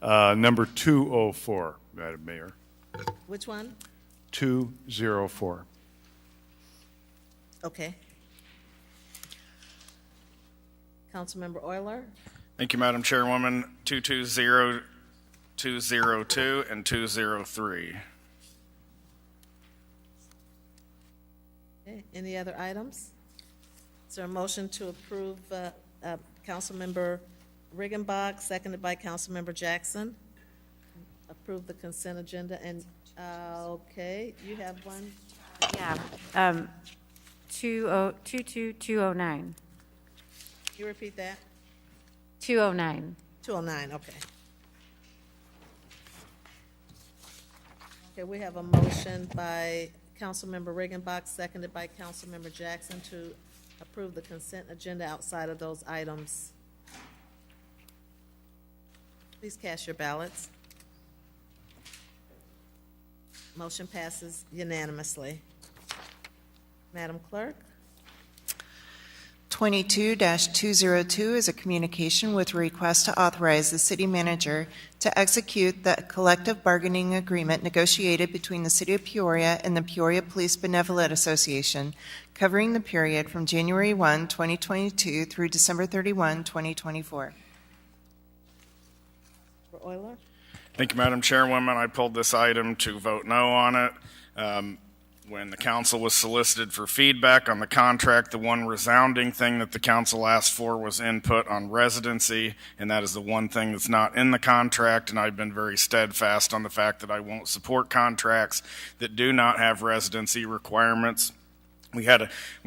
Number 204, Madam Mayor. Which one? 204. Okay. Councilmember Euler? Thank you, Madam Chairwoman. 220, 202, and 203. Okay, any other items? Is there a motion to approve Councilmember Riggenbach, seconded by Councilmember Jackson? Approve the consent agenda, and, okay, you have one? Yeah, 20209. Can you repeat that? 209. 209, okay. Okay, we have a motion by Councilmember Riggenbach, seconded by Councilmember Jackson to approve the consent agenda outside of those items. Please cast your ballots. Motion passes unanimously. Madam Clerk? 22-202 is a communication with a request to authorize the city manager to execute the collective bargaining agreement negotiated between the City of Peoria and the Peoria Police Benevolent Association, covering the period from January 1, 2022 through December 31, 2024. For Euler? Thank you, Madam Chairwoman. I pulled this item to vote no on it. When the council was solicited for feedback on the contract, the one resounding thing that the council asked for was input on residency, and that is the one thing that's not in the contract, and I've been very steadfast on the fact that I won't support contracts that do not have residency requirements. We've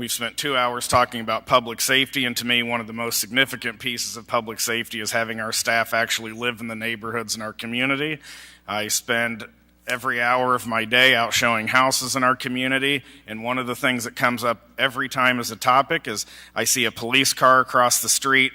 spent 2 hours talking about public safety, and to me, one of the most significant pieces of public safety is having our staff actually live in the neighborhoods in our community. I spend every hour of my day out showing houses in our community, and one of the things that comes up every time as a topic is I see a police car across the street,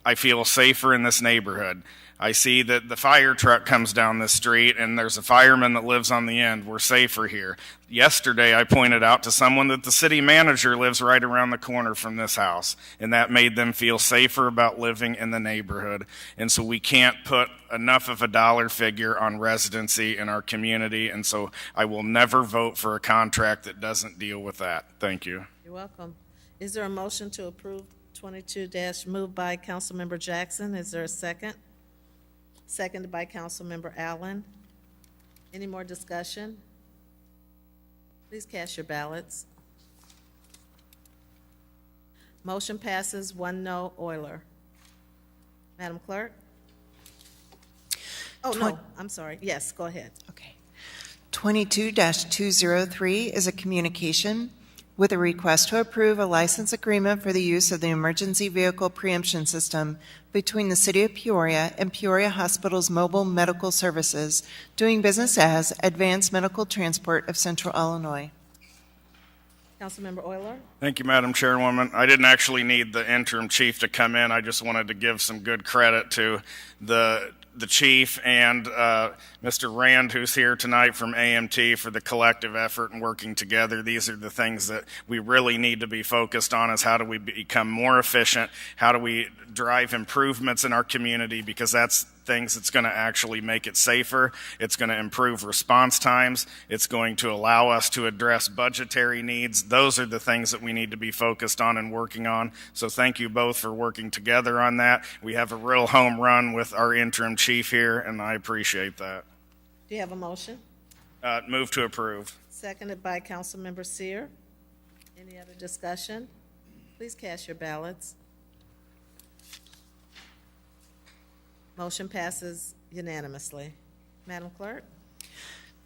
I feel safer in this neighborhood. I see that the fire truck comes down the street and there's a fireman that lives on the end, we're safer here. Yesterday I pointed out to someone that the city manager lives right around the corner from this house, and that made them feel safer about living in the neighborhood. And so we can't put enough of a dollar figure on residency in our community, and so I will never vote for a contract that doesn't deal with that. Thank you. You're welcome. Is there a motion to approve 22- moved by Councilmember Jackson? Is there a second? Seconded by Councilmember Allen. Any more discussion? Please cast your ballots. Motion passes, 1 no, Euler. Madam Clerk? Oh, no, I'm sorry. Yes, go ahead. Okay. 22-203 is a communication with a request to approve a license agreement for the use of the emergency vehicle preemption system between the City of Peoria and Peoria Hospital's Mobile Medical Services, doing business as Advanced Medical Transport of Central Illinois. Councilmember Euler? Thank you, Madam Chairwoman. I didn't actually need the interim chief to come in. I just wanted to give some good credit to the chief and Mr. Rand, who's here tonight from AMT, for the collective effort and working together. These are the things that we really need to be focused on, is how do we become more efficient? How do we drive improvements in our community? Because that's things that's going to actually make it safer. It's going to improve response times. It's going to allow us to address budgetary needs. Those are the things that we need to be focused on and working on. So thank you both for working together on that. We have a real home run with our interim chief here, and I appreciate that. Do you have a motion? Move to approve. Seconded by Councilmember Sear. Any other discussion? Please cast your ballots. Motion passes unanimously. Madam Clerk?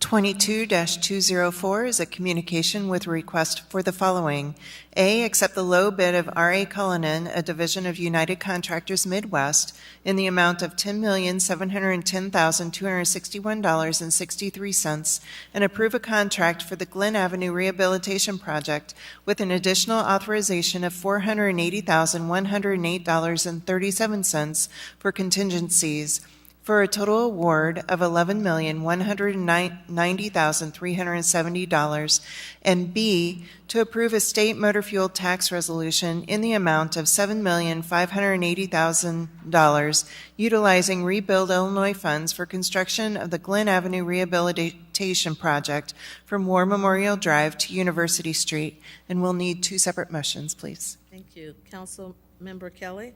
22-204 is a communication with a request for the following. A, accept the low bid of R.A. Cullinan, a division of United Contractors Midwest, in the amount of $10,710,261.63 and approve a contract for the Glen Avenue Rehabilitation Project with an additional authorization of $480,108.37 for contingencies, for a total award of $11,190,370, and B, to approve a state motor fuel tax resolution in the amount of $7,580,000, utilizing Rebuild Illinois funds for construction of the Glen Avenue Rehabilitation Project from War Memorial Drive to University Street. And we'll need two separate motions, please. Thank you. Council Member Kelly?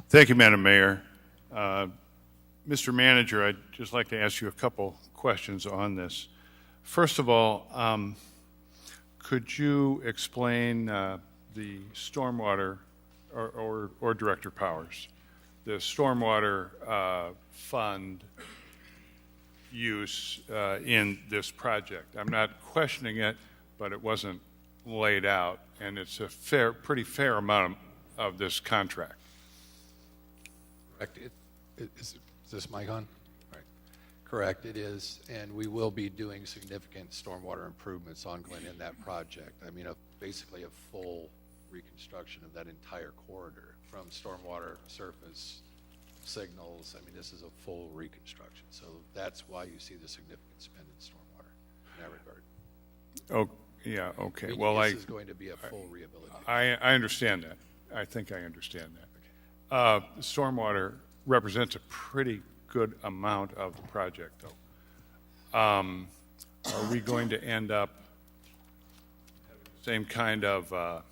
Thank you, Madam Mayor. Mr. Manager, I'd just like to ask you a couple questions on this. First of all, could you explain the stormwater, or Director Powers, the stormwater fund use in this project? I'm not questioning it, but it wasn't laid out, and it's a pretty fair amount of this contract. Correct. Is this mic on? All right. Correct, it is, and we will be doing significant stormwater improvements on Glen in that project. I mean, basically a full reconstruction of that entire corridor from stormwater, surface, signals. I mean, this is a full reconstruction, so that's why you see the significant spend in stormwater in that regard. Oh, yeah, okay. This is going to be a full rehabilitation. I understand that. I think I understand that. Okay. Stormwater represents a pretty good amount of the project, though. Are we going to end up same kind of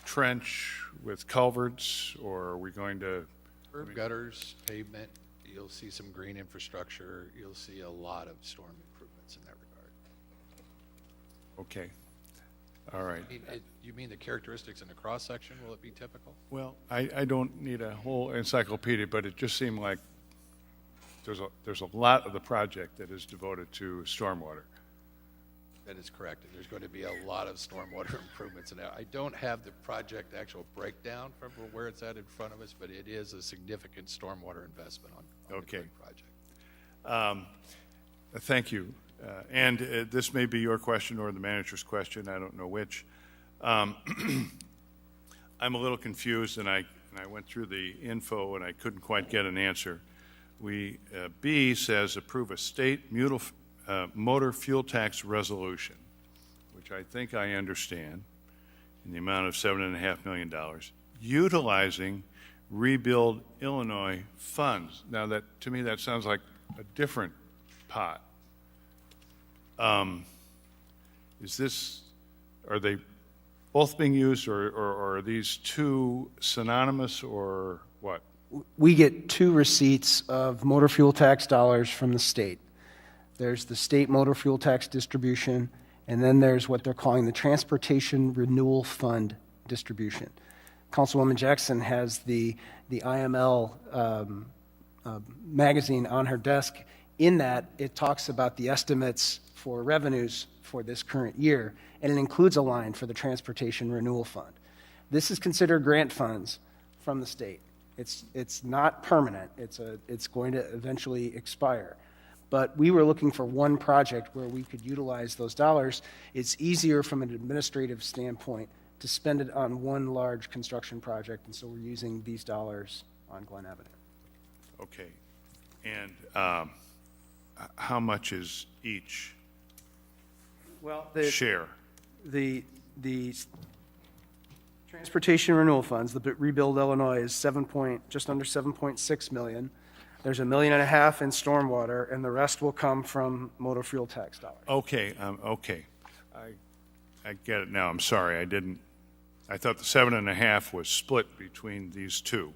trench with culverts, or are we going to... Curb gutters, pavement, you'll see some green infrastructure, you'll see a lot of storm improvements in that regard. Okay. All right. You mean the characteristics in the cross-section, will it be typical? Well, I don't need a whole encyclopedia, but it just seemed like there's a lot of the project that is devoted to stormwater. That is correct. And there's going to be a lot of stormwater improvements in that. I don't have the project actual breakdown from where it's at in front of us, but it is a significant stormwater investment on Okay. the project. Thank you. And this may be your question or the manager's question. I don't know which. I'm a little confused, and I went through the info, and I couldn't quite get an answer. B says approve a state motor fuel tax resolution, which I think I understand, in the amount of $7.5 million, utilizing Rebuild Illinois funds. Now, to me, that sounds like a different pot. Are they both being used, or are these two synonymous, or what? We get two receipts of motor fuel tax dollars from the state. There's the state motor fuel tax distribution, and then there's what they're calling the Transportation Renewal Fund distribution. Councilwoman Jackson has the IML magazine on her desk. In that, it talks about the estimates for revenues for this current year, and it includes a line for the Transportation Renewal Fund. This is considered grant funds from the state. It's not permanent. It's going to eventually expire. But we were looking for one project where we could utilize those dollars. It's easier from an administrative standpoint to spend it on one large construction project, and so we're using these dollars on Glen Avenue. Okay. And how much is each share? The Transportation Renewal Funds, the Rebuild Illinois, is just under $7.6 million. There's $1.5 million in stormwater, and the rest will come from motor fuel tax dollars. Okay, okay. I get it now. I'm sorry. I thought the 7.5 was split between these two.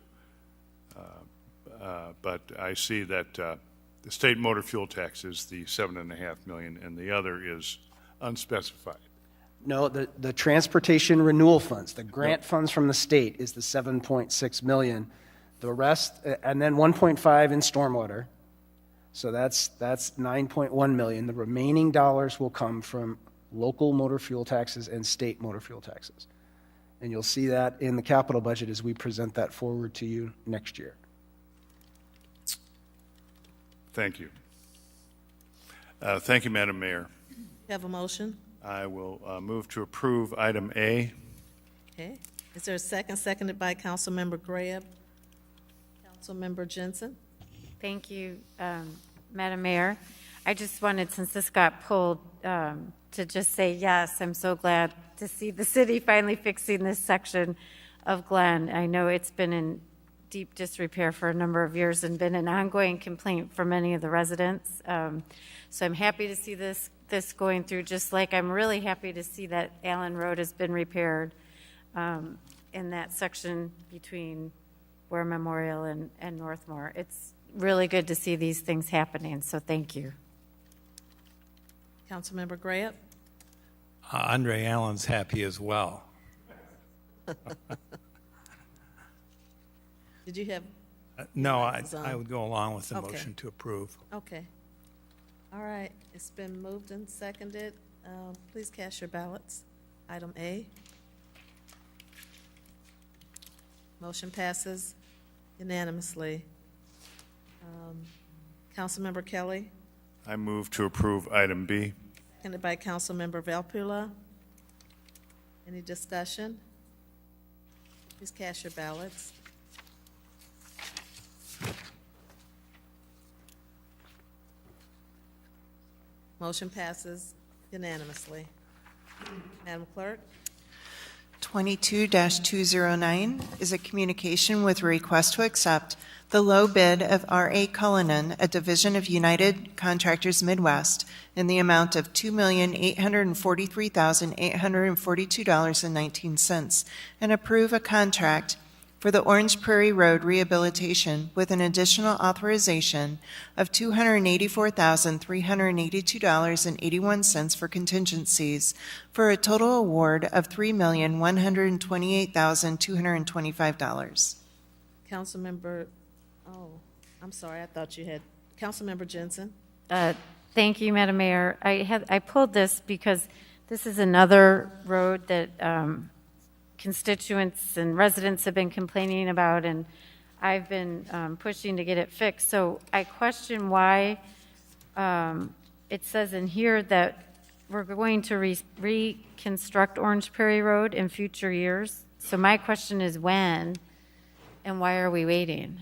But I see that the state motor fuel tax is the $7.5 million, and the other is unspecified. No, the Transportation Renewal Funds, the grant funds from the state, is the $7.6 million. The rest, and then 1.5 in stormwater. So that's 9.1 million. The remaining dollars will come from local motor fuel taxes and state motor fuel taxes. And you'll see that in the capital budget as we present that forward to you next year. Thank you. Thank you, Madam Mayor. You have a motion? I will move to approve item A. Okay. Is there a second? Seconded by Councilmember Graham. Councilmember Jensen? Thank you, Madam Mayor. I just wanted, since this got pulled, to just say yes, I'm so glad to see the city finally fixing this section of Glen. I know it's been in deep disrepair for a number of years and been an ongoing complaint for many of the residents. So I'm happy to see this going through, just like I'm really happy to see that Allen Road has been repaired in that section between War Memorial and Northmore. It's really good to see these things happening, so thank you. Councilmember Graham? Andre Allen's happy as well. Did you have? No, I would go along with the Okay. motion to approve. Okay. All right, it's been moved and seconded. Please cast your ballots. Item A. Motion passes unanimously. Councilmember Kelly, I move to approve item B. seconded by Councilmember Valpula. Any discussion? Please cast your ballots. Motion passes unanimously. Madam Clerk? 22-209 is a communication with a request to accept the low bid of R.A. Cullinan, a division of United Contractors Midwest, in the amount of $2,843,842.19, and approve a contract for the Orange Prairie Road rehabilitation with an additional authorization of $284,382.81 for contingencies, for a total award of $3,128,225. Councilmember, I'm sorry, I thought you had, Councilmember Jensen? Thank you, Madam Mayor. I pulled this because this is another road that constituents and residents have been complaining about, and I've been pushing to get it fixed. So I question why it says in here that we're going to reconstruct Orange Prairie Road in future years. So my question is when, and why are we waiting?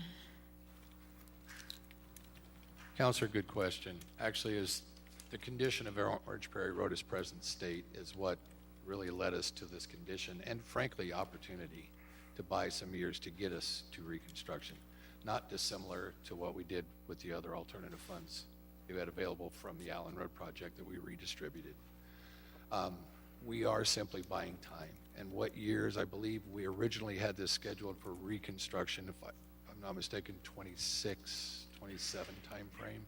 Counselor, good question. Actually, is the condition of Orange Prairie Road as present state is what really led us to this condition, and frankly, opportunity to buy some years to get us to reconstruction. Not dissimilar to what we did with the other alternative funds we had available from the Allen Road project that we redistributed. We are simply buying time. And what years? I believe we originally had this scheduled for reconstruction, if I'm not mistaken, 26, 27 time frame.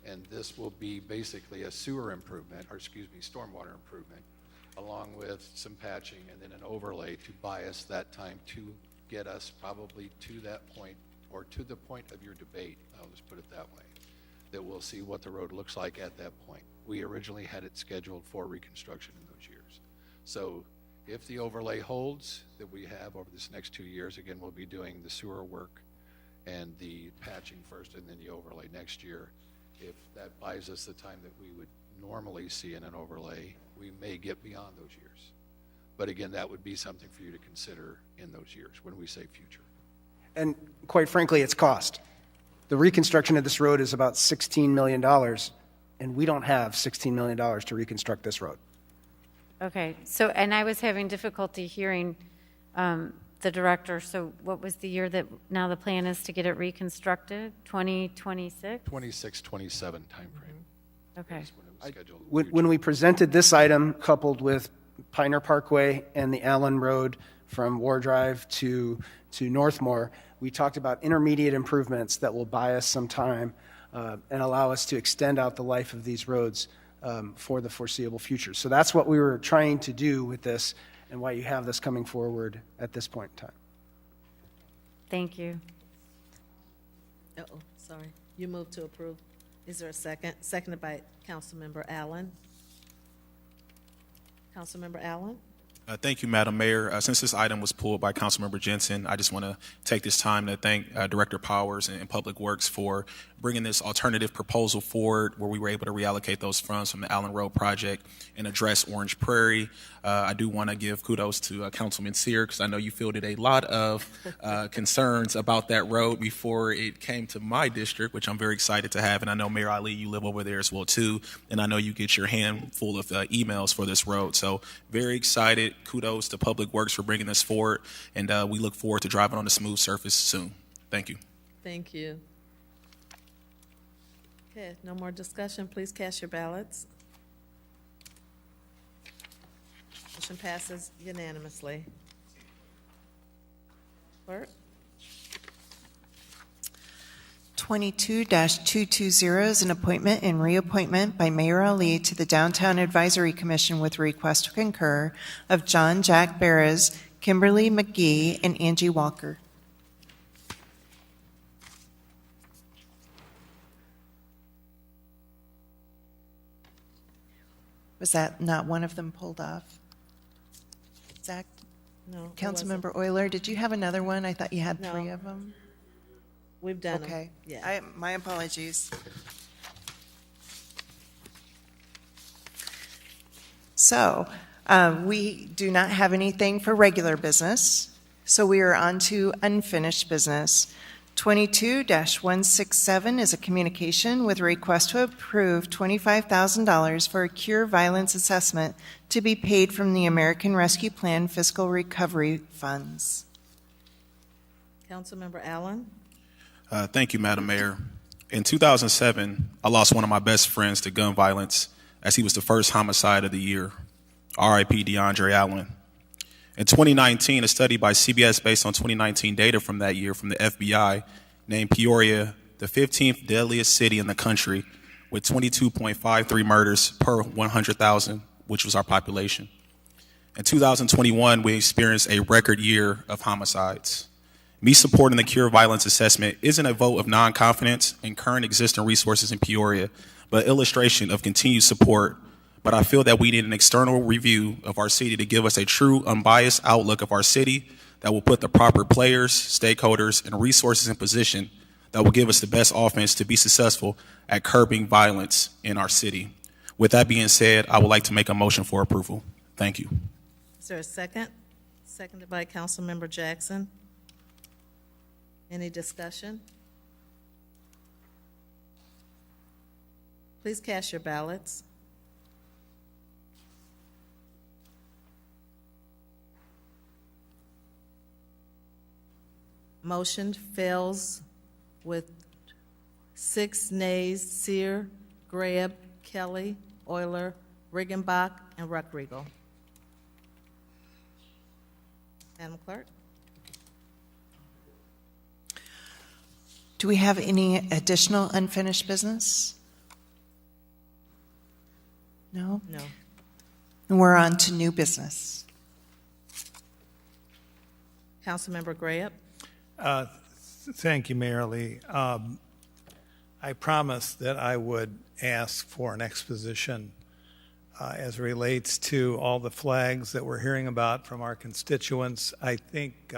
And this will be basically a sewer improvement, or excuse me, stormwater improvement, along with some patching and then an overlay to buy us that time to get us probably to that point, or to the point of your debate, I'll just put it that way, that we'll see what the road looks like at that point. We originally had it scheduled for reconstruction in those years. So if the overlay holds that we have over this next 2 years, again, we'll be doing the sewer work and the patching first and then the overlay next year. If that buys us the time that we would normally see in an overlay, we may get beyond those years. But again, that would be something for you to consider in those years when we say future. And quite frankly, it's cost. The reconstruction of this road is about $16 million, and we don't have $16 million to reconstruct this road. Okay, so, and I was having difficulty hearing the director, so what was the year that now the plan is to get it reconstructed? 2026? 26, 27 time frame. Okay. When we presented this item, coupled with Pioneer Parkway and the Allen Road from War Drive to Northmore, we talked about intermediate improvements that will buy us some time and allow us to extend out the life of these roads for the foreseeable future. So that's what we were trying to do with this, and why you have this coming forward at this point in time. Thank you. Sorry. You moved to approve. Is there a second? Seconded by Councilmember Allen. Councilmember Allen? Thank you, Madam Mayor. Since this item was pulled by Councilmember Jensen, I just want to take this time to thank Director Powers and Public Works for bringing this alternative proposal forward where we were able to reallocate those funds from the Allen Road project and address Orange Prairie. I do want to give kudos to Councilman Sear because I know you fielded a lot of concerns about that road before it came to my district, which I'm very excited to have. And I know, Mayor Ali, you live over there as well, too. And I know you get your hand full of emails for this road. So very excited. Kudos to Public Works for bringing this forward. And we look forward to driving on a smooth surface soon. Thank you. Thank you. Okay, no more discussion. Please cast your ballots. Motion passes unanimously. Clerk? 22-220 is an appointment and reappointment by Mayor Ali to the Downtown Advisory Commission with a request to concur of John Jack Barras, Kimberly McGee, and Angie Walker. Was that not one of them pulled off? Zach? No. it Councilmember Euler, did you have another one? I thought you had No. 3 of them. We've done them. Okay. Yeah. My apologies. So, we do not have anything for regular business, so we are on to unfinished business. 22-167 is a communication with a request to approve $25,000 for a cure violence assessment to be paid from the American Rescue Plan Fiscal Recovery Funds. Councilmember Allen? Thank you, Madam Mayor. In 2007, I lost one of my best friends to gun violence as he was the first homicide of the year, R.I.P. DeAndre Allen. In 2019, a study by CBS based on 2019 data from that year from the FBI named Peoria the 15th deadliest city in the country with 22.53 murders per 100,000, which was our population. In 2021, we experienced a record year of homicides. Me supporting the Cure Violence Assessment isn't a vote of non-confidence in current existing resources in Peoria, but illustration of continued support. But I feel that we need an external review of our city to give us a true, unbiased outlook of our city that will put the proper players, stakeholders, and resources in position that will give us the best offense to be successful at curbing violence in our city. With that being said, I would like to make a motion for approval. Thank you. Is there a second? Seconded by Councilmember Jackson. Any discussion? Please cast your ballots. Motion fails with 6 nays: Sear, Greb, Kelly, Euler, Riggenbach, and Ruckriegel. Madam Clerk? Do we have any additional unfinished business? No? No. And we're on to new business. Councilmember Greb? Thank you, Mayor Lee. I promised that I would ask for an exposition as it relates to all the flags that we're hearing about from our constituents. I think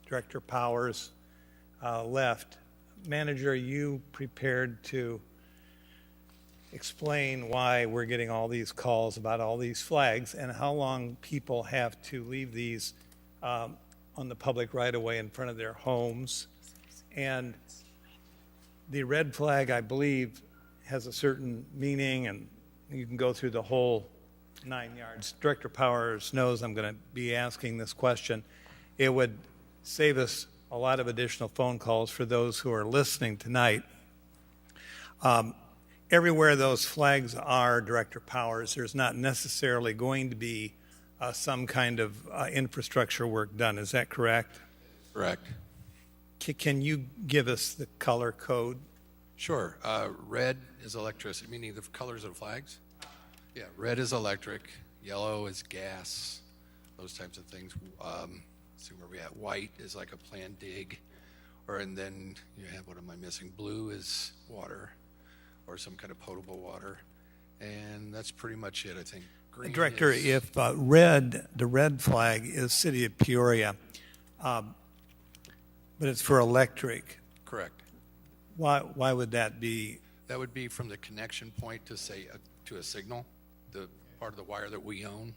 Director Powers left. Manager, are you prepared to explain why we're getting all these calls about all these flags and how long people have to leave these on the public right-of-way in front of their homes? And the red flag, I believe, has a certain meaning, and you can go through the whole 9 yards. Director Powers knows I'm going to be asking this question. It would save us a lot of additional phone calls for those who are listening tonight. Everywhere those flags are, Director Powers, there's not necessarily going to be some kind of infrastructure work done. Is that correct? Correct. Can you give us the color code? Sure. Red is electricity, meaning the colors of flags. Yeah, red is electric, yellow is gas, those types of things. See where we at. White is like a planned dig, and then you have, what am I missing? Blue is water. or some kind of potable water. And that's pretty much it, I think. Green Director, is- if the red flag is City of Peoria, but it's for electric, Correct. why would that be? That would be from the connection point to say, to a signal, the part of the wire that we own.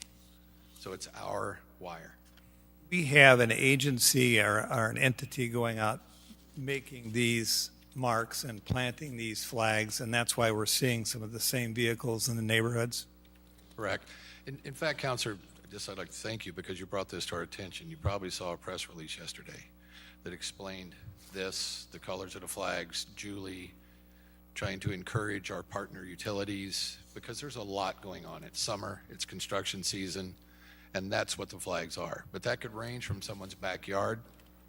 So it's our wire. We have an agency or an entity going out making these marks and planting these flags, and that's why we're seeing some of the same vehicles in the neighborhoods. Correct. In fact, Counselor, I'd like to thank you because you brought this to our attention. You probably saw a press release yesterday that explained this, the colors of the flags, Julie, trying to encourage our partner utilities, because there's a lot going on. It's summer, it's construction season, and that's what the flags are. But that could range from someone's backyard,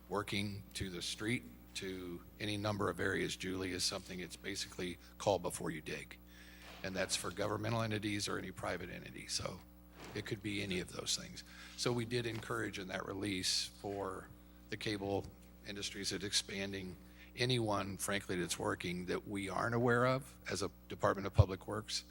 working, to the street, to any number of areas. Julie is something, it's basically call before you dig. And that's for governmental entities or any private entity. So it could be any of those things. So we did encourage in that release for the cable industries that's expanding, anyone, frankly, that's working that we aren't aware of as a Department of Public Works,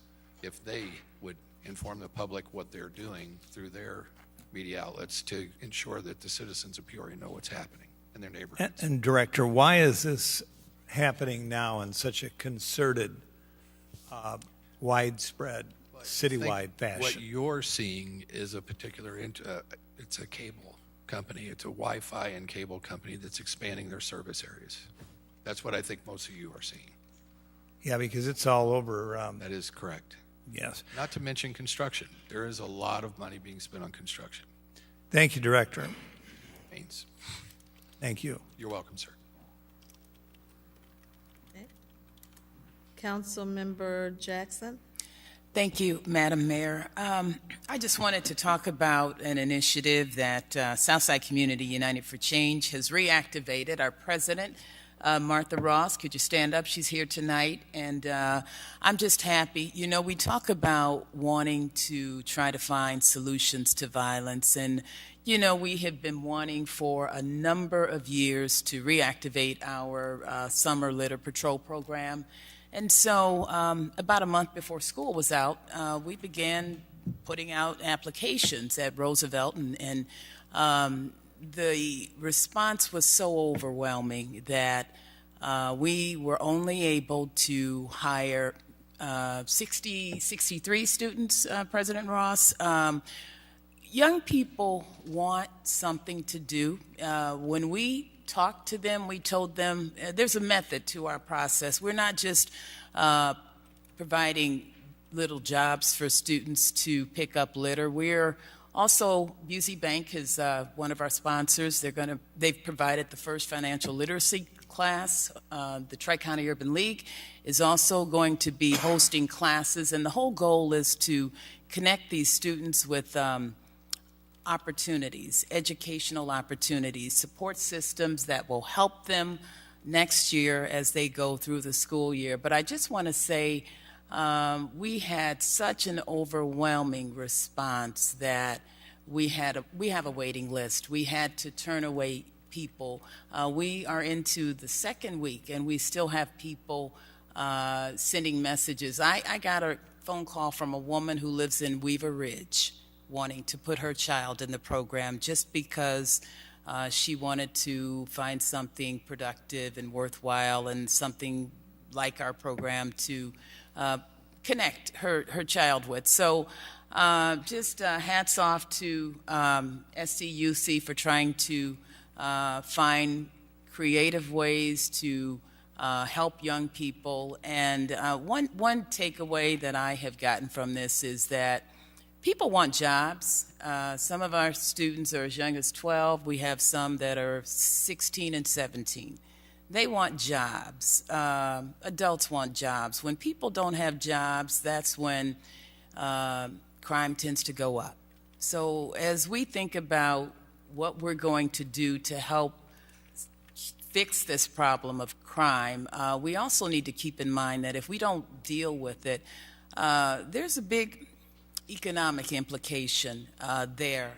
if they would inform the public what they're doing through their media outlets to ensure that the citizens of Peoria know what's happening in their neighborhoods. And Director, why is this happening now in such a concerted, widespread, citywide fashion? What you're seeing is a particular, it's a cable company, it's a Wi-Fi and cable company that's expanding their service areas. That's what I think most of you are seeing. Yeah, because it's all over. That is correct. Yes. Not to mention construction. There is a lot of money being spent on construction. Thank you, Director. Means. Thank you. You're welcome, sir. Councilmember Jackson. Thank you, Madam Mayor. I just wanted to talk about an initiative that Southside Community United for Change has reactivated. Our president, Martha Ross, could you stand up? She's here tonight, and I'm just happy. You know, we talk about wanting to try to find solutions to violence, and you know, we have been wanting for a number of years to reactivate our summer litter patrol program. And so about a month before school was out, we began putting out applications at Roosevelt, and the response was so overwhelming that we were only able to hire 63 students, President Ross. Young people want something to do. When we talked to them, we told them there's a method to our process. We're not just providing little jobs for students to pick up litter. We're also, Busey Bank is one of our sponsors. They've provided the first financial literacy class. The Tri-County Urban League is also going to be hosting classes, and the whole goal is to connect these students with opportunities, educational opportunities, support systems that will help them next year as they go through the school year. But I just want to say we had such an overwhelming response that we have a waiting list. We had to turn away people. We are into the second week, and we still have people sending messages. I got a phone call from a woman who lives in Weaver Ridge wanting to put her child in the program just because she wanted to find something productive and worthwhile and something like our program to connect her child with. So just hats off to SCUC for trying to find creative ways to help young people. And one takeaway that I have gotten from this is that people want jobs. Some of our students are as young as 12. We have some that are 16 and 17. They want jobs. Adults want jobs. When people don't have jobs, that's when crime tends to go up. So as we think about what we're going to do to help fix this problem of crime, we also need to keep in mind that if we don't deal with it, there's a big economic implication there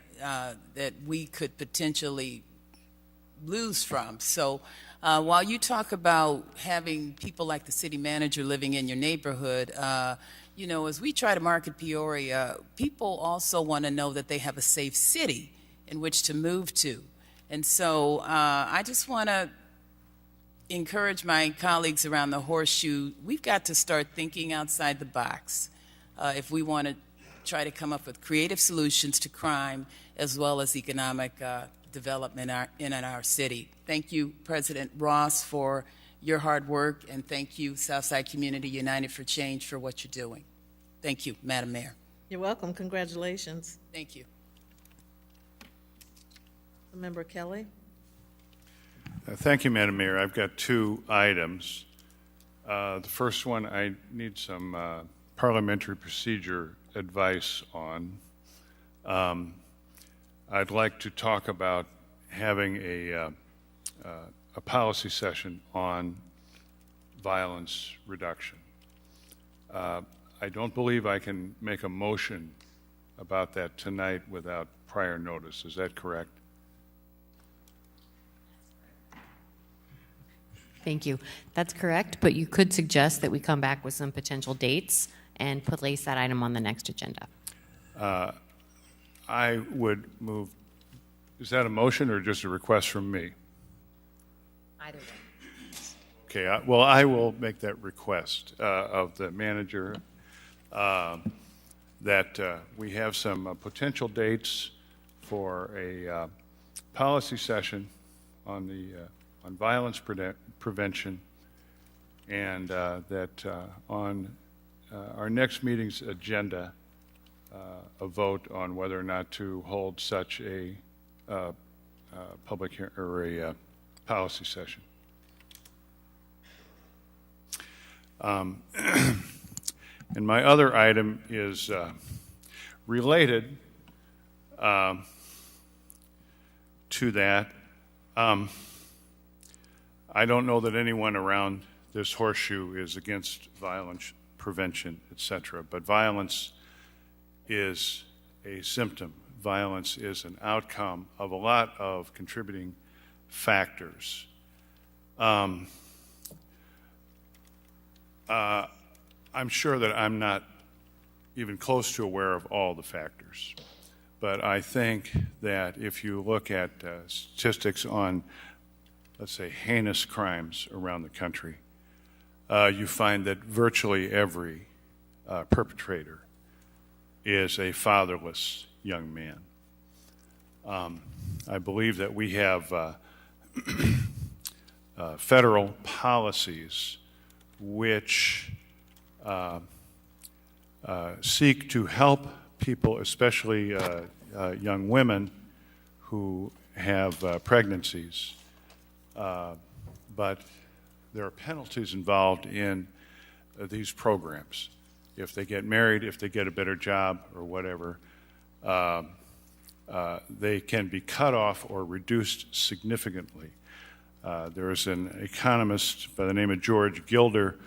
that we could potentially lose from. So While you talk about having people like the city manager living in your neighborhood, as we try to market Peoria, people also want to know that they have a safe city in which to move to. And so I just want to encourage my colleagues around the Horseshoe, we've got to start thinking outside the box if we want to try to come up with creative solutions to crime as well as economic development in our city. Thank you, President Ross, for your hard work, and thank you, Southside Community United for Change, for what you're doing. Thank you, Madam Mayor. You're welcome. Congratulations. Thank you. Member Kelly. Thank you, Madam Mayor. I've got two items. The first one I need some parliamentary procedure advice on. I'd like to talk about having a policy session on violence reduction. I don't believe I can make a motion about that tonight without prior notice. Is that correct? Thank you. That's correct, but you could suggest that we come back with some potential dates and place that item on the next agenda. I would move. Is that a motion or just a request from me? Either way. Okay, well, I will make that request of the manager that we have some potential dates for a policy session on violence prevention, and that on our next meeting's agenda, a vote on whether or not to hold such a public or a policy session. And my other item is related to that. I don't know that anyone around this horseshoe is against violence prevention, etc., but violence is a symptom. Violence is an outcome of a lot of contributing factors. I'm sure that I'm not even close to aware of all the factors, but I think that if you look at statistics on, let's say, heinous crimes around the country, you find that virtually every perpetrator is a fatherless young man. I believe that we have federal policies which seek to help people, especially young women who have pregnancies, but there are penalties involved in these programs. If they get married, if they get a better job or whatever, they can be cut off or reduced significantly. There is an economist by the name of George Gilder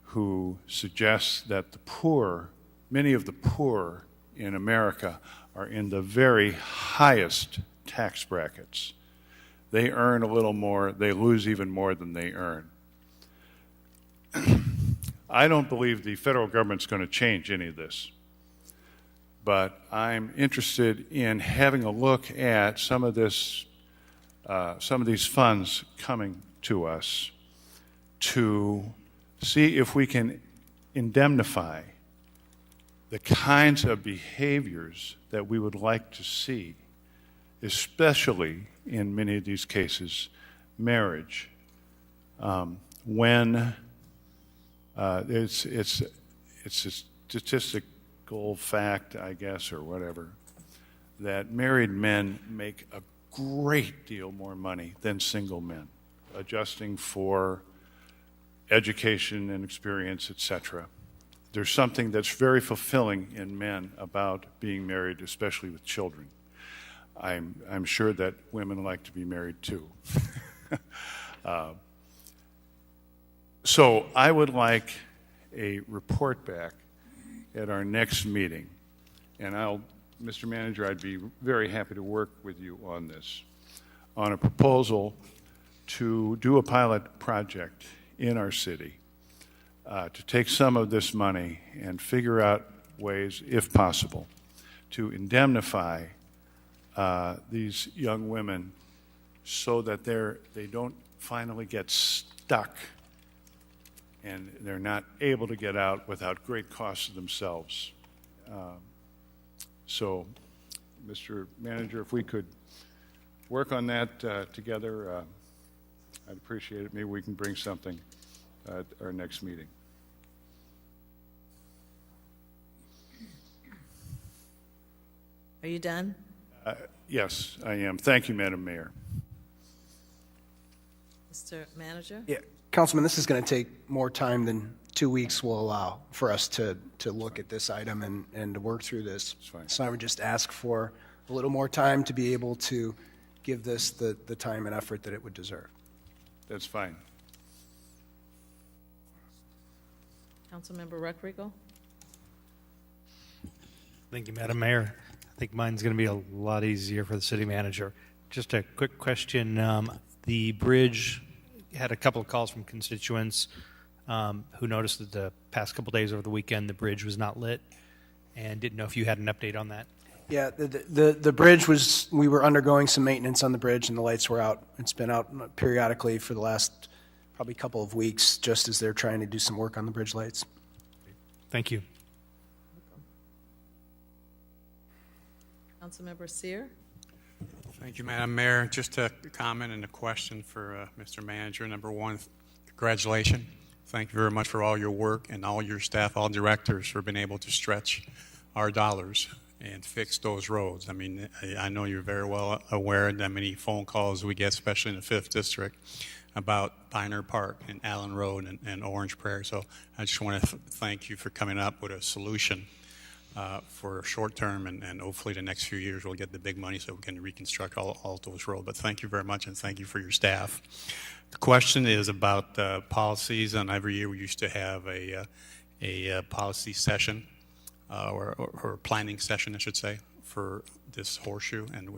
who suggests that the poor, many of the poor in America, are in the very highest tax brackets. They earn a little more, they lose even more than they earn. I don't believe the federal government's going to change any of this, but I'm interested in having a look at some of these funds coming to us to see if we can indemnify the kinds of behaviors that we would like to see, especially in many of these cases, marriage, when it's a statistical fact, I guess, or whatever, that married men make a great deal more money than single men, adjusting for education and experience, etc. There's something that's very fulfilling in men about being married, especially with children. I'm sure that women like to be married too. So I would like a report back at our next meeting, and Mr. Manager, I'd be very happy to work with you on this, on a proposal to do a pilot project in our city, to take some of this money and figure out ways, if possible, to indemnify these young women so that they don't finally get stuck and they're not able to get out without great costs to themselves. So, Mr. Manager, if we could work on that together, I'd appreciate it. Maybe we can bring something at our next meeting. Are you done? Yes, I am. Thank you, Madam Mayor. Mr. Manager? Yeah, Councilman, this is going to take more time than 2 weeks will allow for us to look at this item and to work through this. So I would just ask for a little more time to be able to give this the time and effort that it would deserve. That's fine. Councilmember Ruckriegel? Thank you, Madam Mayor. I think mine's going to be a lot easier for the city manager. Just a quick question. The bridge had a couple of calls from constituents who noticed that the past couple days over the weekend the bridge was not lit and didn't know if you had an update on that. Yeah, the bridge we were undergoing some maintenance on the bridge and the lights were out. It's been out periodically for the last probably couple of weeks just as they're trying to do some work on the bridge lights. Thank you. Councilmember Sear? Thank you, Madam Mayor. Just a comment and a question for Mr. Manager. Number one, congratulations. Thank you very much for all your work and all your staff, all directors for being able to stretch our dollars and fix those roads. I mean, I know you're very well aware of how many phone calls we get, especially in the 5th District, about Pioneer Park and Allen Road and Orange Prairie. So I just want to thank you for coming up with a solution for short term, and hopefully the next few years we'll get the big money so we can reconstruct all those roads. But thank you very much, and thank you for your staff. The question is about policies, and every year we used to have a policy session, or planning session, I should say, for this horseshoe. And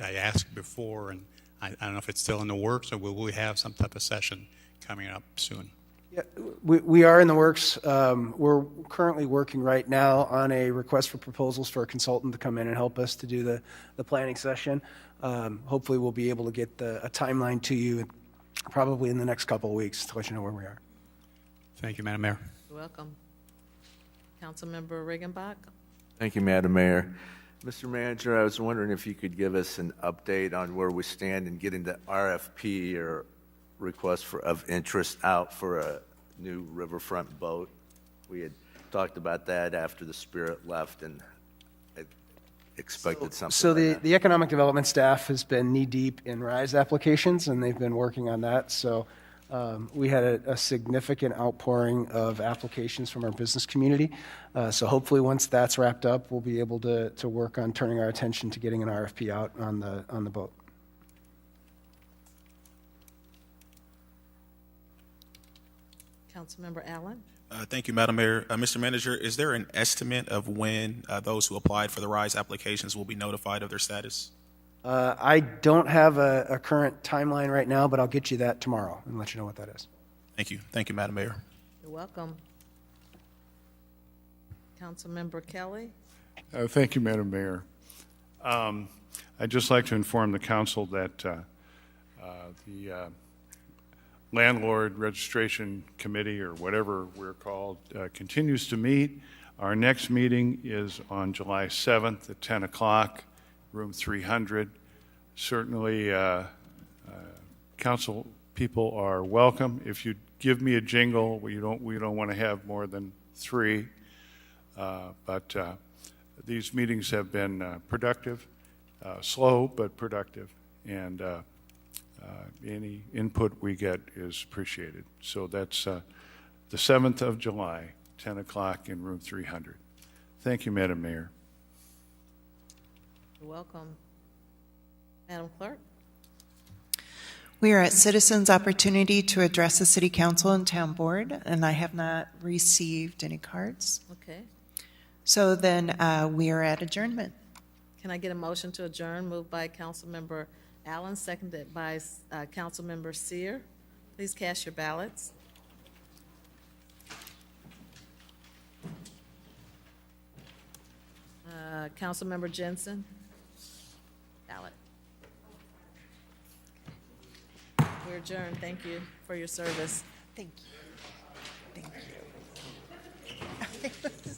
I asked before, and I don't know if it's still in the works, or will we have some type of session coming up soon? Yeah, we are in the works. We're currently working right now on a request for proposals for a consultant to come in and help us to do the planning session. Hopefully we'll be able to get a timeline to you probably in the next couple of weeks to let you know where we are. Thank you, Madam Mayor. You're welcome. Councilmember Regenbach? Thank you, Madam Mayor. Mr. Manager, I was wondering if you could give us an update on where we stand in getting the RFP or request of interest out for a new riverfront boat. We had talked about that after the Spirit left, and I expected something. So like the economic development staff has been knee-deep in RISE applications, and they've been working on that. So we had a significant outpouring of applications from our business community. So hopefully once that's wrapped up, we'll be able to work on turning our attention to getting an RFP out on the boat. Councilmember Allen? Thank you, Madam Mayor. Mr. Manager, is there an estimate of when those who applied for the RISE applications will be notified of their status? I don't have a current timeline right now, but I'll get you that tomorrow and let you know what that is. Thank you. Thank you, Madam Mayor. You're welcome. Councilmember Kelly? Thank you, Madam Mayor. I'd just like to inform the council that the Landlord Registration Committee, or whatever we're called, continues to meet. Our next meeting is on July 7th at 10 o'clock, room 300. Certainly, council people are welcome. If you give me a jingle, we don't want to have more than 3. But these meetings have been productive, slow but productive, and any input we get is appreciated. So that's the 7th of July, 10 o'clock in room 300. Thank you, Madam Mayor. You're welcome. Madam Clerk? We are at citizens' opportunity to address the City Council and Town Board, and I have not received any cards. Okay. So then we are at adjournment. Can I get a motion to adjourn, moved by Councilmember Allen, seconded by Councilmember Seer. Please cast your ballots. Councilmember Jensen? Ballot. We're adjourned. Thank you for your service. Thank you. Thank you.